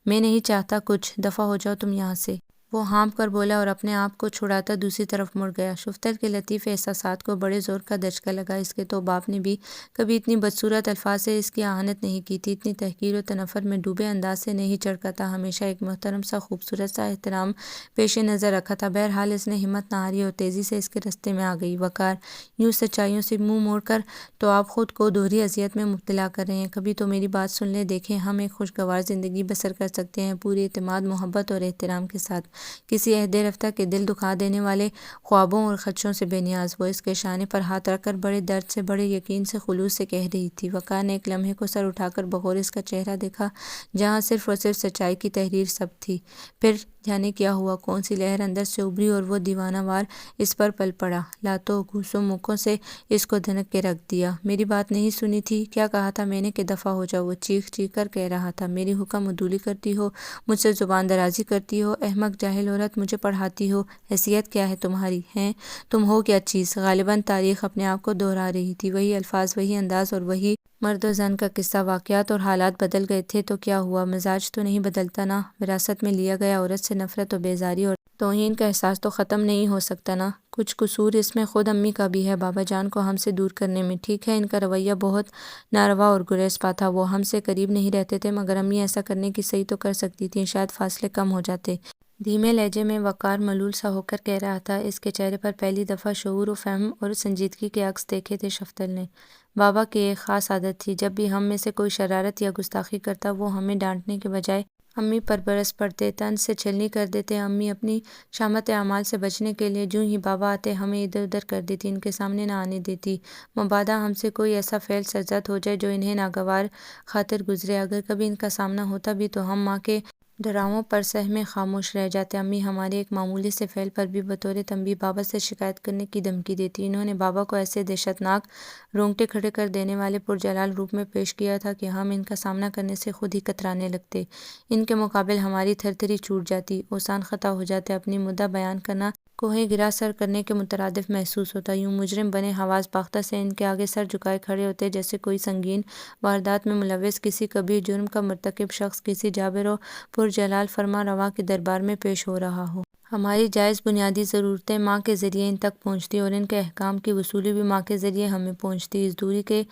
میں نہیں چاہتا کچھ، دفعہ ہو جاؤ تم یہاں سے۔ وہ ہانپ کر بولا اور اپنے آپ کو چھڑاتا دوسری طرف مڑ گیا۔ شفتل کے لطیف احساسات کو بڑے زور کا دھچکا لگا۔ اس کے تو باپ نے بھی کبھی اتنی بدصورت الفاظ سے اس کی اہانت نہیں کی تھی، اتنی تحقیر و تنفر میں ڈوبے انداز سے نہیں چڑھکتا، ہمیشہ ایک محترم سا، خوبصورت سا احترام پیش نظر رکھا تھا۔ بہرحال اس نے ہمت نہ ہاری اور تیزی سے اس کے رستے میں آ گئی۔ وقار، یوں سچائیوں سے منہ موڑ کر تو آپ خود کو دوہری اذیت میں مبتلا کر رہے ہیں۔ کبھی تو میری بات سن لیں۔ دیکھیں، ہم ایک خوشگوار زندگی بسر کر سکتے ہیں، پوری اعتماد، محبت اور احترام کے ساتھ، کسی عہدے رفتہ کے دل دکھا دینے والے خوابوں اور خدشوں سے بے نیاز۔ وہ اس کے شانے پر ہاتھ رکھ کر بڑے درد سے، بڑے یقین سے، خلوص سے کہہ رہی تھی۔ وقار نے ایک لمحے کو سر اٹھا کر بغور اس کا چہرہ دیکھا جہاں صرف اور صرف سچائی کی تحریر سب تھی۔ پھر جانے کیا ہوا، کون سی لہر اندر سے ابھری اور وہ دیوانہ وار اس پر پل پڑا، لاتوں گھوسوں مکوں سے اس کو دھنک کے رکھ دیا۔ میری بات نہیں سنی تھی؟ کیا کہا تھا میں نے کہ دفعہ ہو جاؤ؟ وہ چیخ چیخ کر کہہ رہا تھا۔ میری حکم عدولی کرتی ہو، مجھ سے زبان درازی کرتی ہو، احمق جاہل عورت، مجھے پڑھاتی ہو؟ حیثیت کیا ہے تمہاری؟ ہیں تم ہو کیا چیز؟ غالباً تاریخ اپنے آپ کو دہرا رہی تھی، وہی الفاظ، وہی انداز اور وہی مرد و زن کا قصہ۔ واقعات اور حالات بدل گئے تھے تو کیا ہوا، مزاج تو نہیں بدلتا نا؟ وراثت میں لیا گیا عورت سے نفرت و بیزاری اور توہین کا احساس تو ختم نہیں ہو سکتا نا؟ کچھ قصور اس میں خود امی کا بھی ہے، بابا جان کو ہم سے دور کرنے میں۔ ٹھیک ہے، ان کا رویہ بہت ناروا اور گریزپا تھا، وہ ہم سے قریب نہیں رہتے تھے، مگر امی ایسا کرنے کی صحیح تو کر سکتی تھیں، شاید فاصلے کم ہو جاتے۔ دھیمے لہجے میں وقار ملول سا ہو کر کہہ رہا تھا۔ اس کے چہرے پر پہلی دفعہ شعور و فہم اور سنجیدگی کے عکس دیکھے تھے شفدر نے۔ بابا کی ایک خاص عادت تھی، جب بھی ہم میں سے کوئی شرارت یا گستاخی کرتا وہ ہمیں ڈانٹنے کے بجائے امی پر برس پڑتے، طنز سے چھلنی کر دیتے۔ امی اپنی شامت اعمال سے بچنے کے لیے جوں ہی بابا آتے ہمیں ادھر ادھر کر دیتی، ان کے سامنے نہ آنے دیتی، مبادا ہم سے کوئی ایسا فعل سرزد ہو جائے جو انہیں ناگوار خاطر گزرے۔ اگر کبھی ان کا سامنا ہوتا بھی تو ہم ماں کے ڈراؤوں پر سہمے خاموش رہ جاتے۔ امی ہمارے ایک معمولی سے فعل پر بھی بطور تنبیہ بابا سے شکایت کرنے کی دھمکی دیتی۔ انہوں نے بابا کو ایسے دہشتناک، رونگٹے کھڑے کر دینے والے پرجلال روپ میں پیش کیا تھا کہ ہم ان کا سامنا کرنے سے خود ہی کترانے لگتے، ان کے مقابل ہماری تھر تھری چھوٹ جاتی، اوسان خطا ہو جاتے، اپنی مدعا بیان کرنا کوہ گرا سر کرنے کے مترادف محسوس ہوتا۔ یوں مجرم بنے حواس باختہ سے ان کے آگے سر جھکائے کھڑے ہوتے جیسے کوئی سنگین واردات میں ملوث کسی کبیر جرم کا مرتکب شخص کسی جابر و پرجلال فرما روا کے دربار میں پیش ہو رہا ہو۔ ہماری جائز بنیادی ضرورتیں ماں کے ذریعے ان تک پہنچتی اور ان کے احکام کی وصولی بھی ماں کے ذریعے ہمیں پہنچتی۔ اس دوری کے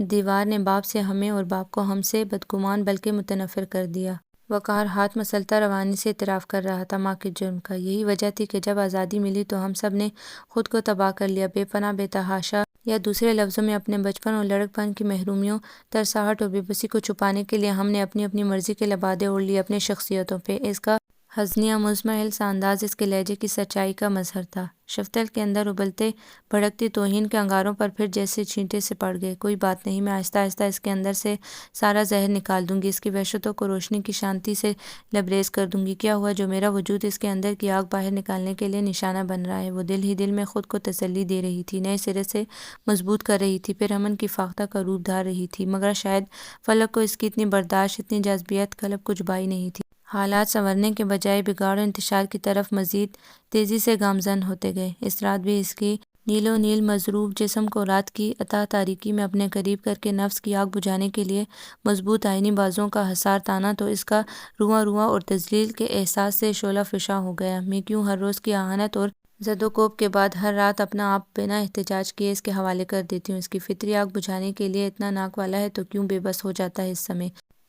دیوار نے باپ سے ہمیں اور باپ کو ہم سے بدگمان بلکہ متنفر کر دیا۔ وقار ہاتھ مسلتا روانی سے اعتراف کر رہا تھا ماں کے جرم کا۔ یہی وجہ تھی کہ جب آزادی ملی تو ہم سب نے خود کو تباہ کر لیا، بے پناہ، بے تحاشا، یا دوسرے لفظوں میں اپنے بچپن اور لڑک پن کی محرومیوں، ترساہٹ اور بے بسی کو چھپانے کے لیے ہم نے اپنی اپنی مرضی کے لبادے اوڑھ لیے اپنی شخصیتوں پہ۔ اس کا حزینہ مزمحل سا انداز اس کے لہجے کی سچائی کا مظہر تھا۔ شفتل کے اندر ابلتے بھڑکتی توہین کے انگاروں پر پھر جیسے چھینٹے سے پڑ گئے۔ کوئی بات نہیں، میں آہستہ آہستہ اس کے اندر سے سارا زہر نکال دوں گی، اس کی وحشتوں کو روشنی کی شانتی سے لبریز کر دوں گی۔ کیا ہوا جو میرا وجود اس کے اندر کی آگ باہر نکالنے کے لیے نشانہ بن رہا ہے؟ وہ دل ہی دل میں خود کو تسلی دے رہی تھی، نئے سرے سے مضبوط کر رہی تھی، پھر امن کی فاختہ کا روپ دھار رہی تھی، مگر شاید فلک کو اس کی اتنی برداشت، اتنی جاذبیت قلب کچھ بائی نہیں تھی۔ حالات سنورنے کے بجائے بگاڑ و انتشار کی طرف مزید تیزی سے گامزن ہوتے گئے۔ اس رات بھی اس کی نیل و نیل مضروب جسم کو رات کی اتاہ تاریکی میں اپنے قریب کر کے نفس کی آگ بجھانے کے لیے مضبوط آئینی بازوؤں کا حصار تانا تو اس کا رواں رواں اور تذلیل کے احساس سے شعلہ فشاں ہو گیا۔ میں کیوں ہر روز کی اہانت اور زد و کوب کے بعد ہر رات اپنا آپ بنا احتجاج کیے اس کے حوالے کر دیتی ہوں؟ اس کی فطری آگ بجھانے کے لیے اتنا ناک والا ہے تو کیوں بے بس ہو جاتا ہے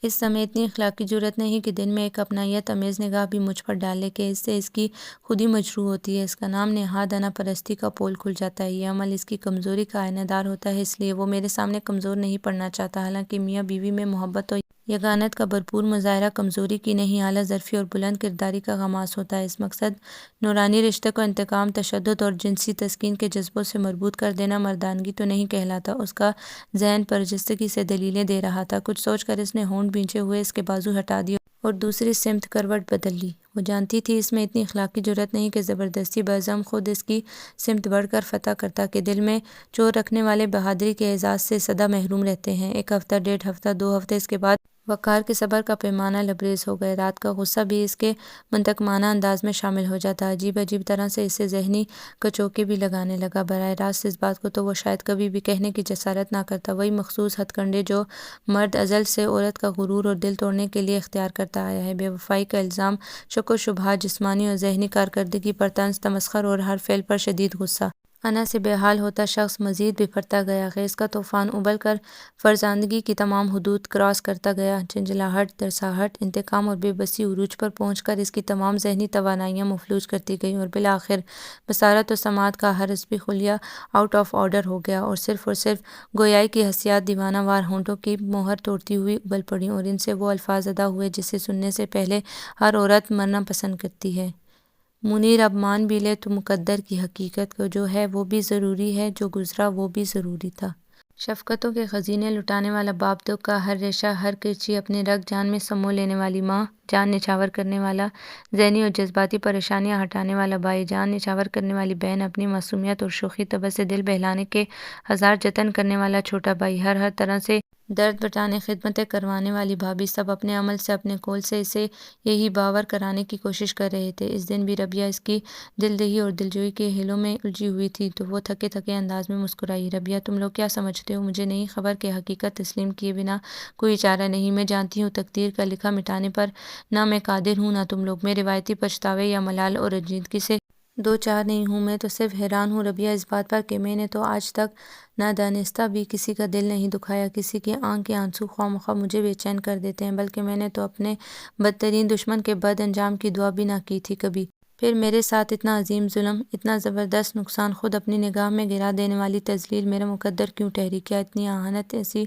اس سمے اتنی اخلاقی جرأت نہیں کہ دن میں ایک اپنائیت آمیز نگاہ بھی مجھ پر ڈالے کہ اس سے اس کی خود ہی مجروح ہوتی ہے۔ اس کا نام نہاد انا پرستی کا پول کھل جاتا ہے۔ یہ عمل اس کی کمزوری کا آئینہ دار ہوتا ہے، اس لیے وہ میرے سامنے کمزور نہیں پڑنا چاہتا۔ حالانکہ میاں بیوی میں محبت و یگانت کا بھرپور مظاہرہ کمزوری کی نہیں، اعلیٰ ظرفی اور بلند کرداری کا غماس ہوتا ہے۔ اس مقصد نورانی رشتے کو انتقام، تشدد اور جنسی تسکین کے جذبوں سے مربوط کر دینا مردانگی تو نہیں کہلاتا۔ اس کا ذہن برجستگی سے دلیلیں دے رہا تھا۔ کچھ سوچ کر اس نے ہونٹ بھینچے ہوئے اس کے بازو ہٹا دیے اور دوسری سمت کروٹ بدل لی۔ وہ جانتی تھی اس میں اتنی اخلاقی جرأت نہیں کہ زبردستی بعزم خود اس کی سمت بڑھ کر فتح کرتا کہ دل میں چور رکھنے والے بہادری کے اعزاز سے سدا محروم رہتے ہیں۔ ایک ہفتہ، 1.5 ہفتہ، 2 ہفتے، اس کے بعد وقار کے صبر کا پیمانہ لبریز ہو گئے۔ رات کا غصہ بھی اس کے منطقمانہ انداز میں شامل ہو جاتا، عجیب عجیب طرح سے اسے ذہنی کچوکے بھی لگانے لگا۔ براہ راست اس بات کو تو وہ شاید کبھی بھی کہنے کی جسارت نہ کرتا، وہی مخصوص ہتھ کنڈے جو مرد ازل سے عورت کا غرور اور دل توڑنے کے لیے اختیار کرتا آیا ہے۔ بے وفائی کا الزام، شک و شبہات، جسمانی اور ذہنی کارکردگی پر طنز، تمسخر اور ہر فعل پر شدید غصہ۔ انا سے بے حال ہوتا شخص مزید بپھرتا گیا۔ خیز کا طوفان ابل کر فرزندگی کی تمام حدود کراس کرتا گیا۔ جھنجھلاہٹ، ترساہٹ، انتقام اور بے بسی عروج پر پہنچ کر اس کی تمام ذہنی توانائیاں مفلوج کرتی گئیں اور بالآخر بصارت و سماعت کا ہر عصبی خلیہ آؤٹ آف آرڈر ہو گیا اور صرف گویائی کی حسیات دیوانہ وار ہونٹوں کی مہر توڑتی ہوئی ابل پڑیں اور ان سے وہ الفاظ ادا ہوئے جسے سننے سے پہلے ہر عورت مرنا پسند کرتی ہے: منیر اب مان بھی لے تو مقدر کی حقیقت کو، جو ہے وہ بھی ضروری ہے، جو گزرا وہ بھی ضروری تھا۔ شفقتوں کے خزینے لٹانے والا باپ، دکھ کا ہر ریشہ، ہر کرچی اپنے رگ جان میں سمو لینے والی ماں، جان نچھاور کرنے والا، ذہنی اور جذباتی پریشانیاں ہٹانے والا بھائی، جان نچھاور کرنے والی بہن، اپنی معصومیت اور شوخی طبع سے دل بہلانے کے ہزار جتن کرنے والا چھوٹا بھائی، ہر طرح سے درد بٹانے خدمتیں کروانے والی بھابھی، سب اپنے عمل سے، اپنے قول سے اسے یہی باور کرانے کی کوشش کر رہے تھے۔ اس دن بھی ربیہ اس کی دلدہی اور دلجوئی کے ہیلوں میں الجھی ہوئی تھی تو وہ تھکے تھکے انداز میں مسکرائی: ربیہ، تم لوگ کیا سمجھتے ہو؟ مجھے نہیں خبر کہ حقیقت تسلیم کیے بنا کوئی چارہ نہیں۔ میں جانتی ہوں تقدیر کا لکھا مٹانے پر نہ میں قادر ہوں نہ تم لوگ۔ میں روایتی پچھتاوے یا ملال اور رنجیدگی سے دو چار نہیں ہوں، میں تو صرف حیران ہوں ربیہ اس بات پر کہ میں نے تو آج تک نادانستہ بھی کسی کا دل نہیں دکھایا۔ کسی کی آنکھ کے آنسو خواہ مخواہ مجھے بے چین کر دیتے ہیں، بلکہ میں نے تو اپنے بدترین دشمن کے بد انجام کی دعا بھی نہ کی تھی کبھی۔ پھر میرے ساتھ اتنا عظیم ظلم، اتنا زبردست نقصان، خود اپنی نگاہ میں گرا دینے والی تذلیل میرا مقدر کیوں ٹھہری؟ کیا اتنی اہانت، ایسی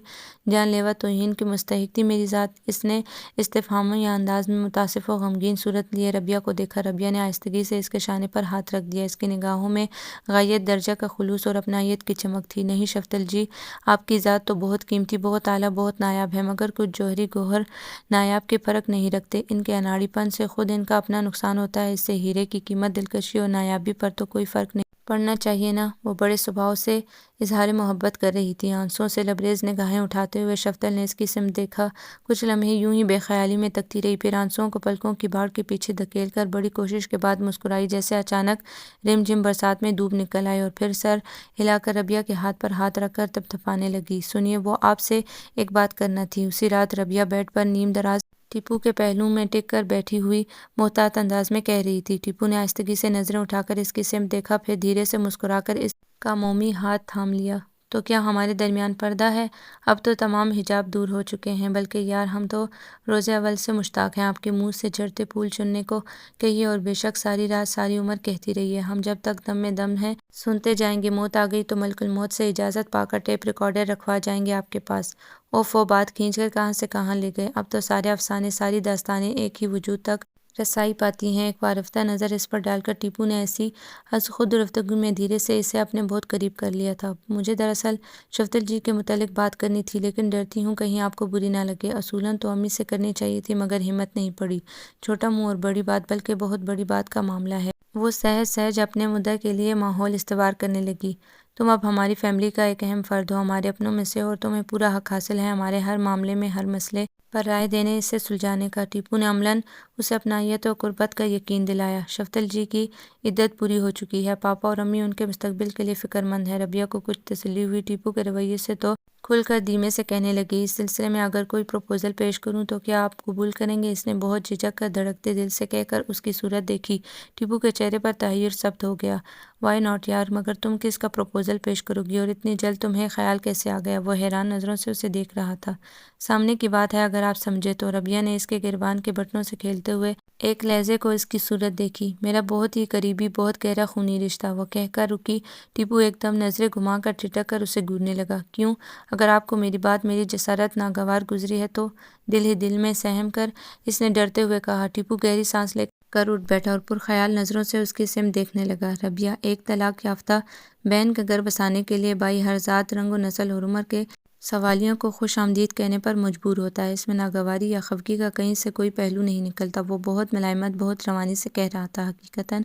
جان لیوا توہین کی مستحق تھی میری ذات؟ اس نے استفہامی انداز میں متاسف و غمگین صورت لیے ربیہ کو دیکھا۔ ربیہ نے آہستگی سے اس کے شانے پر ہاتھ رکھ دیا۔ اس کی نگاہوں میں غایت درجہ کا خلوص اور اپنائیت کی چمک تھی۔ نہیں شفتل جی، آپ کی ذات تو بہت قیمتی، بہت اعلیٰ، بہت نایاب ہے، مگر کچھ جوہری گوہر نایاب کے فرق نہیں رکھتے۔ ان کے اناڑی پن سے خود ان کا اپنا نقصان ہوتا ہے، اس سے ہیرے کی قیمت، دلکشی اور نایابی پر تو کوئی فرق نہیں پڑنا چاہیے نا؟ وہ بڑے سبھاؤ سے اظہار محبت کر رہی تھی۔ آنسوؤں سے لبریز نگاہیں اٹھاتے ہوئے شفتل نے اس کی سمت دیکھا۔ کچھ لمحے یوں ہی بے خیالی میں تکتی رہی، پھر آنسوؤں کو پلکوں کی باڑ کے پیچھے دھکیل کر بڑی کوشش کے بعد مسکرائی، جیسے اچانک رم جھم برسات میں دھوپ نکل آئے، اور پھر سر ہلا کر ربیہ کے ہاتھ پر ہاتھ رکھ کر تھپتھپانے لگی۔ سنیے، وہ آپ سے ایک بات کرنا تھی۔ اسی رات ربیہ بیڈ پر نیم دراز ٹیپو کے پہلو میں ٹک کر بیٹھی ہوئی محتاط انداز میں کہہ رہی تھی۔ ٹیپو نے آہستگی سے نظریں اٹھا کر اس کی سمت دیکھا، پھر دھیرے سے مسکرا کر اس کا مومی ہاتھ تھام لیا۔ تو کیا ہمارے درمیان پردہ ہے؟ اب تو تمام حجاب دور ہو چکے ہیں، بلکہ یار ہم تو روز اول سے مشتاق ہیں آپ کے منہ سے جھڑتے پھول چننے کو۔ کہیے، اور بے شک ساری رات ساری عمر کہتی رہیے، ہم جب تک دم میں دم ہے سنتے جائیں گے۔ موت آ گئی تو ملک الموت سے اجازت پا کر ٹیپ ریکارڈر رکھوا جائیں گے آپ کے پاس۔ اوف، وہ بات کھینچ کر کہاں سے کہاں لے گئے۔ اب تو سارے افسانے، ساری داستانیں ایک ہی وجود تک رسائی پاتی ہیں۔ ایک وارفتہ نظر اس پر ڈال کر ٹیپو نے ایسی از خود رفتگی میں دھیرے سے اسے اپنے بہت قریب کر لیا تھا۔ مجھے دراصل شفتل جی کے متعلق بات کرنی تھی، لیکن ڈرتی ہوں کہیں آپ کو بری نہ لگے۔ اصولاً تو امی سے کرنی چاہیے تھی، مگر ہمت نہیں پڑی۔ چھوٹا منہ اور بڑی بات، بلکہ بہت بڑی بات کا معاملہ ہے۔ وہ سہج سہج اپنے مدعا کے لیے ماحول استوار کرنے لگی۔ تم اب ہماری فیملی کا ایک اہم فرد ہو، ہمارے اپنوں میں سے، اور تمہیں پورا حق حاصل ہے ہمارے ہر معاملے میں، ہر مسئلے پر رائے دینے، اسے سلجھانے کا۔ ٹیپو نے عملاً اسے اپنائیت و قربت کا یقین دلایا۔ شفتل جی کی عدت پوری ہو چکی ہے، پاپا اور امی ان کے مستقبل کے لیے فکر مند ہیں۔ ربیہ کو کچھ تسلی ہوئی ٹیپو کے رویے سے، تو کھل کر دھیمے سے کہنے لگی، اس سلسلے میں اگر کوئی پروپوزل پیش کروں تو کیا آپ قبول کریں گے؟ اس نے بہت جھجک کر دھڑکتے دل سے کہہ کر اس کی صورت دیکھی۔ ٹیپو کے چہرے پر تحیر ثبت ہو گیا۔ وائی ناٹ یار، مگر تم کس کا پروپوزل پیش کرو گی، اور اتنی جلد تمہیں خیال کیسے آ گیا؟ وہ حیران نظروں سے اسے دیکھ رہا تھا۔ سامنے کی بات ہے، اگر آپ سمجھے تو۔ ربیہ نے اس کے گریبان کے بٹنوں سے کھیلتے ہوئے ایک لہجے کو اس کی صورت دیکھی۔ میرا بہت ہی قریبی، بہت گہرا خونی رشتہ، وہ کہہ کر رکی۔ ٹیپو ایک دم نظریں گھما کر ٹھٹک کر اسے گھورنے لگا۔ کیوں؟ اگر آپ کو میری بات، میری جسارت ناگوار گزری ہے تو؟ دل ہی دل میں سہم کر اس نے ڈرتے ہوئے کہا۔ ٹیپو گہری سانس لے کر اٹھ بیٹھا اور پرخیال نظروں سے اس کی سمت دیکھنے لگا۔ ربیہ ایک طلاق یافتہ بہن کا گھر بسانے کے لیے بھائی ہر ذات، رنگ و نسل اور عمر کے سوالیوں کو خوش آمدید کہنے پر مجبور ہوتا ہے۔ اس میں ناگواری یا خفگی کا کہیں سے کوئی پہلو نہیں نکلتا۔ وہ بہت ملائمت، بہت روانی سے کہہ رہا تھا۔ حقیقتاً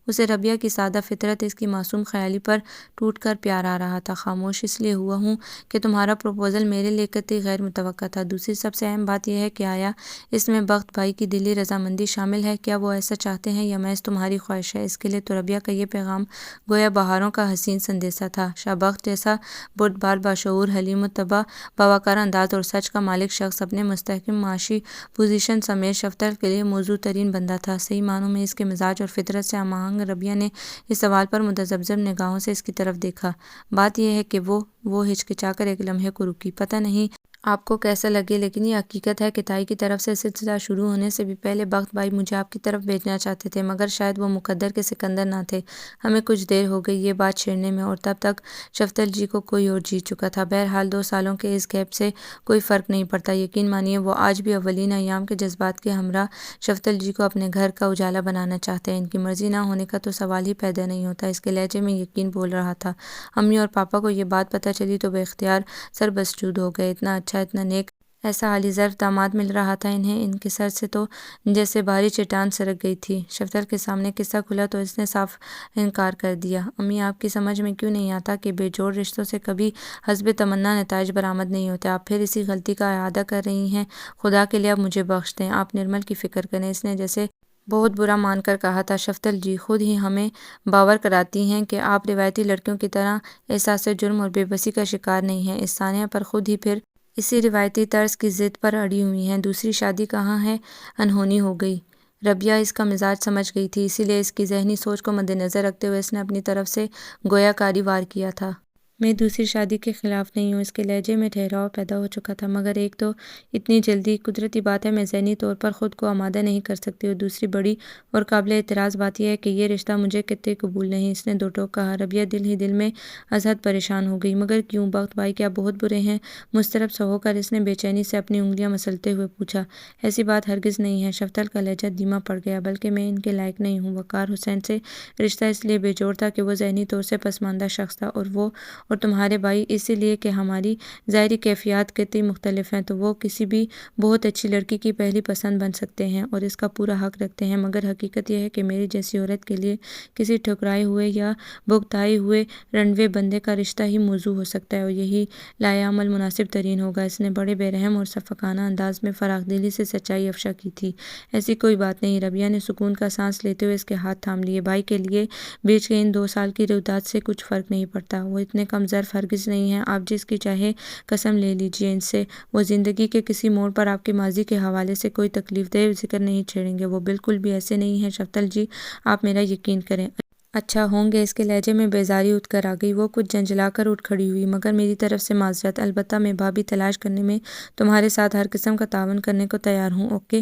اسے ربیہ کی سادہ فطرت، اس کی معصوم خیالی پر ٹوٹ کر پیار آ رہا تھا۔ خاموش اس لیے ہوا ہوں کہ تمہارا پروپوزل میرے لیے قطعی غیر متوقع تھا۔ دوسری سب سے اہم بات یہ ہے کہ آیا اس میں بخت بھائی کی دلی رضامندی شامل ہے؟ کیا وہ ایسا چاہتے ہیں یا محض تمہاری خواہش ہے؟ اس کے لیے تو ربیہ کا یہ پیغام گویا بہاروں کا حسین سندیسہ تھا۔ شاہ بخت جیسا بردبار، باشعور، حلیم الطبع، باوقار انداز اور سچ کا مالک شخص اپنے مستحکم معاشی پوزیشن سمیت شفتل کے لیے موزوں ترین بندہ تھا۔ صحیح معنوں میں اس کے مزاج اور فطرت سے ہم آہنگ۔ ربیہ نے اس سوال پر متذبذب نگاہوں سے اس کی طرف دیکھا۔ بات یہ ہے کہ وہ ہچکچا کر ایک لمحے کو رکی۔ پتہ نہیں آپ کو کیسا لگے، لیکن یہ حقیقت ہے کہ تائی کی طرف سے سلسلہ شروع ہونے سے بھی پہلے بخت بھائی مجھے آپ کی طرف بھیجنا چاہتے تھے، مگر شاید وہ مقدر کے سکندر نہ تھے۔ ہمیں کچھ دیر ہو گئی یہ بات چھیڑنے میں، اور تب تک شفتل جی کو کوئی اور جیت چکا تھا۔ بہرحال 2 سالوں کے اس گیپ سے کوئی فرق نہیں پڑتا۔ یقین مانیے وہ آج بھی اولین ایام کے جذبات کے ہمراہ شفتل جی کو اپنے گھر کا اجالا بنانا چاہتے ہیں۔ ان کی مرضی نہ ہونے کا تو سوال ہی پیدا نہیں ہوتا۔ اس کے لہجے میں یقین بول رہا تھا۔ امی اور پاپا کو یہ بات پتہ چلی تو بے اختیار سر بسجود ہو گئے۔ اتنا اچھا، اتنا نیک، ایسا حالی ظرف داماد مل رہا تھا انہیں، ان کے سر سے تو جیسے بھاری چٹان سرک گئی تھی۔ شفتل کے سامنے قصہ کھلا تو اس نے صاف انکار کر دیا۔ امی، آپ کی سمجھ میں کیوں نہیں آتا کہ بے جوڑ رشتوں سے کبھی حسب تمنا نتائج برآمد نہیں ہوتے؟ آپ پھر اسی غلطی کا اعادہ کر رہی ہیں۔ خدا کے لیے اب مجھے بخش دیں، آپ نرمل کی فکر کریں۔ اس نے جیسے بہت برا مان کر کہا تھا۔ شفتل جی خود ہی ہمیں باور کراتی ہیں کہ آپ روایتی لڑکیوں کی طرح احساس جرم اور بے بسی کا شکار نہیں ہیں۔ اس سانحہ پر خود ہی پھر اسی روایتی طرز کی ضد پر اڑی ہوئی ہیں۔ دوسری شادی کہاں ہے، انہونی ہو گئی۔ ربیہ اس کا مزاج سمجھ گئی تھی، اسی لیے اس کی ذہنی سوچ کو مد نظر رکھتے ہوئے اس نے اپنی طرف سے گویا کاری وار کیا تھا۔ میں دوسری شادی کے خلاف نہیں ہوں۔ اس کے لہجے میں ٹھہراؤ پیدا ہو چکا تھا، مگر ایک تو اتنی جلدی قدرتی بات ہے میں ذہنی طور پر خود کو آمادہ نہیں کر سکتی، اور دوسری بڑی اور قابل اعتراض بات یہ ہے کہ یہ رشتہ مجھے قطعی قبول نہیں۔ اس نے دو ٹوک کہا۔ ربیہ دل ہی دل میں از حد پریشان ہو گئی۔ مگر کیوں بخت بھائی کیا بہت برے ہیں؟ مضطرب سا ہو کر اس نے بے چینی سے اپنی انگلیاں مسلتے ہوئے پوچھا۔ ایسی بات ہرگز نہیں ہے۔ شفتل کا لہجہ دھیما پڑ گیا۔ بلکہ میں ان کے لائق نہیں ہوں۔ وقار حسین سے رشتہ اس لیے بے جوڑ تھا کہ وہ ذہنی طور سے پسماندہ شخص تھا، اور وہ اور تمہارے بھائی اسی لیے کہ ہماری ظاہری کیفیات قطعی مختلف ہیں، تو وہ کسی بھی بہت اچھی لڑکی کی پہلی پسند بن سکتے ہیں اور اس کا پورا حق رکھتے ہیں۔ مگر حقیقت یہ ہے کہ میری جیسی عورت کے لیے کسی ٹھکرائے ہوئے یا بھگتائے ہوئے رنوے بندے کا رشتہ ہی موزوں ہو سکتا ہے، اور یہی لائحہ عمل مناسب ترین ہوگا۔ اس نے بڑے بے رحم اور شفقانہ انداز میں فراخ دلی سے سچائی افشا کی تھی۔ ایسی کوئی بات نہیں۔ ربیہ نے سکون کا سانس لیتے ہوئے اس کے ہاتھ تھام لیے۔ بھائی کے لیے بیچ کے ان 2 سال کی رویداد سے کچھ فرق نہیں پڑتا۔ وہ اتنے کم ظرف ہرگز نہیں ہیں۔ آپ جس کی چاہے قسم لے لیجیے ان سے، وہ زندگی کے کسی موڑ پر آپ کے ماضی کے حوالے سے کوئی تکلیف دہ ذکر نہیں چھیڑیں گے۔ وہ بالکل بھی ایسے نہیں ہیں شفتل جی، آپ میرا یقین کریں۔ اچھا ہوں گے؟ اس کے لہجے میں بیزاری اتر کر آ گئی۔ وہ کچھ جھنجھلا کر اٹھ کھڑی ہوئی۔ مگر میری طرف سے معذرت، البتہ میں بھابھی تلاش کرنے میں تمہارے ساتھ ہر قسم کا تعاون کرنے کو تیار ہوں۔ اوکے؟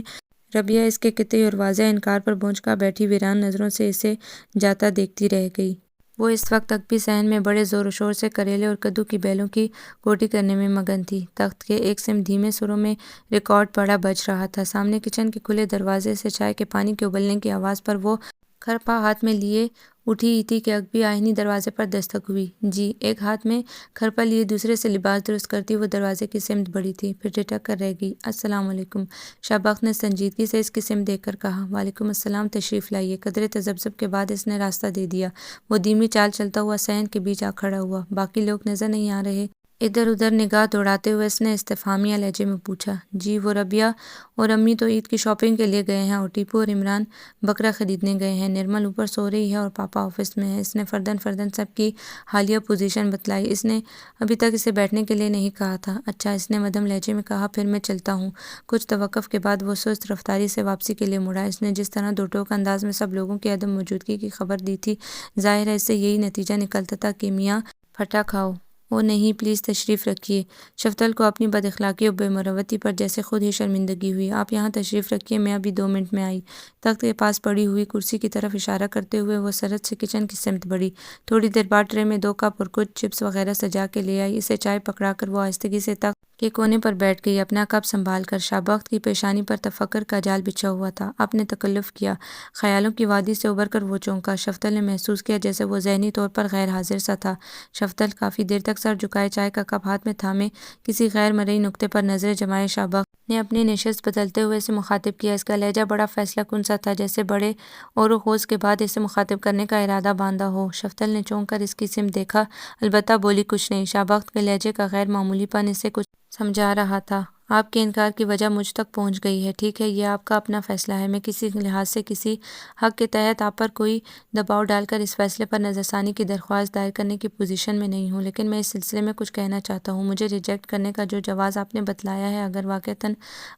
ربیہ اس کے قطعی اور واضح انکار پر بونچکا بیٹھی ویران نظروں سے اسے جاتا دیکھتی رہ گئی۔ وہ اس وقت تک بھی صحن میں بڑے زور و شور سے کریلے اور کدو کی بیلوں کی کوٹی کرنے میں مگن تھی۔ تخت کے ایک سمت دھیمے سروں میں ریکارڈ پڑا بج رہا تھا۔ سامنے کچن کے کھلے دروازے سے چائے کے پانی کے ابلنے کی آواز پر وہ کھرپا ہاتھ میں لیے اٹھی ہی تھی کہ اگبی آہنی دروازے پر دستک ہوئی۔ جی۔ ایک ہاتھ میں کھرپا لیے دوسرے سے لباس درست کرتی وہ دروازے کی سمت بڑھی تھی، پھر ٹھٹک کر رہ گئی۔ السلام علیکم، شاہبخت نے سنجیدگی سے اس کی سمت دیکھ کر کہا۔ وعلیکم السلام، تشریف لائیے۔ قدرے تذبذب کے بعد اس نے راستہ دے دیا۔ وہ دھیمی چال چلتا ہوا صحن کے بیچ آ کھڑا ہوا۔ باقی لوگ نظر نہیں آ رہے؟ ادھر ادھر نگاہ دوڑاتے ہوئے اس نے استفہامیہ لہجے میں پوچھا۔ جی، وہ ربیہ اور امی تو عید کی شاپنگ کے لیے گئے ہیں، اور ٹیپو اور عمران بکرا خریدنے گئے ہیں۔ نرمل اوپر سو رہی ہے اور پاپا آفس میں ہے۔ اس نے فرداً فرداً سب کی حالیہ پوزیشن بتلائی۔ اس نے ابھی تک اسے بیٹھنے کے لیے نہیں کہا تھا۔ اچھا، اس نے مدھم لہجے میں کہا، پھر میں چلتا ہوں۔ کچھ توقف کے بعد وہ سست رفتاری سے واپسی کے لیے مڑا۔ اس نے جس طرح دو ٹوک انداز میں سب لوگوں کی عدم موجودگی کی خبر دی تھی، ظاہر ہے اس سے یہی نتیجہ نکلتا تھا کہ میاں پھٹا کھاؤ۔ او نہیں، پلیز تشریف رکھیے۔ شفتل کو اپنی بد اخلاقی اور بے مروتی پر جیسے خود ہی شرمندگی ہوئی۔ آپ یہاں تشریف رکھیے، میں ابھی 2 منٹ میں آئی۔ تخت کے پاس پڑی ہوئی کرسی کی طرف اشارہ کرتے ہوئے وہ سرعت سے کچن کی سمت بڑھی۔ تھوڑی دیر بعد ٹرے میں 2 کپ اور کچھ چپس وغیرہ سجا کے لے آئی۔ اسے چائے پکڑا کر وہ آہستگی سے تخت کے کونے پر بیٹھ گئی، اپنا کپ سنبھال کر۔ شاہبخت کی پیشانی پر تفکر کا جال بچھا ہوا تھا۔ آپ نے تکلف کیا۔ خیالوں کی وادی سے ابھر کر وہ چونکا۔ شفتل نے محسوس کیا جیسے وہ ذہنی طور پر غیر حاضر سا تھا۔ شفتل کافی دیر تک سر جھکائے چائے کا کپ ہاتھ میں تھامے کسی غیر مرئی نکتے پر نظریں جمائے شاہبخت نے اپنی نشست بدلتے ہوئے اسے مخاطب کیا۔ اس کا لہجہ بڑا فیصلہ کن سا تھا، جیسے بڑے اور و خوض کے بعد اسے مخاطب کرنے کا ارادہ باندھا ہو۔ شفتل نے چونک کر اس کی سمت دیکھا، البتہ بولی کچھ نہیں۔ شاہبخت کے لہجے کا غیر معمولی پن اسے کچھ سمجھا رہا تھا۔ آپ کے انکار کی وجہ مجھ تک پہنچ گئی ہے۔ ٹھیک ہے، یہ آپ کا اپنا فیصلہ ہے۔ میں کسی لحاظ سے کسی حق کے تحت آپ پر کوئی دباؤ ڈال کر اس فیصلے پر نظر ثانی کی درخواست دائر کرنے کی پوزیشن میں نہیں ہوں، لیکن میں اس سلسلے میں کچھ کہنا چاہتا ہوں۔ مجھے ریجیکٹ کرنے کا جو جواز آپ نے بتلایا ہے، اگر واقعتاً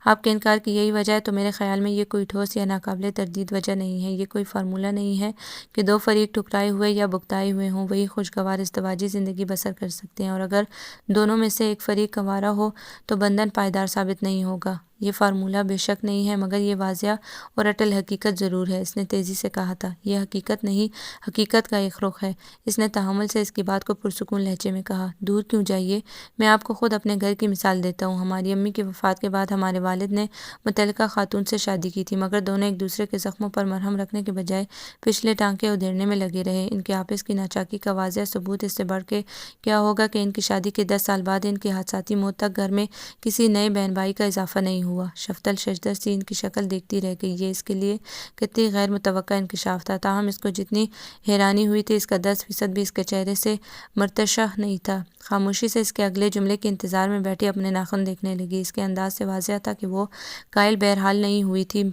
آپ کے انکار کی یہی وجہ ہے، تو میرے خیال میں یہ کوئی ٹھوس یا ناقابل تردید وجہ نہیں ہے۔ یہ کوئی فارمولہ نہیں ہے کہ 2 فریق ٹھکرائے ہوئے یا بھگتائے ہوئے ہوں، وہی خوشگوار ازدواجی زندگی بسر کر سکتے ہیں، اور اگر دونوں میں سے ایک فریق گنوارا ہو تو بندھن پائیدار ثابت نہیں ہوگا۔ یہ فارمولہ بے شک نہیں ہے، مگر یہ واضح اور اٹل حقیقت ضرور ہے۔ اس نے تیزی سے کہا تھا۔ یہ حقیقت نہیں، حقیقت کا ایک رخ ہے۔ اس نے تحمل سے اس کی بات کو پرسکون لہجے میں کہا۔ دور کیوں جائیے، میں آپ کو خود اپنے گھر کی مثال دیتا ہوں۔ ہماری امی کی وفات کے بعد ہمارے والد نے متعلقہ خاتون سے شادی کی تھی، مگر دونوں ایک دوسرے کے زخموں پر مرہم رکھنے کے بجائے پچھلے ٹانکے ادھیڑنے میں لگے رہے۔ ان کے آپس کی ناچاکی کا واضح ثبوت اس سے بڑھ کے کیا ہوگا کہ ان کی شادی کے 10 سال بعد ان کی حادثاتی موت تک گھر میں کسی نئے بہن بھائی کا اضافہ نہیں ہوا۔ شفتل ششدر سی ان کی شکل دیکھتی رہ گئی۔ یہ اس کے لیے قطعی غیر متوقع انکشاف تھا، تاہم اس کو جتنی حیرانی ہوئی تھی، اس کا 10% بھی اس کے چہرے سے مرتشح نہیں تھا۔ خاموشی سے اس کے اگلے جملے کے انتظار میں بیٹھی اپنے ناخن دیکھنے لگی۔ اس کے انداز سے واضح تھا کہ وہ قائل بہرحال نہیں ہوئی تھی۔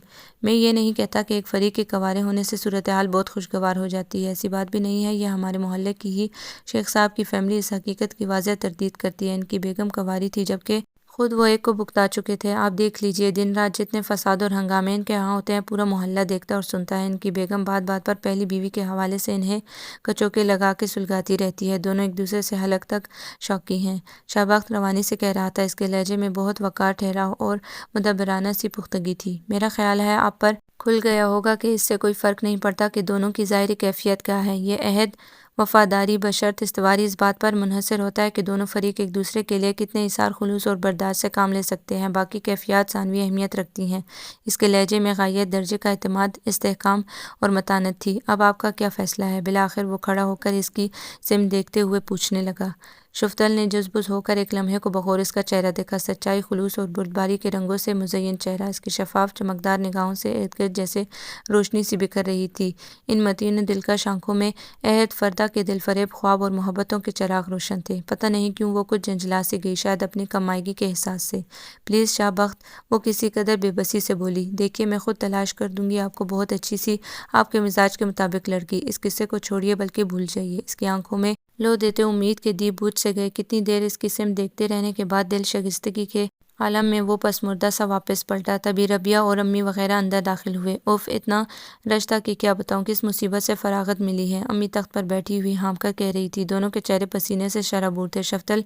میں یہ نہیں کہتا کہ ایک فریق کے کنوارے ہونے سے صورتحال بہت خوشگوار ہو جاتی ہے، ایسی بات بھی نہیں ہے۔ یہ ہمارے محلے کی ہی شیخ صاحب کی فیملی اس حقیقت کی واضح تردید کرتی ہے۔ ان کی بیگم کنواری تھی، جبکہ خود وہ ایک کو بھگتا چکے تھے۔ آپ دیکھ لیجئے، دن رات جتنے فساد اور ہنگامے ان کے ہاں ہوتے ہیں، پورا محلہ دیکھتا اور سنتا ہے۔ ان کی بیگم بات بات پر پہلی بیوی کے حوالے سے انہیں کچوکے لگا کے سلگاتی رہتی ہے۔ دونوں ایک دوسرے سے حلق تک شوقی ہیں۔ شاہ بخت روانی سے کہہ رہا تھا، اس کے لہجے میں بہت وقار، ٹھہراؤ اور مدبرانہ سی پختگی تھی۔ میرا خیال ہے آپ پر کھل گیا ہوگا کہ اس سے کوئی فرق نہیں پڑتا کہ دونوں کی ظاہری کیفیت کیا ہے۔ یہ عہد وفاداری بشرط استواری اس بات پر منحصر ہوتا ہے کہ دونوں فریق ایک دوسرے کے لیے کتنے ایثار، خلوص اور برداشت سے کام لے سکتے ہیں۔ باقی کیفیات ثانوی اہمیت رکھتی ہیں۔ اس کے لہجے میں غایت درجے کا اعتماد، استحکام اور متانت تھی۔ اب آپ کا کیا فیصلہ ہے؟ بالآخر وہ کھڑا ہو کر اس کی سمت دیکھتے ہوئے پوچھنے لگا۔ شفتل نے جزبز ہو کر ایک لمحے کو بغور اس کا چہرہ دیکھا۔ سچائی، خلوص اور بردباری کے رنگوں سے مزین چہرہ، اس کی شفاف چمکدار نگاہوں سے ارد گرد جیسے روشنی سی بکھر رہی تھی۔ ان متین و دلکش آنکھوں میں عہد فردہ کے دل فریب خواب اور محبتوں کے چراغ روشن تھے۔ پتہ نہیں کیوں وہ کچھ جھنجھلا سی گئی، شاید اپنی کمائیگی کے احساس سے۔ پلیز شاہ بخت، وہ کسی قدر بے بسی سے بولی، دیکھیے میں خود تلاش کر دوں گی آپ کو بہت اچھی سی، آپ کے مزاج کے مطابق لڑکی۔ اس قصے کو چھوڑیے بلکہ بھول جائیے۔ اس کی آنکھوں میں لو دیتے امید کے دیپ بجھ سے گئے۔ کتنی دیر اس کی سمت دیکھتے رہنے کے بعد دل شگفتگی کے عالم میں وہ پسماردہ سا واپس پلٹا۔ تبھی ربیہ اور امی وغیرہ اندر داخل ہوئے۔ اف، اتنا رش تھا کہ کیا بتاؤں کس مصیبت سے فراغت ملی ہے۔ امی تخت پر بیٹھی ہوئی ہانپ کر کہہ رہی تھی۔ دونوں کے چہرے پسینے سے شرابور تھے۔ شفتل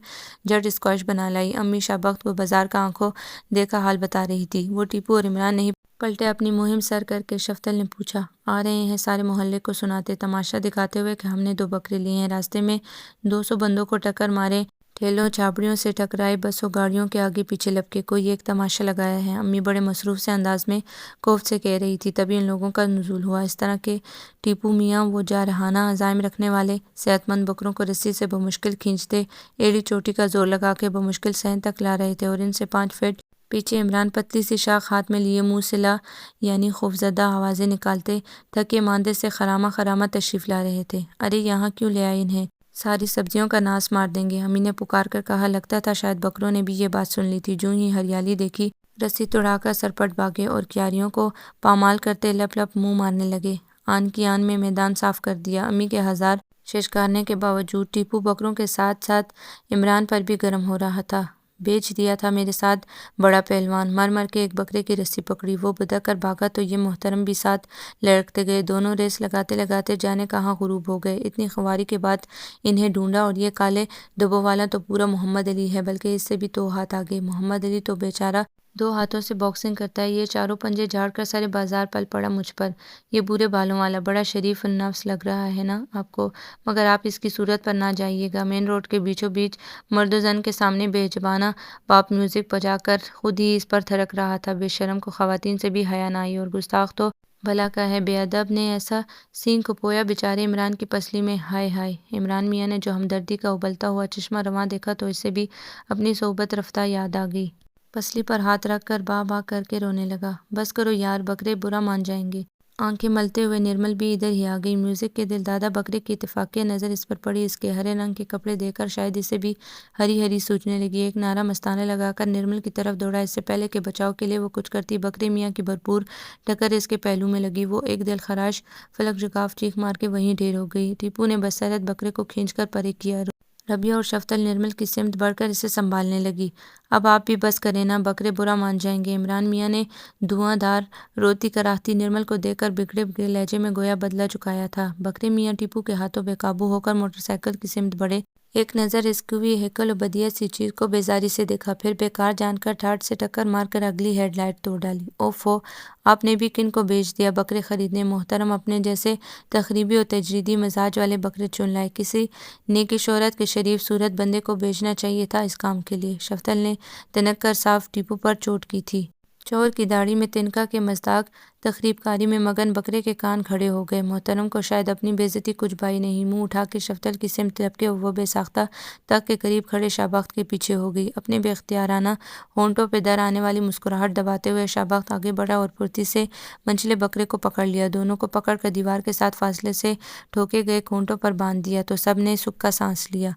جھٹ اسکواش بنا لائی۔ امی شاہ بخت کو بازار کا آنکھوں دیکھا حال بتا رہی تھی۔ وہ ٹیپو اور عمران نہیں پلٹے اپنی مہم سر کر کے۔ شفتل نے پوچھا، آ رہے ہیں سارے محلے کو سناتے تماشا دکھاتے ہوئے کہ ہم نے 2 بکرے لیے ہیں، راستے میں 200 بندوں کو ٹکر مارے، ٹھیلوں چھاپڑیوں سے ٹکرائے، بسوں گاڑیوں کے آگے پیچھے لپکے، کوئی ایک تماشا لگایا ہے۔ امی بڑے مصروف سے انداز میں کوفت سے کہہ رہی تھی۔ تبھی ان لوگوں کا نزول ہوا۔ اس طرح کہ ٹیپو میاں وہ جارحانہ عزائم رکھنے والے صحت مند بکروں کو رسی سے بمشکل کھینچتے، ایڑی چوٹی کا زور لگا کے بمشکل صحن تک لا رہے تھے، اور ان سے 5 فٹ پیچھے عمران پتلی سی شاخ ہاتھ میں لیے منہ سے لا یعنی خوفزدہ آوازیں نکالتے تھکے ماندے سے خرامہ خرامہ تشریف لا رہے تھے۔ ارے یہاں کیوں لے آئے انہیں؟ ساری سبزیوں کا ناس مار دیں گے، امی نے پکار کر کہا۔ لگتا تھا شاید بکروں نے بھی یہ بات سن لی تھی۔ جوں ہی ہریالی دیکھی، رسی توڑا کر سرپٹ بھاگے اور کیاریوں کو پامال کرتے لپ لپ منہ مارنے لگے۔ آن کی آن میں میدان صاف کر دیا۔ امی کے ہزار ششکارنے کے باوجود ٹیپو بکروں کے ساتھ ساتھ عمران پر بھی گرم ہو رہا تھا۔ بیچ دیا تھا میرے ساتھ بڑا پہلوان، مر مر کے ایک بکرے کی رسی پکڑی، وہ بدک کر بھاگا تو یہ محترم بھی ساتھ لڑکتے گئے۔ دونوں ریس لگاتے لگاتے جانے کہاں غروب ہو گئے۔ اتنی خواری کے بعد انہیں ڈھونڈا، اور یہ کالے دبوں والا تو پورا محمد علی ہے، بلکہ اس سے بھی 2 ہاتھ آگے۔ محمد علی تو بیچارہ 2 ہاتھوں سے باکسنگ کرتا ہے، یہ چاروں پنجے جھاڑ کر سارے بازار پل پڑا مجھ پر۔ یہ برے بالوں والا بڑا شریف النفس لگ رہا ہے نا آپ کو، مگر آپ اس کی صورت پر نہ جائیے گا۔ مین روڈ کے بیچوں بیچ مرد و زن کے سامنے بے زبانہ پاپ میوزک بجا کر خود ہی اس پر تھرک رہا تھا۔ بے شرم کو خواتین سے بھی حیا نہ آئی، اور گستاخ تو بھلا کا ہے۔ بے ادب نے ایسا سینگ کھپویا بیچارے عمران کی پسلی میں۔ ہائے ہائے! عمران میاں نے جو ہمدردی کا ابلتا ہوا چشمہ رواں دیکھا تو اسے بھی اپنی صحبت رفتہ یاد آ گئی۔ پسلی پر ہاتھ رکھ کر با با کر کے رونے لگا۔ بس کرو یار، بکرے برا مان جائیں گے۔ آنکھیں ملتے ہوئے نرمل بھی ادھر ہی آ گئی۔ میوزک کے دل دادا بکرے کی اتفاقیہ نظر اس پر پڑی۔ اس کے ہرے رنگ کے کپڑے دیکھ کر شاید اسے بھی ہری ہری سوچنے لگی۔ ایک نعرہ مستانہ لگا کر نرمل کی طرف دوڑا۔ اس سے پہلے کہ بچاؤ کے لیے وہ کچھ کرتی، بکرے میاں کی بھرپور ٹکر اس کے پہلو میں لگی۔ وہ ایک دل خراش فلک شگاف چیخ مار کے وہیں ڈھیر ہو گئی۔ ٹیپو نے بصیرت بکرے کو کھینچ کر پرے کیا۔ ربیہ اور شفتل نرمل کی سمت بڑھ کر اسے سنبھالنے لگی۔ اب آپ بھی بس کریں نا، بکرے برا مان جائیں گے۔ عمران میاں نے دھواں دھار روتی کراہتی نرمل کو دیکھ کر بگڑے بگڑے لہجے میں گویا بدلہ چکایا تھا۔ بکرے میاں ٹیپو کے ہاتھوں بے قابو ہو کر موٹر سائیکل کی سمت بڑھے۔ ایک نظر اس کوئی ہیکل و بدیع سی چیز کو بیزاری سے دیکھا، پھر بیکار جان کر ٹھاٹھ سے ٹکر مار کر اگلی ہیڈ لائٹ توڑ ڈالی۔ اوفو! آپ نے بھی کن کو بھیج دیا بکرے خریدنے؟ محترم اپنے جیسے تخریبی و تجریدی مزاج والے بکرے چن لائے۔ کسی نیکی شہرت کے شریف صورت بندے کو بھیجنا چاہیے تھا اس کام کے لیے۔ شفتل نے تنک کر صاف ٹیپو پر چوٹ کی تھی۔ چور کی داڑھی میں تنکا کے مصداق تخریب کاری میں مگن بکرے کے کان کھڑے ہو گئے۔ محترم کو شاید اپنی بے عزتی کچھ بھائی نہیں۔ منہ اٹھا کے شفتل کی سمت لپکے وہ بے ساختہ تخت کے قریب کھڑے شاہ بخت کے پیچھے ہو گئی۔ اپنے بے اختیارانہ ہونٹوں پہ در آنے والی مسکراہٹ دباتے ہوئے شاہ بخت آگے بڑھا اور پھرتی سے منچلے بکرے کو پکڑ لیا۔ دونوں کو پکڑ کر دیوار کے ساتھ فاصلے سے ٹھوکے گئے کھونٹوں پر باندھ دیا تو سب نے سکھ کا سانس لیا۔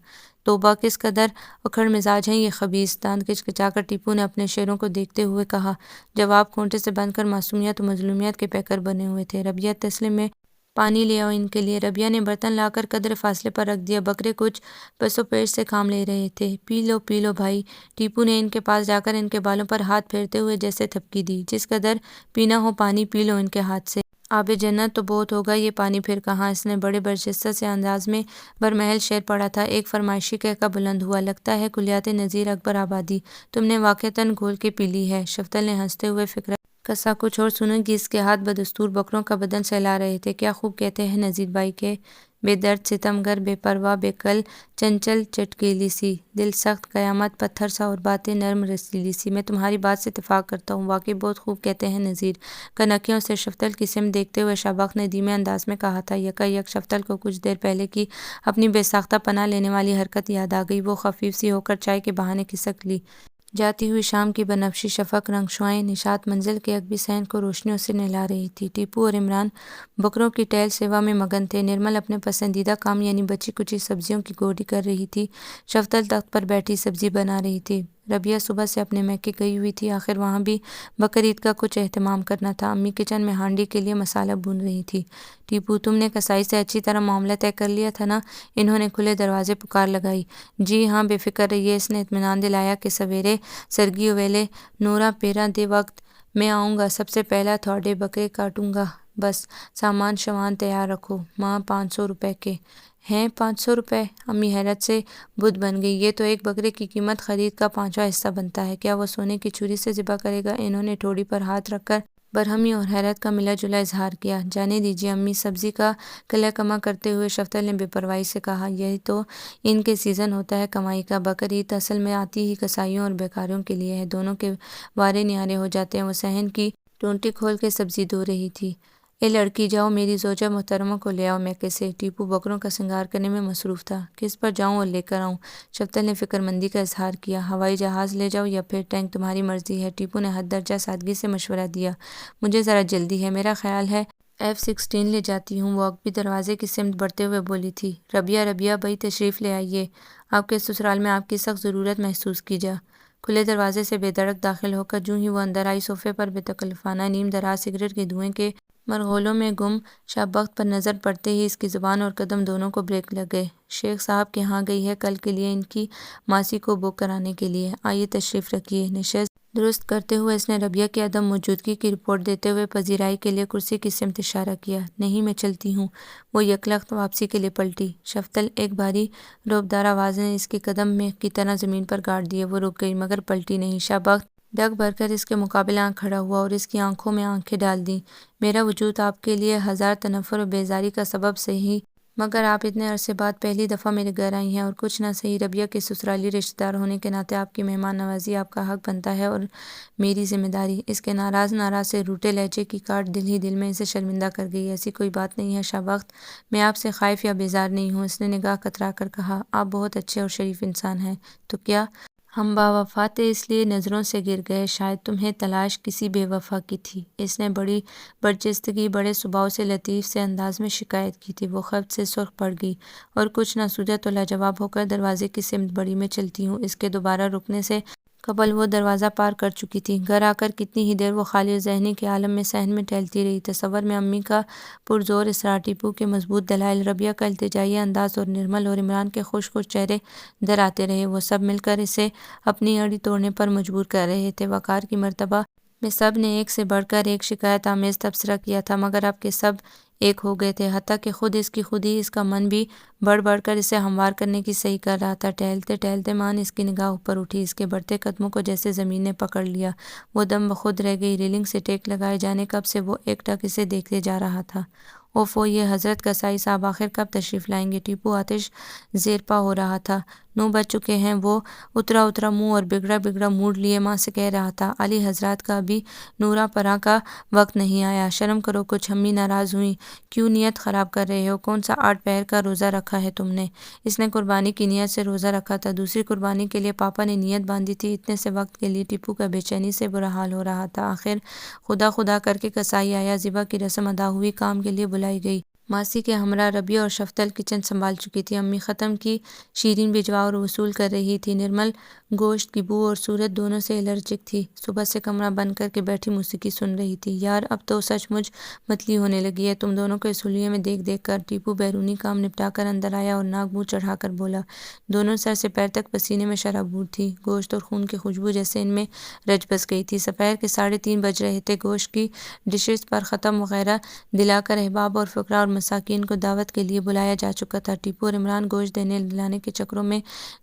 توبہ! کس قدر اکھڑ مزاج ہیں یہ خبیث! دانت کچکچا کر ٹیپو نے اپنے شیروں کو دیکھتے ہوئے کہا۔ جواب کھونٹے سے بند کر معصومیت و مظلومیت کے پیکر بنے ہوئے تھے۔ ربیہ تسلیم میں پانی لے آؤ ان کے لیے۔ ربیہ نے برتن لا کر قدر فاصلے پر رکھ دیا۔ بکرے کچھ پسو پیش سے کام لے رہے تھے۔ پی لو بھائی۔ ٹیپو نے ان کے پاس جا کر ان کے بالوں پر ہاتھ پھیرتے ہوئے جیسے تھپکی دی۔ جس قدر پینا ہو پانی پی لو ان کے ہاتھ سے۔ آب جنت تو بہت ہوگا یہ پانی پھر کہاں۔ اس نے بڑے برجستہ سے انداز میں برمحل شعر پڑھا تھا۔ ایک فرمائشی کہکا بلند ہوا، لگتا ہے کلیات نظیر اکبر آبادی تم نے واقعتاً گھول کے پی لی ہے۔ شفتل نے ہنستے ہوئے فکرہ کسا، کچھ اور سنو گی؟ اس کے ہاتھ بدستور بکروں کا بدن سہلا رہے تھے۔ کیا خوب کہتے ہیں نذیر بھائی کہ بے درد ستمگر، بے پرواہ، بے کل، چنچل چٹکیلی سی، دل سخت قیامت پتھر سا، اور باتیں نرم رسیلی سی۔ میں تمہاری بات سے اتفاق کرتا ہوں، واقعی بہت خوب کہتے ہیں نذیر۔ کنکیوں سے شفتل کی سمت دیکھتے ہوئے شاباش نے دھیمے انداز میں کہا تھا۔ یکا یک شفتل کو کچھ دیر پہلے کی اپنی بے ساختہ پناہ لینے والی حرکت یاد آ گئی۔ وہ خفیف سی ہو کر چائے کے بہانے کھسک لی جاتی ہوئی شام کی بنفشی شفق رنگ شعاعیں نشاط منزل کے عقبی صحن کو روشنیوں سے نہلا رہی تھی۔ ٹیپو اور عمران بکروں کی ٹہل سیوا میں مگن تھے۔ نرمل اپنے پسندیدہ کام یعنی بچی کچی سبزیوں کی گوڑی کر رہی تھی۔ شفتل تخت پر بیٹھی سبزی بنا رہی تھی۔ ربیہ صبح سے اپنے میکے گئی ہوئی تھی، آخر وہاں بھی بقرعید کا کچھ اہتمام کرنا تھا۔ امی کچن میں ہانڈی کے لیے مسالہ بھون رہی تھی۔ ٹیپو تم نے کسائی سے اچھی طرح معاملہ طے کر لیا تھا نا؟ انہوں نے کھلے دروازے پکار لگائی۔ جی ہاں بے فکر رہیے، اس نے اطمینان دلایا کہ سویرے سرگی ویلے نورا پیرا دے وقت میں آؤں گا، سب سے پہلا تھوڑے بکرے کاٹوں گا، بس سامان شوان تیار رکھو۔ ماں 500 روپے کے ہیں؟ 500 روپے؟ امی حیرت سے بدھ بن گئی۔ یہ تو ایک بکرے کی قیمت خرید کا 5واں حصہ بنتا ہے، کیا وہ سونے کی چھری سے ذبح کرے گا؟ انہوں نے ٹھوڑی پر ہاتھ رکھ کر برہمی اور حیرت کا ملا جلا اظہار کیا۔ جانے دیجیے امی، سبزی کا قلع کما کرتے ہوئے شفتل نے بے پرواہی سے کہا۔ یہی تو ان کے سیزن ہوتا ہے کمائی کا۔ بقرعید اصل میں آتی ہی کسائیوں اور بیکاروں کے لیے ہے، دونوں کے وارے نیارے ہو جاتے ہیں۔ وہ صحن کی ٹونٹی کھول کے سبزی دھو رہی تھی۔ اے لڑکی جاؤ میری زوجہ محترمہ کو لے آؤ میکے سے۔ ٹیپو بکروں کا سنگار کرنے میں مصروف تھا۔ کس پر جاؤں اور لے کر آؤں؟ شفتل نے فکر مندی کا اظہار کیا۔ ہوائی جہاز لے جاؤ یا پھر ٹینک، تمہاری مرضی ہے۔ ٹیپو نے حد درجہ سادگی سے مشورہ دیا۔ مجھے ذرا جلدی ہے، میرا خیال ہے F-16 لے جاتی ہوں۔ وہ عقبی دروازے کی سمت بڑھتے ہوئے بولی تھی۔ ربیہ بھائی تشریف لے آئیے، آپ کے سسرال میں آپ کی سخت ضرورت محسوس کی جا۔ کھلے دروازے سے بے دھڑک داخل ہو کر جوں ہی وہ اندر آئی، صوفے پر بے تکلفانہ نیم دراز سگریٹ کے دھوئیں کے مرغولوں میں گم شابخت پر نظر پڑتے ہی اس کی زبان اور قدم دونوں کو بریک لگ گئے۔ شیخ صاحب کے ہاں گئی ہے کل کے لیے ان کی ماسی کو بک کرانے کے لیے، آئیے تشریف رکھیے۔ نشست درست کرتے ہوئے اس نے ربیہ کی عدم موجودگی کی رپورٹ دیتے ہوئے پذیرائی کے لیے کرسی کی سمت اشارہ کیا۔ نہیں میں چلتی ہوں۔ وہ یکلخت واپسی کے لیے پلٹی۔ شفتل ایک بھاری رعبدار آواز نے اس کے قدم میخ کی طرح زمین پر گاڑ دیے۔ وہ رک گئی مگر پلٹی نہیں۔ شابخت ڈگ بھر کر اس کے مقابل آنکھ کھڑا ہوا اور اس کی آنکھوں میں آنکھیں ڈال دیں۔ میرا وجود آپ کے لیے ہزار تنفر و بیزاری کا سبب سہی، مگر آپ اتنے عرصے بعد پہلی دفعہ میرے گھر آئی ہیں، اور کچھ نہ سہی ربیہ کے سسرالی رشتہ دار ہونے کے ناطے آپ کی مہمان نوازی آپ کا حق بنتا ہے اور میری ذمہ داری۔ اس کے ناراض سے روٹے لہجے کی کاٹ دل ہی دل میں اسے شرمندہ کر گئی۔ ایسی کوئی بات نہیں ہے شابخت، میں آپ سے خائف یا بیزار نہیں ہوں۔ اس نے نگاہ کترا کر کہا۔ آپ بہت اچھے اور شریف انسان ہیں، تو کیا ہم باوفا تھے اس لیے نظروں سے گر گئے؟ شاید تمہیں تلاش کسی بے وفا کی تھی۔ اس نے بڑی برجستگی بڑے صباؤ سے لطیف سے انداز میں شکایت کی تھی۔ وہ خفت سے سرخ پڑ گئی اور کچھ نہ سوجا تو لاجواب ہو کر دروازے کی سمت بڑھی۔ میں چلتی ہوں۔ اس کے دوبارہ رکنے سے قبل وہ دروازہ پار کر چکی تھی۔ گھر آ کر کتنی ہی دیر وہ خالی ذہنی کے عالم میں صحن میں ٹہلتی رہی۔ تصور میں امی کا پرزور اصرار، ٹیپو کے مضبوط دلائل، ربیہ کا التجائی انداز اور نرمل اور عمران کے خوش چہرے در آتے رہے۔ وہ سب مل کر اسے اپنی اڑی توڑنے پر مجبور کر رہے تھے۔ وقار کی مرتبہ میں سب نے ایک سے بڑھ کر ایک شکایت آمیز تبصرہ کیا تھا، مگر اب کے سب ایک ہو گئے تھے، حتیٰ کہ خود اس کی خود ہی اس کا من بھی بڑھ کر اسے ہموار کرنے کی صحیح کر رہا تھا۔ ٹہلتے مان اس کی نگاہ اوپر اٹھی، اس کے بڑھتے قدموں کو جیسے زمین نے پکڑ لیا۔ وہ دم بخود رہ گئی۔ ریلنگ سے ٹیک لگائے جانے کب سے وہ ایک ٹک اسے دیکھتے جا رہا تھا۔ اوفو یہ حضرت کسائی صاحب آخر کب تشریف لائیں گے؟ ٹیپو آتش زیر پا ہو رہا تھا۔ 9 بج چکے ہیں۔ وہ اترا منہ اور بگڑا موڈ لیے ماں سے کہہ رہا تھا، اعلی حضرات کا ابھی نورا پراں کا وقت نہیں آیا، شرم کرو کچھ۔ امی ناراض ہوئیں۔ کیوں نیت خراب کر رہے ہو؟ کون سا 8 پہر کا روزہ رکھا ہے تم نے؟ اس نے قربانی کی نیت سے روزہ رکھا تھا، دوسری قربانی کے لیے پاپا نے نیت باندھی تھی۔ اتنے سے وقت کے لیے ٹیپو کا بے چینی سے برا حال ہو رہا تھا۔ آخر خدا کر کے کسائی آیا، ذبح کی رسم ادا ہوئی، کام کے لیے بلائی گئی ماسی کے ہمراہ ربیہ اور شفتل کچن سنبھال چکی تھی۔ امی ختم کی شیرین بھجوا اور وصول کر رہی تھی۔ نرمل گوشت کی بو اور صورت دونوں سے الرجک تھی۔ صبح سے کمرہ بند کر کے بیٹھی موسیقی سن رہی تھی۔ یار اب تو سچ مچ متلی ہونے لگی ہے تم دونوں کو اس حلیے میں دیکھ دیکھ کر۔ ٹیپو بیرونی کام نپٹا کر اندر آیا اور ناک منہ چڑھا کر بولا۔ دونوں سر سے پیر تک پسینے میں شرابور تھی۔ گوشت اور خون کی خوشبو جیسے ان میں رچ بس گئی تھی۔ دوپہر کے 3:30 بج رہے تھے۔ گوشت کی ڈشز پر ختم وغیرہ دلا کر احباب اور فقراء اور مساکین کو دعوت کے لیے بلایا جا چکا تھا۔ ٹیپو اور عمران گوشت دینے دلانے کے چکروں میں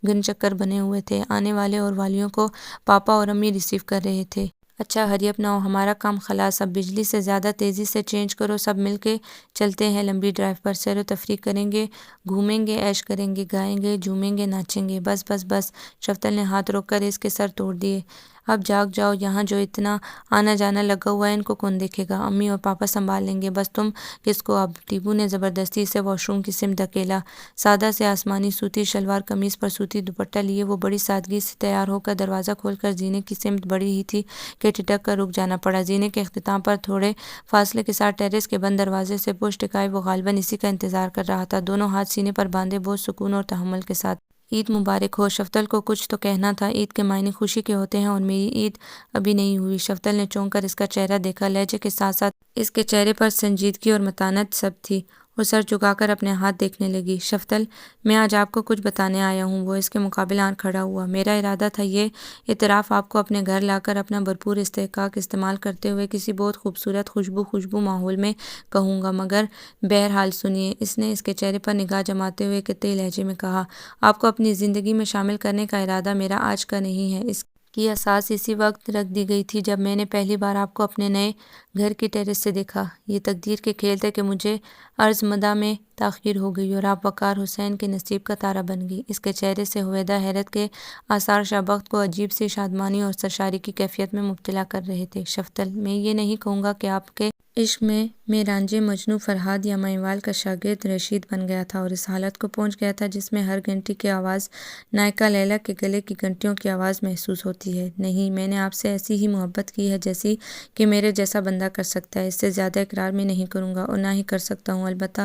گن چکر بنے ہوئے تھے۔ آنے والے اور والیوں کو پاپا اور امی ریسیو کر رہے تھے۔ اچھا ہری اپ ناؤ، ہمارا کام خلاص، اب بجلی سے زیادہ تیزی سے چینج کرو، سب مل کے چلتے ہیں لمبی ڈرائیو پر، سیر و تفریح کریں گے، گھومیں گے، عیش کریں گے، گائیں گے، جھومیں گے، ناچیں گے۔ بس بس بس، شفتل نے ہاتھ روک کر اس کے سر توڑ دیے۔ اب جاگ جاؤ، یہاں جو اتنا آنا جانا لگا ہوا ہے ان کو کون دیکھے گا؟ امی اور پاپا سنبھال لیں گے، بس تم کس کو اب؟ ٹیپو نے زبردستی سے واش روم کی سمت دھکیلا۔ سادہ سے آسمانی سوتی شلوار قمیص پر سوتی دوپٹہ لیے وہ بڑی سادگی سے تیار ہو کر دروازہ کھول کر زینے کی سمت بڑھی ہی تھی کہ ٹھٹک کر رک جانا پڑا۔ زینے کے اختتام پر تھوڑے فاصلے کے ساتھ ٹیرس کے بند دروازے سے پشت ٹکائے وہ غالباً اسی کا انتظار کر رہا تھا، دونوں ہاتھ سینے پر باندھے بہت سکون اور تحمل کے ساتھ۔ عید مبارک ہو۔ شفتل کو کچھ تو کہنا تھا۔ عید کے معنی خوشی کے ہوتے ہیں اور میری عید ابھی نہیں ہوئی۔ شفتل نے چونک کر اس کا چہرہ دیکھا۔ لہجے کے ساتھ ساتھ اس کے چہرے پر سنجیدگی اور متانت سب تھی۔ وہ سر جھکا کر اپنے ہاتھ دیکھنے لگی۔ شفتل، میں آج آپ کو کچھ بتانے آیا ہوں۔ وہ اس کے مقابل آن کھڑا ہوا۔ میرا ارادہ تھا یہ اعتراف آپ کو اپنے گھر لا کر اپنا بھرپور استحقاق استعمال کرتے ہوئے کسی بہت خوبصورت خوشبو ماحول میں کہوں گا، مگر بہرحال سنیے، اس نے اس کے چہرے پر نگاہ جماتے ہوئے قطعی لہجے میں کہا، آپ کو اپنی زندگی میں شامل کرنے کا ارادہ میرا آج کا نہیں ہے۔ اس کی اساس اسی وقت رکھ دی گئی تھی جب میں نے پہلی بار آپ کو اپنے نئے گھر کی ٹیرس سے دیکھا۔ یہ تقدیر کے کھیل تھے کہ مجھے عرض مدہ میں تاخیر ہو گئی اور آپ وقار حسین کے نصیب کا تارا بن گئی۔ اس کے چہرے سے ہویدہ حیرت کے آثار شاہبخت کو عجیب سی شادمانی اور سرشاری کی کیفیت میں مبتلا کر رہے تھے۔ شفتل، میں یہ نہیں کہوں گا کہ آپ کے عشق میں رانجھے مجنوں فرہاد یا مہیوال کا شاگرد رشید بن گیا تھا اور اس حالت کو پہنچ گیا تھا جس میں ہر گھنٹی کی آواز نائکا لیلی کے گلے کی گھنٹیوں کی آواز محسوس ہوتی ہے۔ نہیں، میں نے آپ سے ایسی ہی محبت کی ہے جیسی کہ میرے جیسا بندہ کر سکتا ہے۔ اس سے زیادہ اقرار میں نہیں کروں گا اور نہ ہی کر سکتا ہوں۔ البتہ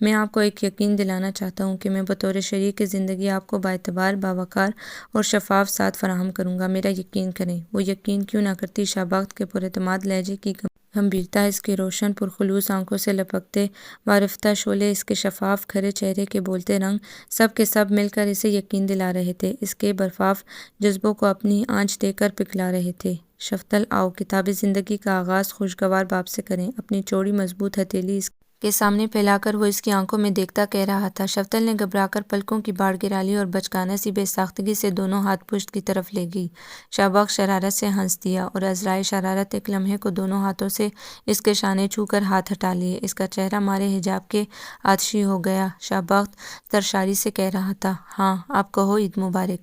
میں آپ کو ایک یقین دلانا چاہتا ہوں کہ میں بطور شریک زندگی آپ کو بااعتبار، باوقار اور شفاف ساتھ فراہم کروں گا۔ میرا یقین کریں۔ وہ یقین کیوں نہ کرتی؟ شاہبخت کے پراعتماد لہجے کی گمبھیرتا، اس کے روشن پرخلوص آنکھوں سے لپکتے وارفتہ شعلے، اس کے شفاف کھرے چہرے کے بولتے رنگ، سب کے سب مل کر اسے یقین دلا رہے تھے، اس کے برفاف جذبوں کو اپنی آنچ دے کر پگھلا رہے تھے۔ شفتل، آؤ، کتاب زندگی کا آغاز خوشگوار باب سے کریں۔ اپنی چوڑی مضبوط ہتھیلی اس کے سامنے پھیلا کر وہ اس کی آنکھوں میں دیکھتا کہہ رہا تھا۔ شفتل نے گھبرا کر پلکوں کی باڑ گرا لی اور بچکانہ سی بے ساختگی سے دونوں ہاتھ پشت کی طرف لے گئی۔ شاہبخت شرارت سے ہنس دیا اور عذرائے شرارت ایک لمحے کو دونوں ہاتھوں سے اس کے شانے چھو کر ہاتھ ہٹا لیے۔ اس کا چہرہ مارے حجاب کے آتشی ہو گیا۔ شاہبخت سرشاری سے کہہ رہا تھا، ہاں اب کہو، عید مبارک۔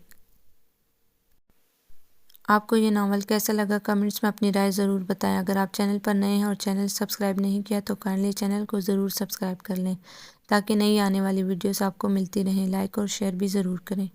آپ کو یہ ناول کیسا لگا؟ کمنٹس میں اپنی رائے ضرور بتائیں۔ اگر آپ چینل پر نئے ہیں اور چینل سبسکرائب نہیں کیا تو کائنڈلی چینل کو ضرور سبسکرائب کر لیں تاکہ نئی آنے والی ویڈیوز آپ کو ملتی رہیں۔ لائک اور شیئر بھی ضرور کریں۔